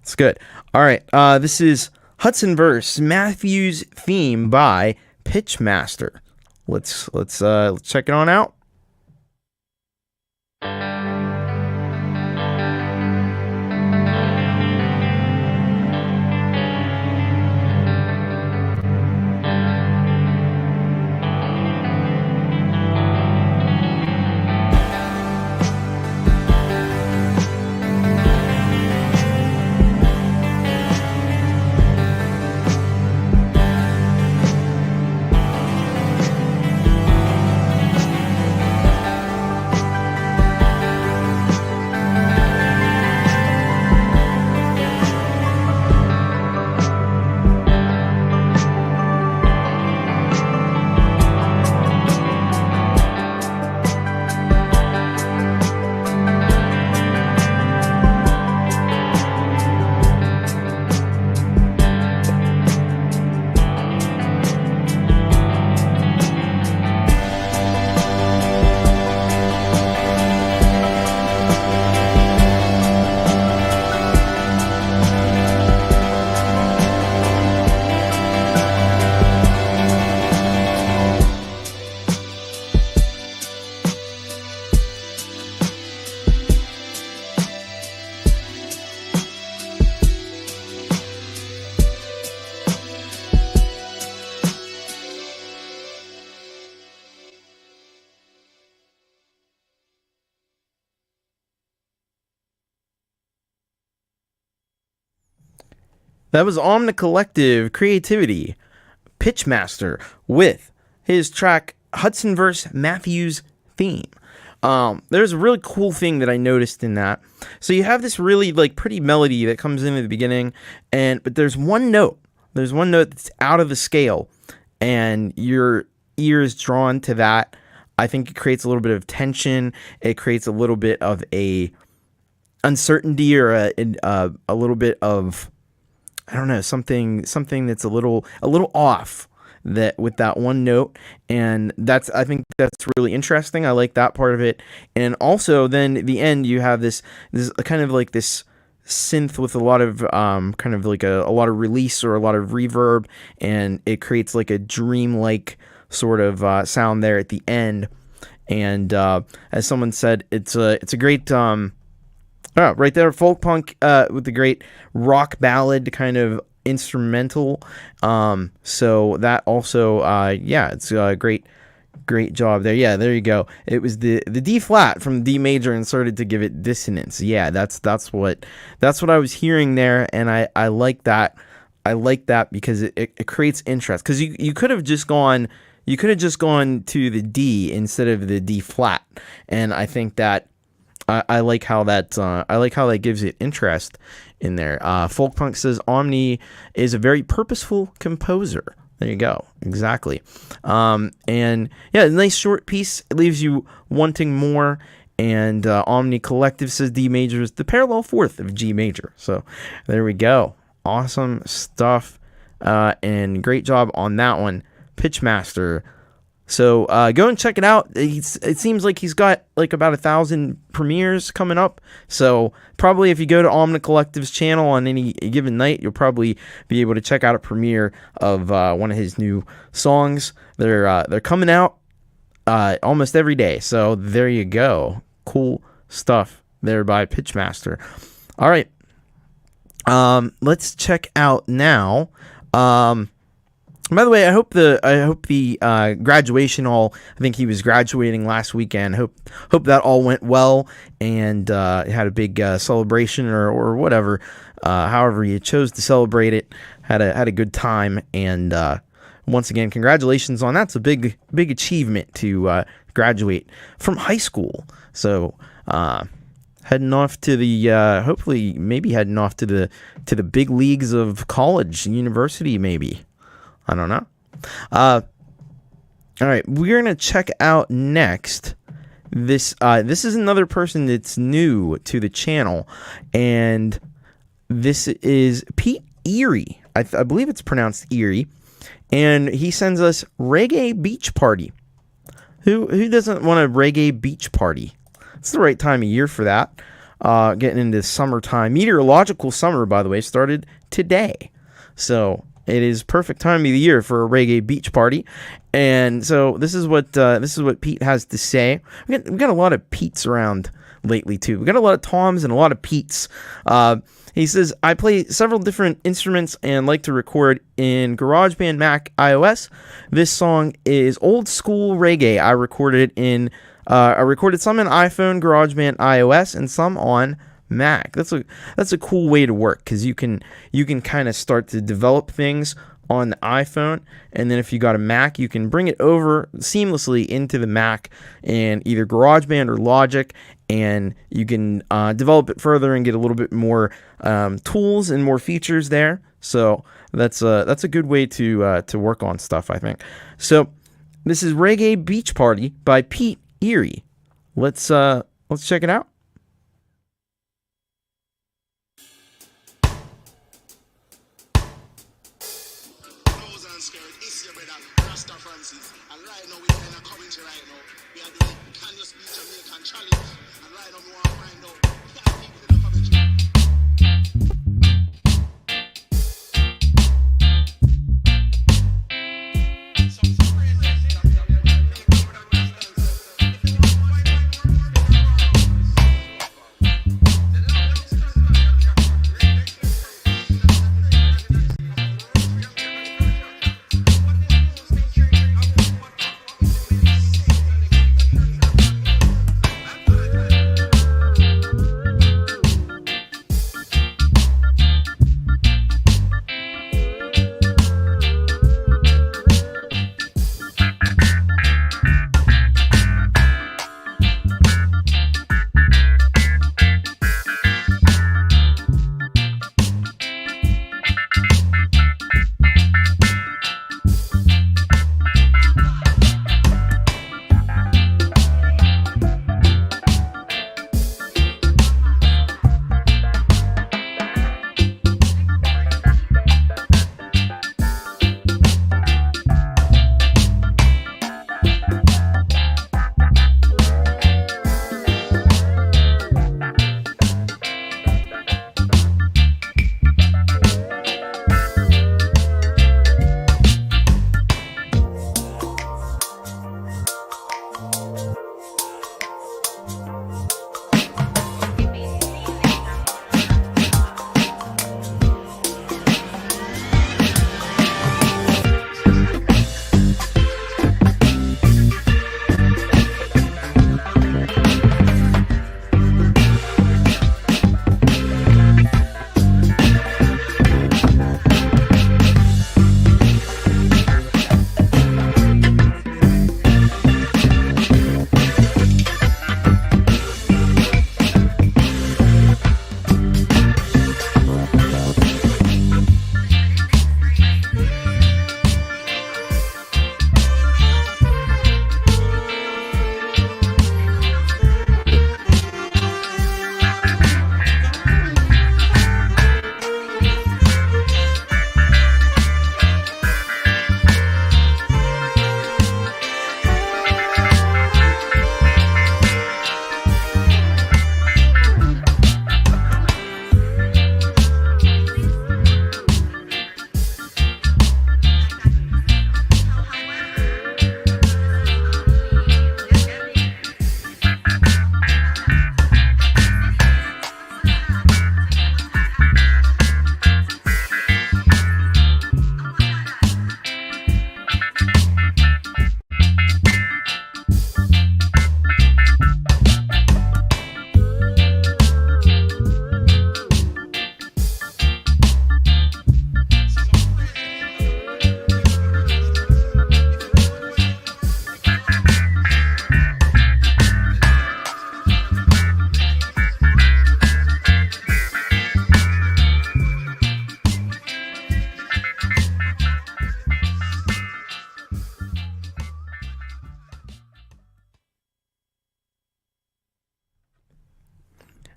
It's good. All right, this is Hudsonverse, Matthew's Theme by Pitchmaster. Let's check it on out. That was Omni Collective Creativity, Pitchmaster, with his track Hudsonverse Matthew's Theme. There's a really cool thing that I noticed in that. So you have this really like pretty melody that comes in at the beginning, but there's one note. There's one note that's out of the scale, and your ear is drawn to that. I think it creates a little bit of tension. It creates a little bit of a uncertainty, or a little bit of, I don't know, something that's a little off that with that one note, and I think that's really interesting. I like that part of it. And also then at the end you have this kind of like this synth with a lot of kind of like a lot of release or a lot of reverb, and it creates like a dreamlike sort of sound there at the end. And as someone said, it's a great right there, folk punk with the great rock ballad kind of instrumental. So that also it's a great job there. Yeah, there you go. It was the D flat from D major inserted to give it dissonance. Yeah, that's what I was hearing there, and I like that. I like that because it creates interest. Because you could have just gone to the D instead of the D flat, and I think that I like how that gives it interest in there. Folkpunk says Omni is a very purposeful composer. There you go. Exactly. And yeah, a nice short piece. It leaves you wanting more. And Omni Collective says D major is the parallel fourth of G major. So there we go. Awesome stuff. And great job on that one, Pitchmaster. So go and check it out. It seems like he's got like about 1,000 premieres coming up. So probably if you go to Omni Collective's channel on any given night, you'll probably be able to check out a premiere of one of his new songs. They're coming out almost every day. So there you go. Cool stuff there by Pitchmaster. All right. Let's check out now. By the way, I hope the graduation all. I think he was graduating last weekend. Hope that all went well, and had a big celebration or whatever. However you chose to celebrate it, had a good time, and once again, congratulations on that. It's a big achievement to graduate from high school. So heading off to the hopefully maybe heading off to the big leagues of college, university, maybe. I don't know. All right, we're gonna check out next. This is another person that's new to the channel, and this is Irie. I believe it's pronounced Irie, and he sends us Reggae Beach Party. Who doesn't want a reggae beach party? It's the right time of year for that. Getting into summertime. Meteorological summer, by the way, started today, so it is perfect time of the year for a reggae beach party. And so this is what Pete has to say. We got a lot of Pete's around lately too. We got a lot of Toms and a lot of Pete's. He says, I play several different instruments and like to record in GarageBand, Mac, iOS. This song is old school reggae. I recorded some in iPhone, GarageBand, iOS, and some on Mac. That's a cool way to work, because you can kind of start to develop things on the iPhone, and then if you got a Mac, you can bring it over seamlessly into the Mac in either GarageBand or Logic, and you can develop it further and get a little bit more tools and more features there. So that's a good way to work on stuff, I think. So this is Reggae Beach Party by Irie. Let's check it out.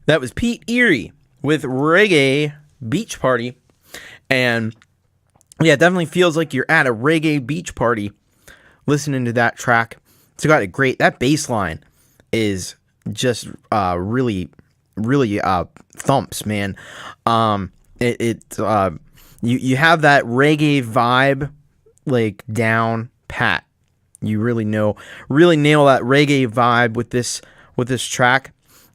That was Pete Irie with Reggae Beach Party. And yeah, it definitely feels like you're at a reggae beach party listening to that track. It's got a great, that bass line is just really thumps, man. You have that reggae vibe like down pat. You really nail that reggae vibe with this track.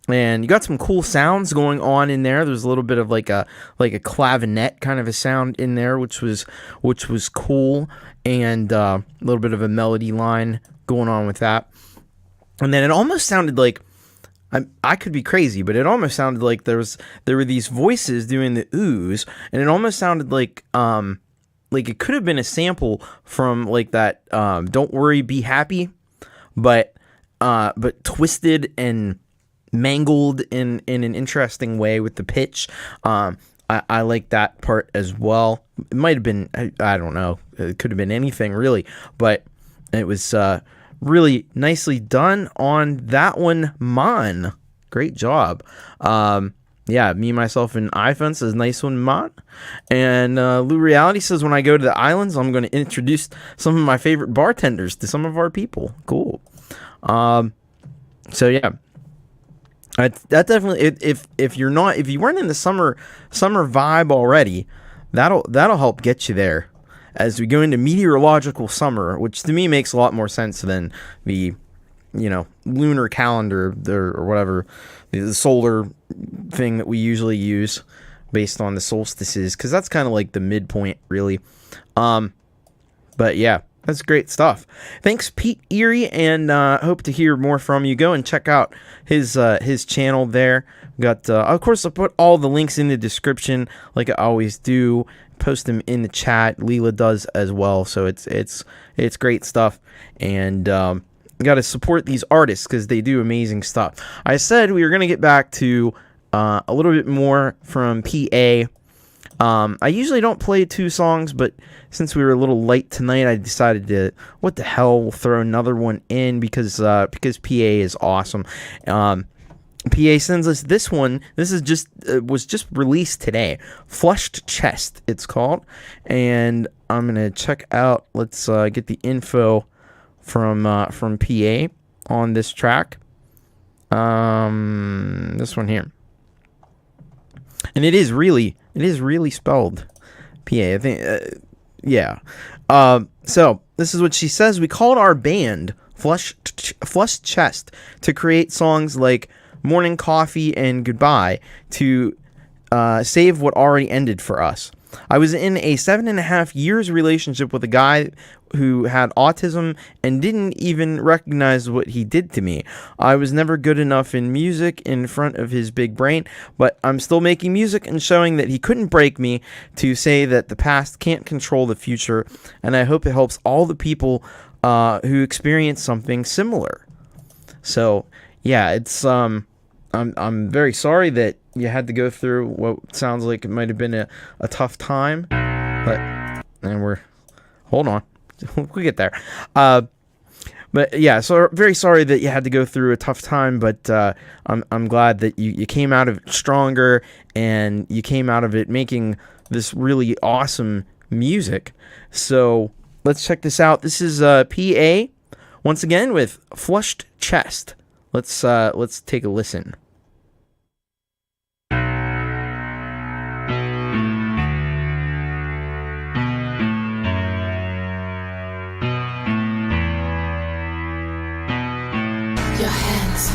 And you got some cool sounds going on in there. There's a little bit of like a clavinet kind of a sound in there, which was cool, and a little bit of a melody line going on with that. And then it almost sounded like, I could be crazy, but it almost sounded like there were these voices doing the oohs, and it almost sounded like it could have been a sample from like that "Don't Worry, Be Happy," but twisted and mangled in an interesting way with the pitch. I like that part as well. It might have been, I don't know, it could have been anything really, but it was really nicely done on that one, man. Great job. Yeah, me, myself, and iPhônë says nice one, man. And Lou Reality says, when I go to the islands, I'm going to introduce some of my favorite bartenders to some of our people. Cool. So yeah. That definitely, if you weren't in the summer vibe already, that'll help get you there as we go into meteorological summer, which to me makes a lot more sense than the lunar calendar or whatever, the solar thing that we usually use based on the solstices, because that's kind of like the midpoint really. But yeah, that's great stuff. Thanks, Pete Irie, and hope to hear more from you. Go and check out his channel there. Got of course, I'll put all the links in the description like I always do. Post them in the chat. Leela does as well, so it's great stuff. And got to support these artists because they do amazing stuff. I said we were gonna get back to a little bit more from Pi.A. I usually don't play 2 songs, but since we were a little light tonight, I decided to, what the hell, we'll throw another one in because Pi.A. is awesome. Pi.A. sends us this one. This is was just released today. Flushed Chest, it's called. And I'm gonna check out. Let's get the info from Pi.A. on this track. This one here. And it is really spelled Pi.A. I think, yeah. So this is what she says. We called our band Flushed Chest to create songs like Morning Coffee and Goodbye to save what already ended for us. I was in a 7.5 years relationship with a guy who had autism and didn't even recognize what he did to me. I was never good enough in music in front of his big brain, but I'm still making music and showing that he couldn't break me, to say that the past can't control the future, and I hope it helps all the people who experience something similar. So yeah, it's I'm very sorry that you had to go through what sounds like it might have been a tough time, but hold on. We'll get there. But yeah, so very sorry that you had to go through a tough time, but I'm glad that you came out of it stronger, and you came out of it making this really awesome music. So let's check this out. This is Pi.A. once again with Flushed Chest. Let's take a listen. Your hands,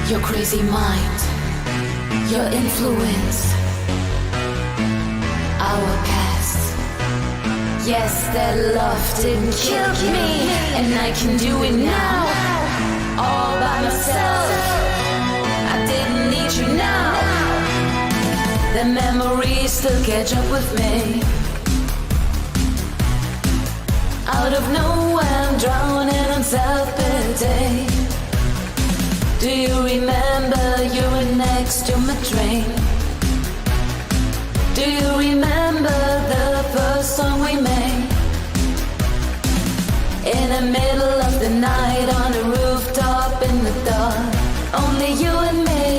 your crazy mind, your influence, our past. Yes, that love didn't kill me, and I can do it now, all by myself. I didn't need you now. The memories still catch up with me. Out of nowhere, I'm drowning on self-pity. Do you remember you were next to my train? Do you remember the first song we made? In the middle of the night on a rooftop in the dark, only you and me.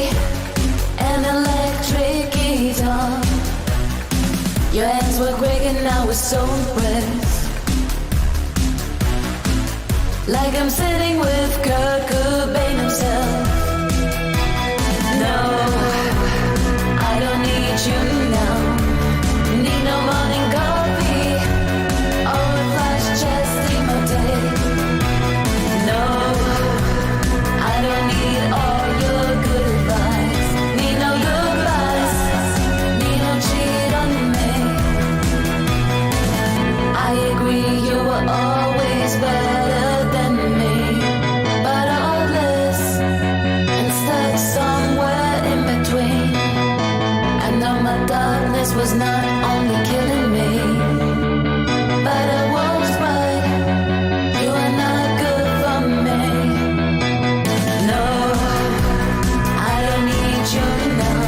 like I'm sitting with Kurt Cobain himself. No, I don't need you now. Need no morning coffee or a flash chest emote. No, I don't need all your good advice. Need no goodbyes. Need no cheat on me. I agree you were always better than me, but all this and stuck somewhere in between. I know my darkness was not only killing me, but I was right. You are not good for me. No, I don't need you now.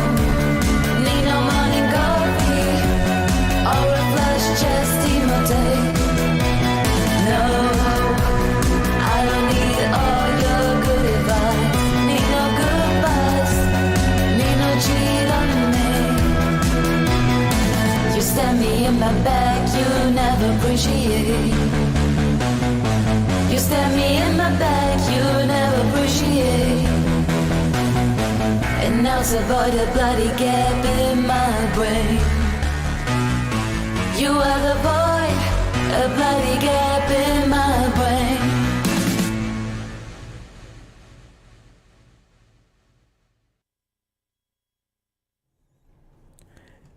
Need no morning coffee or a flash chest emote. No, I don't need all your good advice. Need no goodbyes. Need no cheat on me. You stab me in my back, you never appreciate. You stab me in my back, you never appreciate. And now to avoid a bloody gap in my brain. You are the void, a bloody gap in my brain.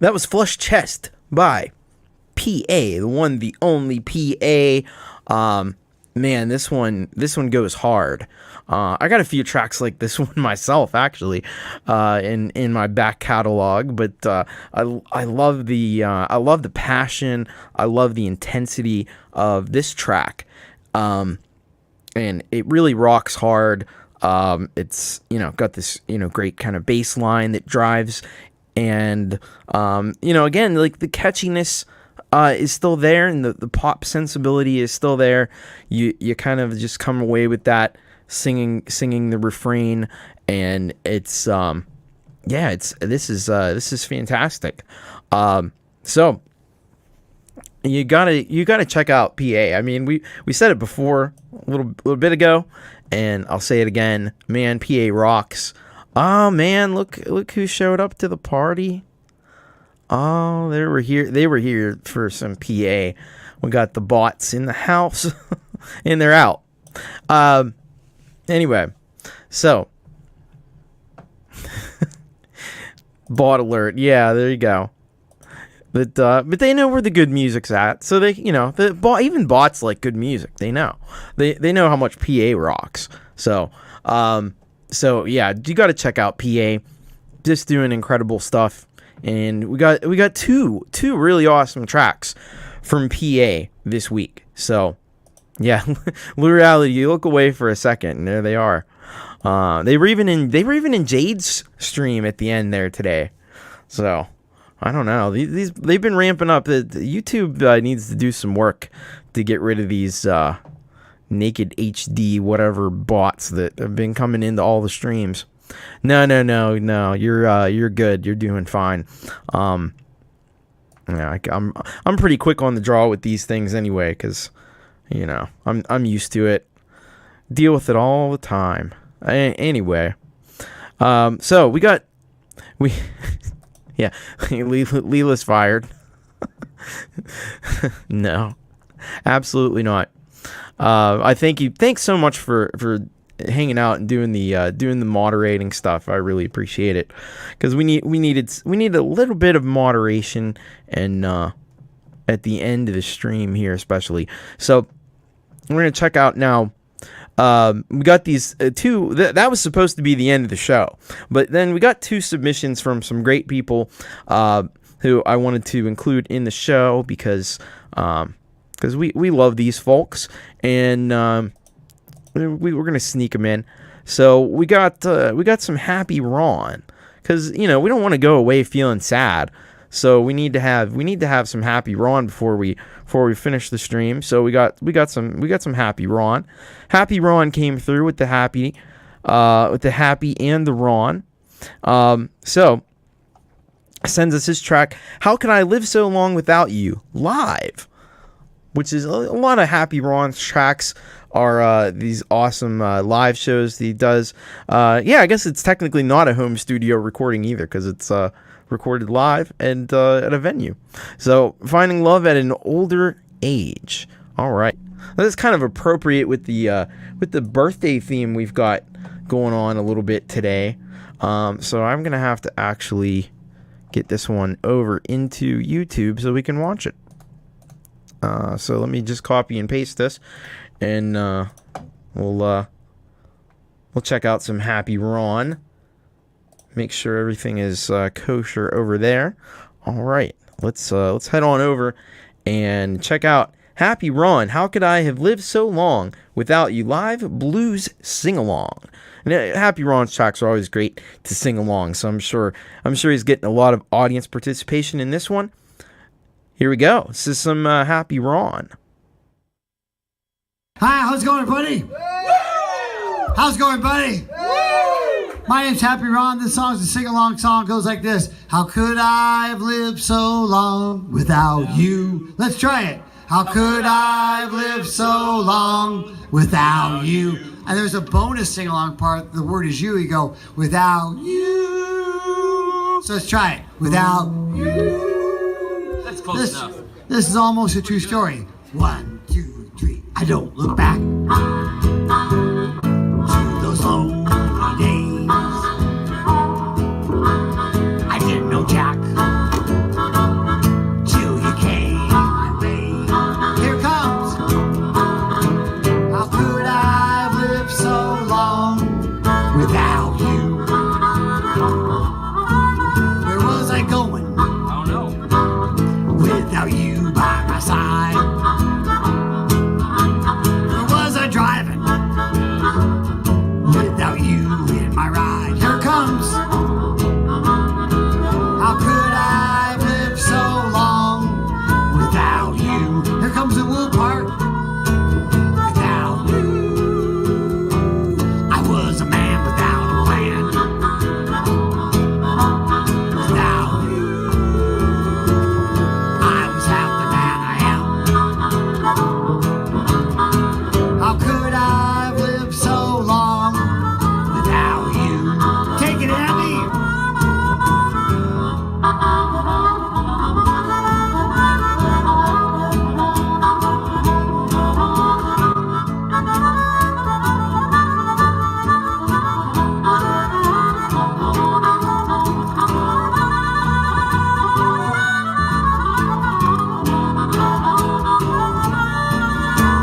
That was Flush Chest by Pi.A, the one, the only Pi.A. Man, this one goes hard. I got a few tracks like this one myself, actually, in my back catalog. But I love the passion. I love the intensity of this track, and it really rocks hard. It's got this great kind of bass line that drives, and again, like the catchiness is still there, and the pop sensibility is still there. You kind of just come away with that singing the refrain, and it's this is fantastic. So you gotta check out Pi.A. I mean, we said it before a little bit ago, and I'll say it again. Man, Pi.A. rocks. Oh man, look who showed up to the party. Oh, they were here for some Pi.A. We got the bots in the house, and they're out. Anyway, so bot alert. Yeah, there you go. But they know where the good music's at, so they even bots like good music. They know how much Pi.A. rocks. So yeah, you got to check out Pi.A. Just doing incredible stuff. And we got two really awesome tracks from Pi.A. this week. So yeah, Reality, you look away for a second, and there they are. They were even in Jade's stream at the end there today. So I don't know. They've been ramping up. The YouTube needs to do some work to get rid of these naked HD whatever bots that have been coming into all the streams. No. You're good. You're doing fine. Yeah, I'm pretty quick on the draw with these things anyway, because I'm used to it. Deal with it all the time. Anyway, so we yeah, Leela's fired. No, absolutely not. I thank you. Thanks so much for hanging out and doing the moderating stuff. I really appreciate it, because we need a little bit of moderation, and at the end of the stream here especially. So we're gonna check out now. We got these two. That was supposed to be the end of the show, but then we got two submissions from some great people who I wanted to include in the show because we love these folks, and we were gonna sneak them in. So we got some Happy Ron, because we don't want to go away feeling sad. So we need to have some Happy Ron before we finish the stream. So we got some Happy Ron. Happy Ron came through with the happy and the Ron. So sends us his track, How Can I Live So Long Without You, live. which is a lot of Happy Ron's tracks are these awesome live shows that he does. I guess it's technically not a home studio recording either, because it's recorded live and at a venue. So finding love at an older age. All right, that's kind of appropriate with the birthday theme we've got going on a little bit today. So I'm gonna have to actually get this one over into YouTube so we can watch it. So let me just copy and paste this, and we'll check out some Happy Ron. Make sure everything is kosher over there. All right, let's head on over and check out Happy Ron. How could I have lived so long without you? Live blues sing along. And Happy Ron's tracks are always great to sing along, so I'm sure he's getting a lot of audience participation in this one. Here we go. This is some Happy Ron. Hi, how's it going, buddy? How's it going, buddy? My name's Happy Ron. This song's a sing-along song. It goes like this. How could I have lived so long without you? Let's try it. How could I have lived so long without you? And there's a bonus sing-along part. The word is you. You go, without you. So let's try it. Without you. That's close enough. This is almost a true story. 1, 2, 3. I don't look back to those lonely days. I didn't know Jack till you came my way. Here comes. How could I have lived so long without you? Where was I going? I don't know. Without you by my side. Where was I driving? Without you in my ride. Here comes. How could I have lived so long without you? Here comes the woo part. Without you, I was a man without a plan. Without you, I was half the man I am. How could I have lived so long without you? Take it, Andy.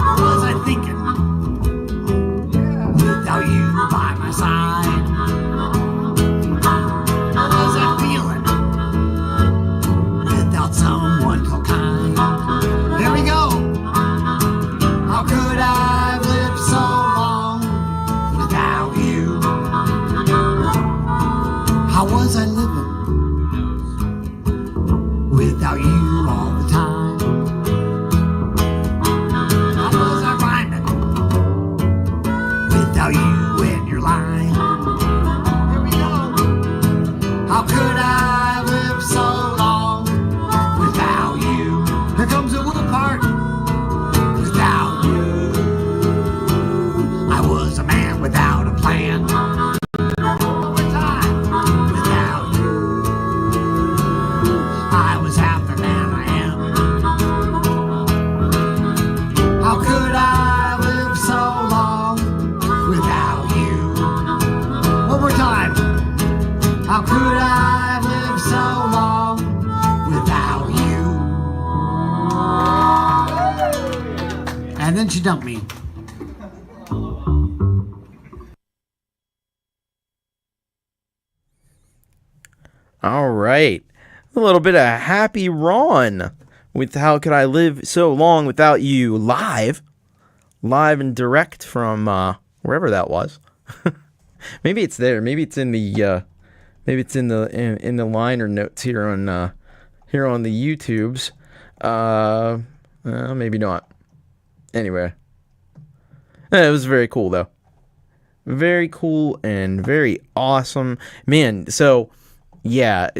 What was I thinking? Without you by my side. What was I feeling? Without someone so kind. Here we go. How could I have lived so long without you? How was I living without you all the time? How was I rhyming without you in your line? Here we go. How could I have lived so long without you? Here comes the little part. Without you, I was a man without a plan. One more time. Without you, I was half the man I am. How could I have lived so long without you? One more time. How could I have lived so long without you? And then she dumped me. All right, a little bit of Happy Ron with How Could I Live So Long Without You live and direct from wherever that was. Maybe it's there. Maybe it's in the in the liner notes here on the YouTubes. Maybe not. Anyway, it was very cool though. Very cool and very awesome, man. So Yeah,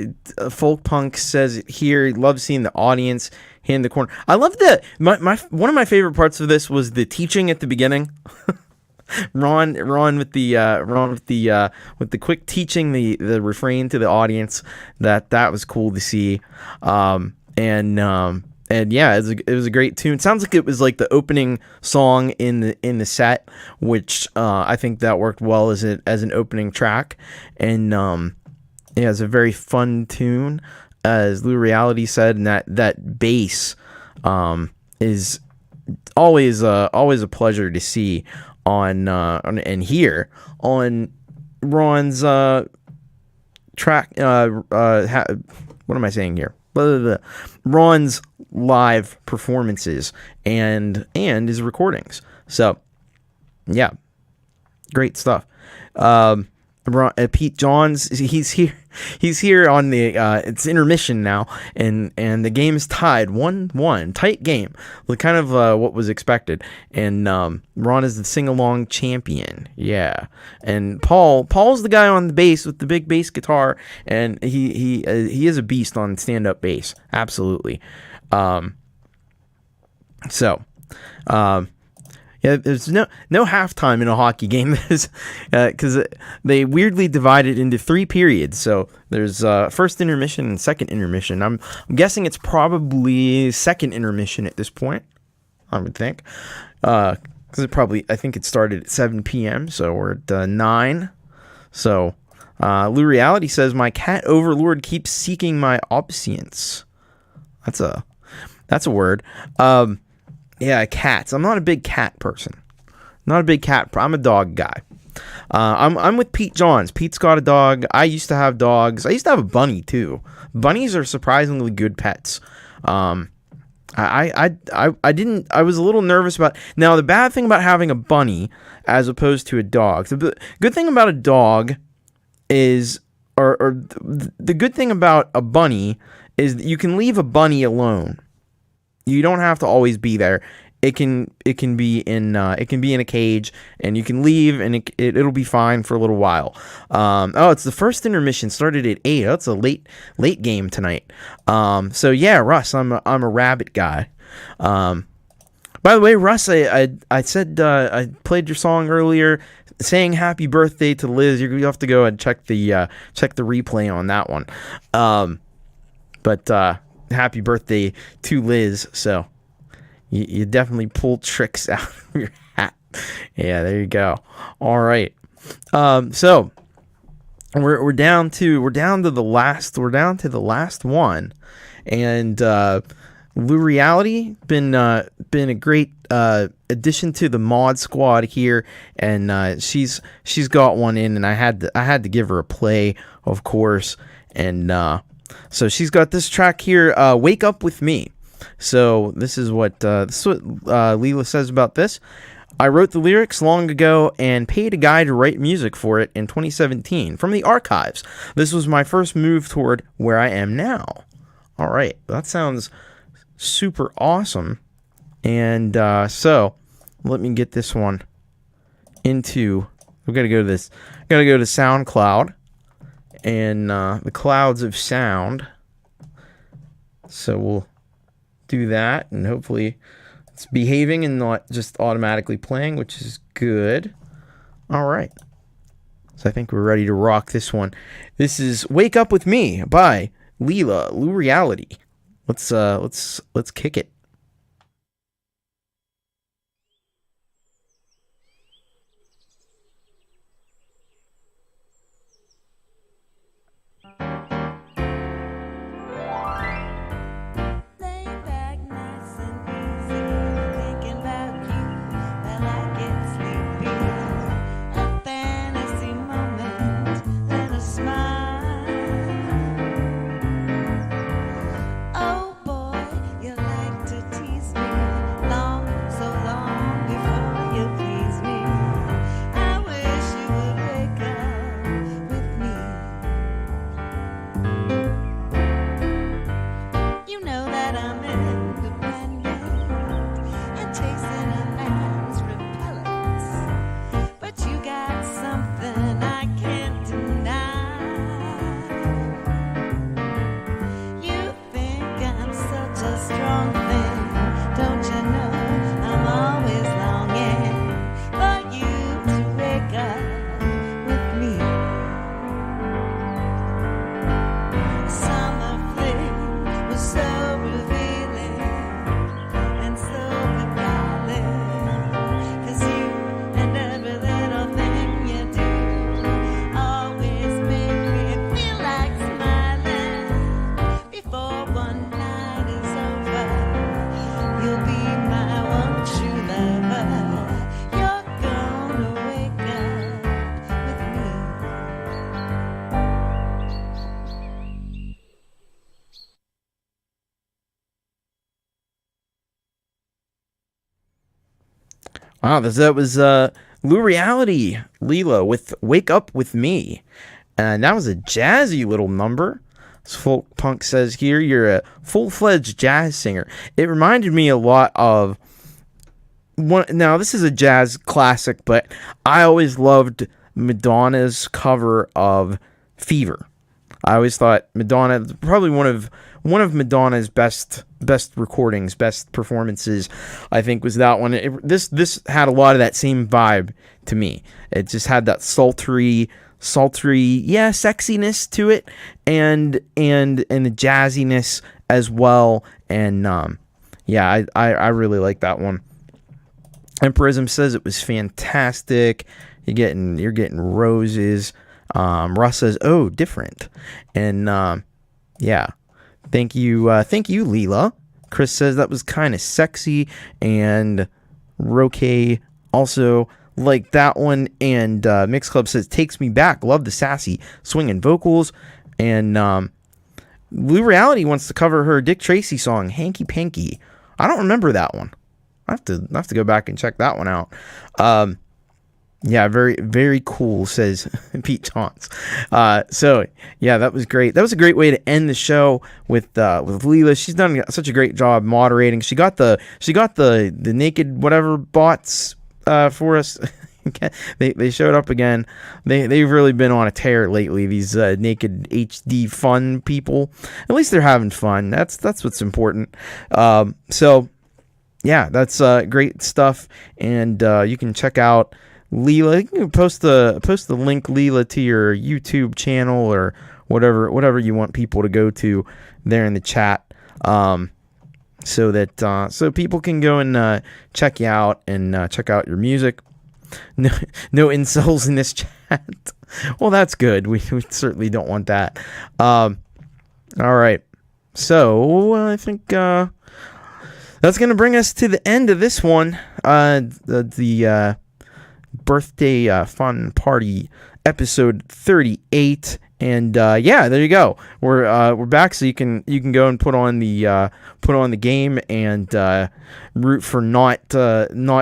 folk punk says it here. He loves seeing the audience in the corner. I love that. My one of my favorite parts of this was the teaching at the beginning. Ron with the quick teaching the refrain to the audience. That was cool to see. And yeah, it was a great tune. Sounds like it was like the opening song in the set, which I think that worked well as an opening track. And yeah, it's a very fun tune, as Lou Reality said, and that bass is always a pleasure to see on and hear on Ron's track. What am I saying here? Ron's live performances and his recordings. So yeah, great stuff. Pete Johns, he's here on the it's intermission now, and the game is tied 1-1, tight game, kind of what was expected. And Ron is the sing-along champion. Yeah. And Paul's the guy on the bass with the big bass guitar, and he is a beast on stand-up bass, absolutely. Yeah, there's no halftime in a hockey game, because they weirdly divide it into 3 periods. So there's first intermission and second intermission. I'm guessing it's probably second intermission at this point, I would think, because I think it started at 7 p.m. So we're at 9. So Lou Reality says, my cat overlord keeps seeking my obedience. That's a word. Yeah, cats. I'm not a big cat person. I'm a dog guy. I'm with Pete Johns. Pete's got a dog. I used to have dogs. I used to have a bunny too. Bunnies are surprisingly good pets. I was a little nervous about. Now, the bad thing about having a bunny as opposed to a dog. The good thing about a dog is, or the good thing about a bunny is that you can leave a bunny alone. You don't have to always be there. It can be in a cage, and you can leave, and it'll be fine for a little while. It's the first intermission, started at 8. That's a late game tonight. So yeah, Russ, I'm a rabbit guy. By the way, Russ, I said I played your song earlier, saying happy birthday to Liz. You have to go and check the replay on that one. But happy birthday to Liz. So you definitely pulled tricks out of your hat. Yeah, there you go. All right. So we're down to the last one, and Lou Reality been a great addition to the mod squad here, and she's got one in, and I had to give her a play, of course, and so she's got this track here, Wake Up With Me. So this is what Leela says about this. I wrote the lyrics long ago and paid a guy to write music for it in 2017 from the archives. This was my first move toward where I am now. All right, that sounds super awesome. And so let me get this one into. We're gonna go to this. Gotta go to SoundCloud and the clouds of sound. So we'll do that, and hopefully it's behaving and not just automatically playing, which is good. All right. So I think we're ready to rock this one. This is "Wake Up With Me" by Lou Reality. Let's kick it. Oh boy, you like to Wow, that was Lou Reality, Leela with Wake Up With Me. And that was a jazzy little number. As Folk Punk says here, you're a full-fledged jazz singer. It reminded me a lot of one. Now, this is a jazz classic, but I always loved Madonna's cover of Fever. I always thought Madonna, probably one of Madonna's best recordings, best performances, I think, was that one. This had a lot of that same vibe to me. It just had that sultry, sexiness to it, and the jazziness as well. And I really like that one. Emperism says it was fantastic. You're getting roses. Russ says, "Oh, different," and thank you, Leela. Chris says that was kind of sexy, and Roque also liked that one. And Mix Club says takes me back. Love the sassy swinging vocals. And Lou Reality wants to cover her Dick Tracy song "Hanky Panky." I don't remember that one. I have to go back and check that one out. Yeah, very, very cool, says Pete Johns. So yeah, that was great. That was a great way to end the show with Leela. She's done such a great job moderating. She got the naked whatever bots for us. They showed up again. They've really been on a tear lately. These naked HD fun people. At least they're having fun. That's what's important. So yeah, that's great stuff. And you can check out Leela. You can post the link, Leela, to your YouTube channel or whatever you want people to go to there in the chat, so that so people can go and check you out and check out your music. No incels in this chat. Well, that's good. We certainly don't want that. All right, so I think that's gonna bring us to the end of this one. The birthday fun party episode 38, and yeah, there you go. We're back, so you can go and put on the game and root for not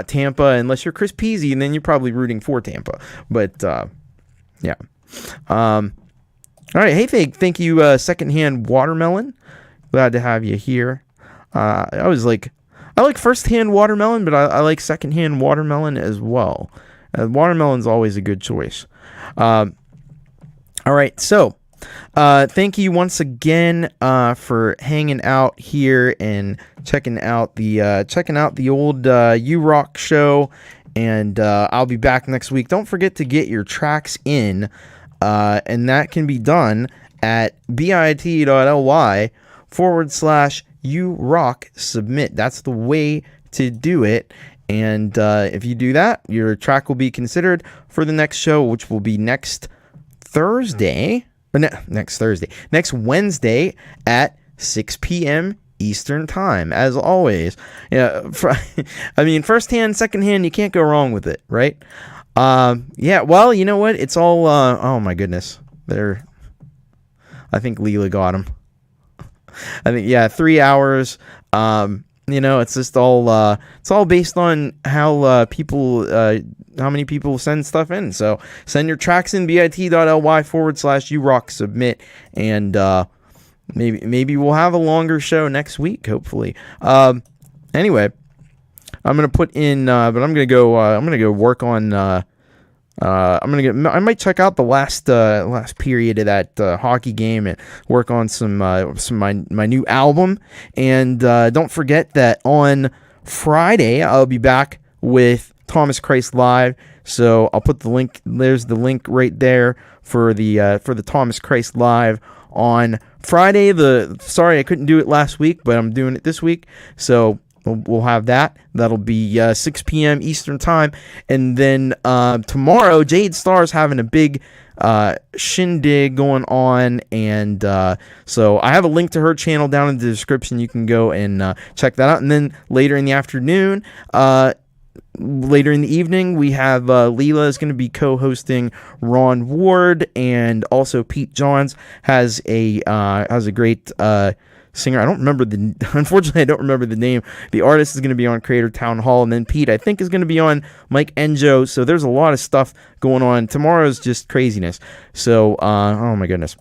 Tampa, unless you're Chris Peasy, and then you're probably rooting for Tampa. But yeah. All right, hey, thank you, Secondhand Watermelon. Glad to have you here. I like Firsthand Watermelon, but I like Secondhand Watermelon as well. Watermelon's always a good choice. All right, so thank you once again for hanging out here and checking out the old You Rock show. And I'll be back next week. Don't forget to get your tracks in, and that can be done at bit.ly/YouRockSubmit. That's the way to do it. And if you do that, your track will be considered for the next show, which will be next Wednesday at 6 p.m. Eastern time, as always. Yeah, firsthand, secondhand, you can't go wrong with it, right? Yeah, well, you know what? It's all, oh my goodness. I think Leela got him. I think, yeah, 3 hours. It's just all it's all based on how many people send stuff in. So send your tracks in bit.ly/YouRockSubmit, and maybe we'll have a longer show next week, hopefully. Anyway, I'm gonna put in, but I'm gonna go work on. I might check out the last period of that hockey game and work on some my new album. And don't forget that on Friday I'll be back with Thomas Christ Live. So I'll put the link. There's the link right there for the Thomas Christ Live on Friday. Sorry I couldn't do it last week, but I'm doing it this week. So we'll have that. That'll be 6 p.m. Eastern time. And then tomorrow, Jade Star's having a big shindig going on. And so I have a link to her channel down in the description. You can go and check that out. And then later in the afternoon, later in the evening, we have Leela is going to be co-hosting Ron Ward. And also Pete Johns has a great singer. Unfortunately, I don't remember the name. The artist is going to be on Creator Town Hall, and then Pete, I think, is going to be on Mike Enjo. So there's a lot of stuff going on. Tomorrow's just craziness. So, oh my goodness.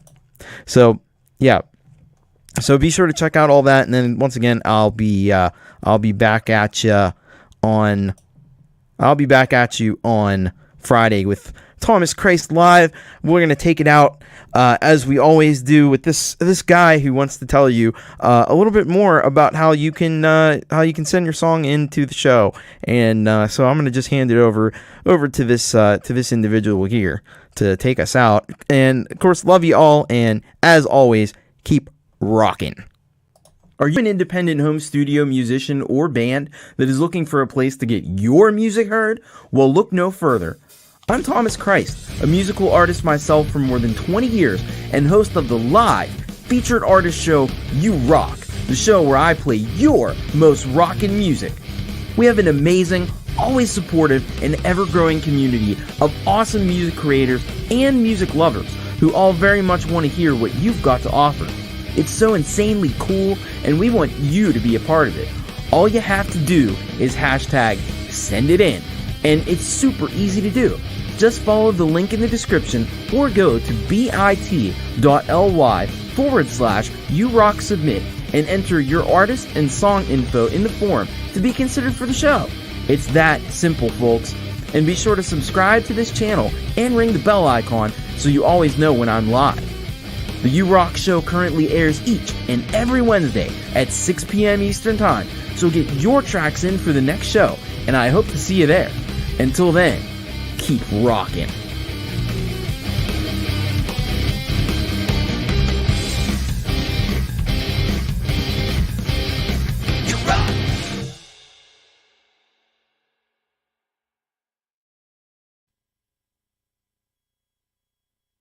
So, yeah. So be sure to check out all that, and then once again, I'll be back at you on Friday with Thomas Christ Live. We're gonna take it out as we always do with this guy who wants to tell you a little bit more about how you can send your song into the show. And so I'm gonna just hand it over to this individual here to take us out. And of course, love you all, and as always, keep rocking. Are you an independent home studio musician or band that is looking for a place to get your music heard? Well, look no further. I'm Thomas Christ, a musical artist myself for more than 20 years and host of the live featured artist show You Rock, the show where I play your most rockin' music. We have an amazing, always supportive, and ever-growing community of awesome music creators and music lovers who all very much want to hear what you've got to offer. It's so insanely cool, and we want you to be a part of it. All you have to do is hashtag send it in, and it's super easy to do. Just follow the link in the description or go to bit.ly/YouRockSubmit and enter your artist and song info in the form to be considered for the show. It's that simple, folks. And be sure to subscribe to this channel and ring the bell icon so you always know when I'm live. The You Rock Show currently airs each and every Wednesday at 6 p.m. Eastern Time, so get your tracks in for the next show, and I hope to see you there. Until then, keep rocking.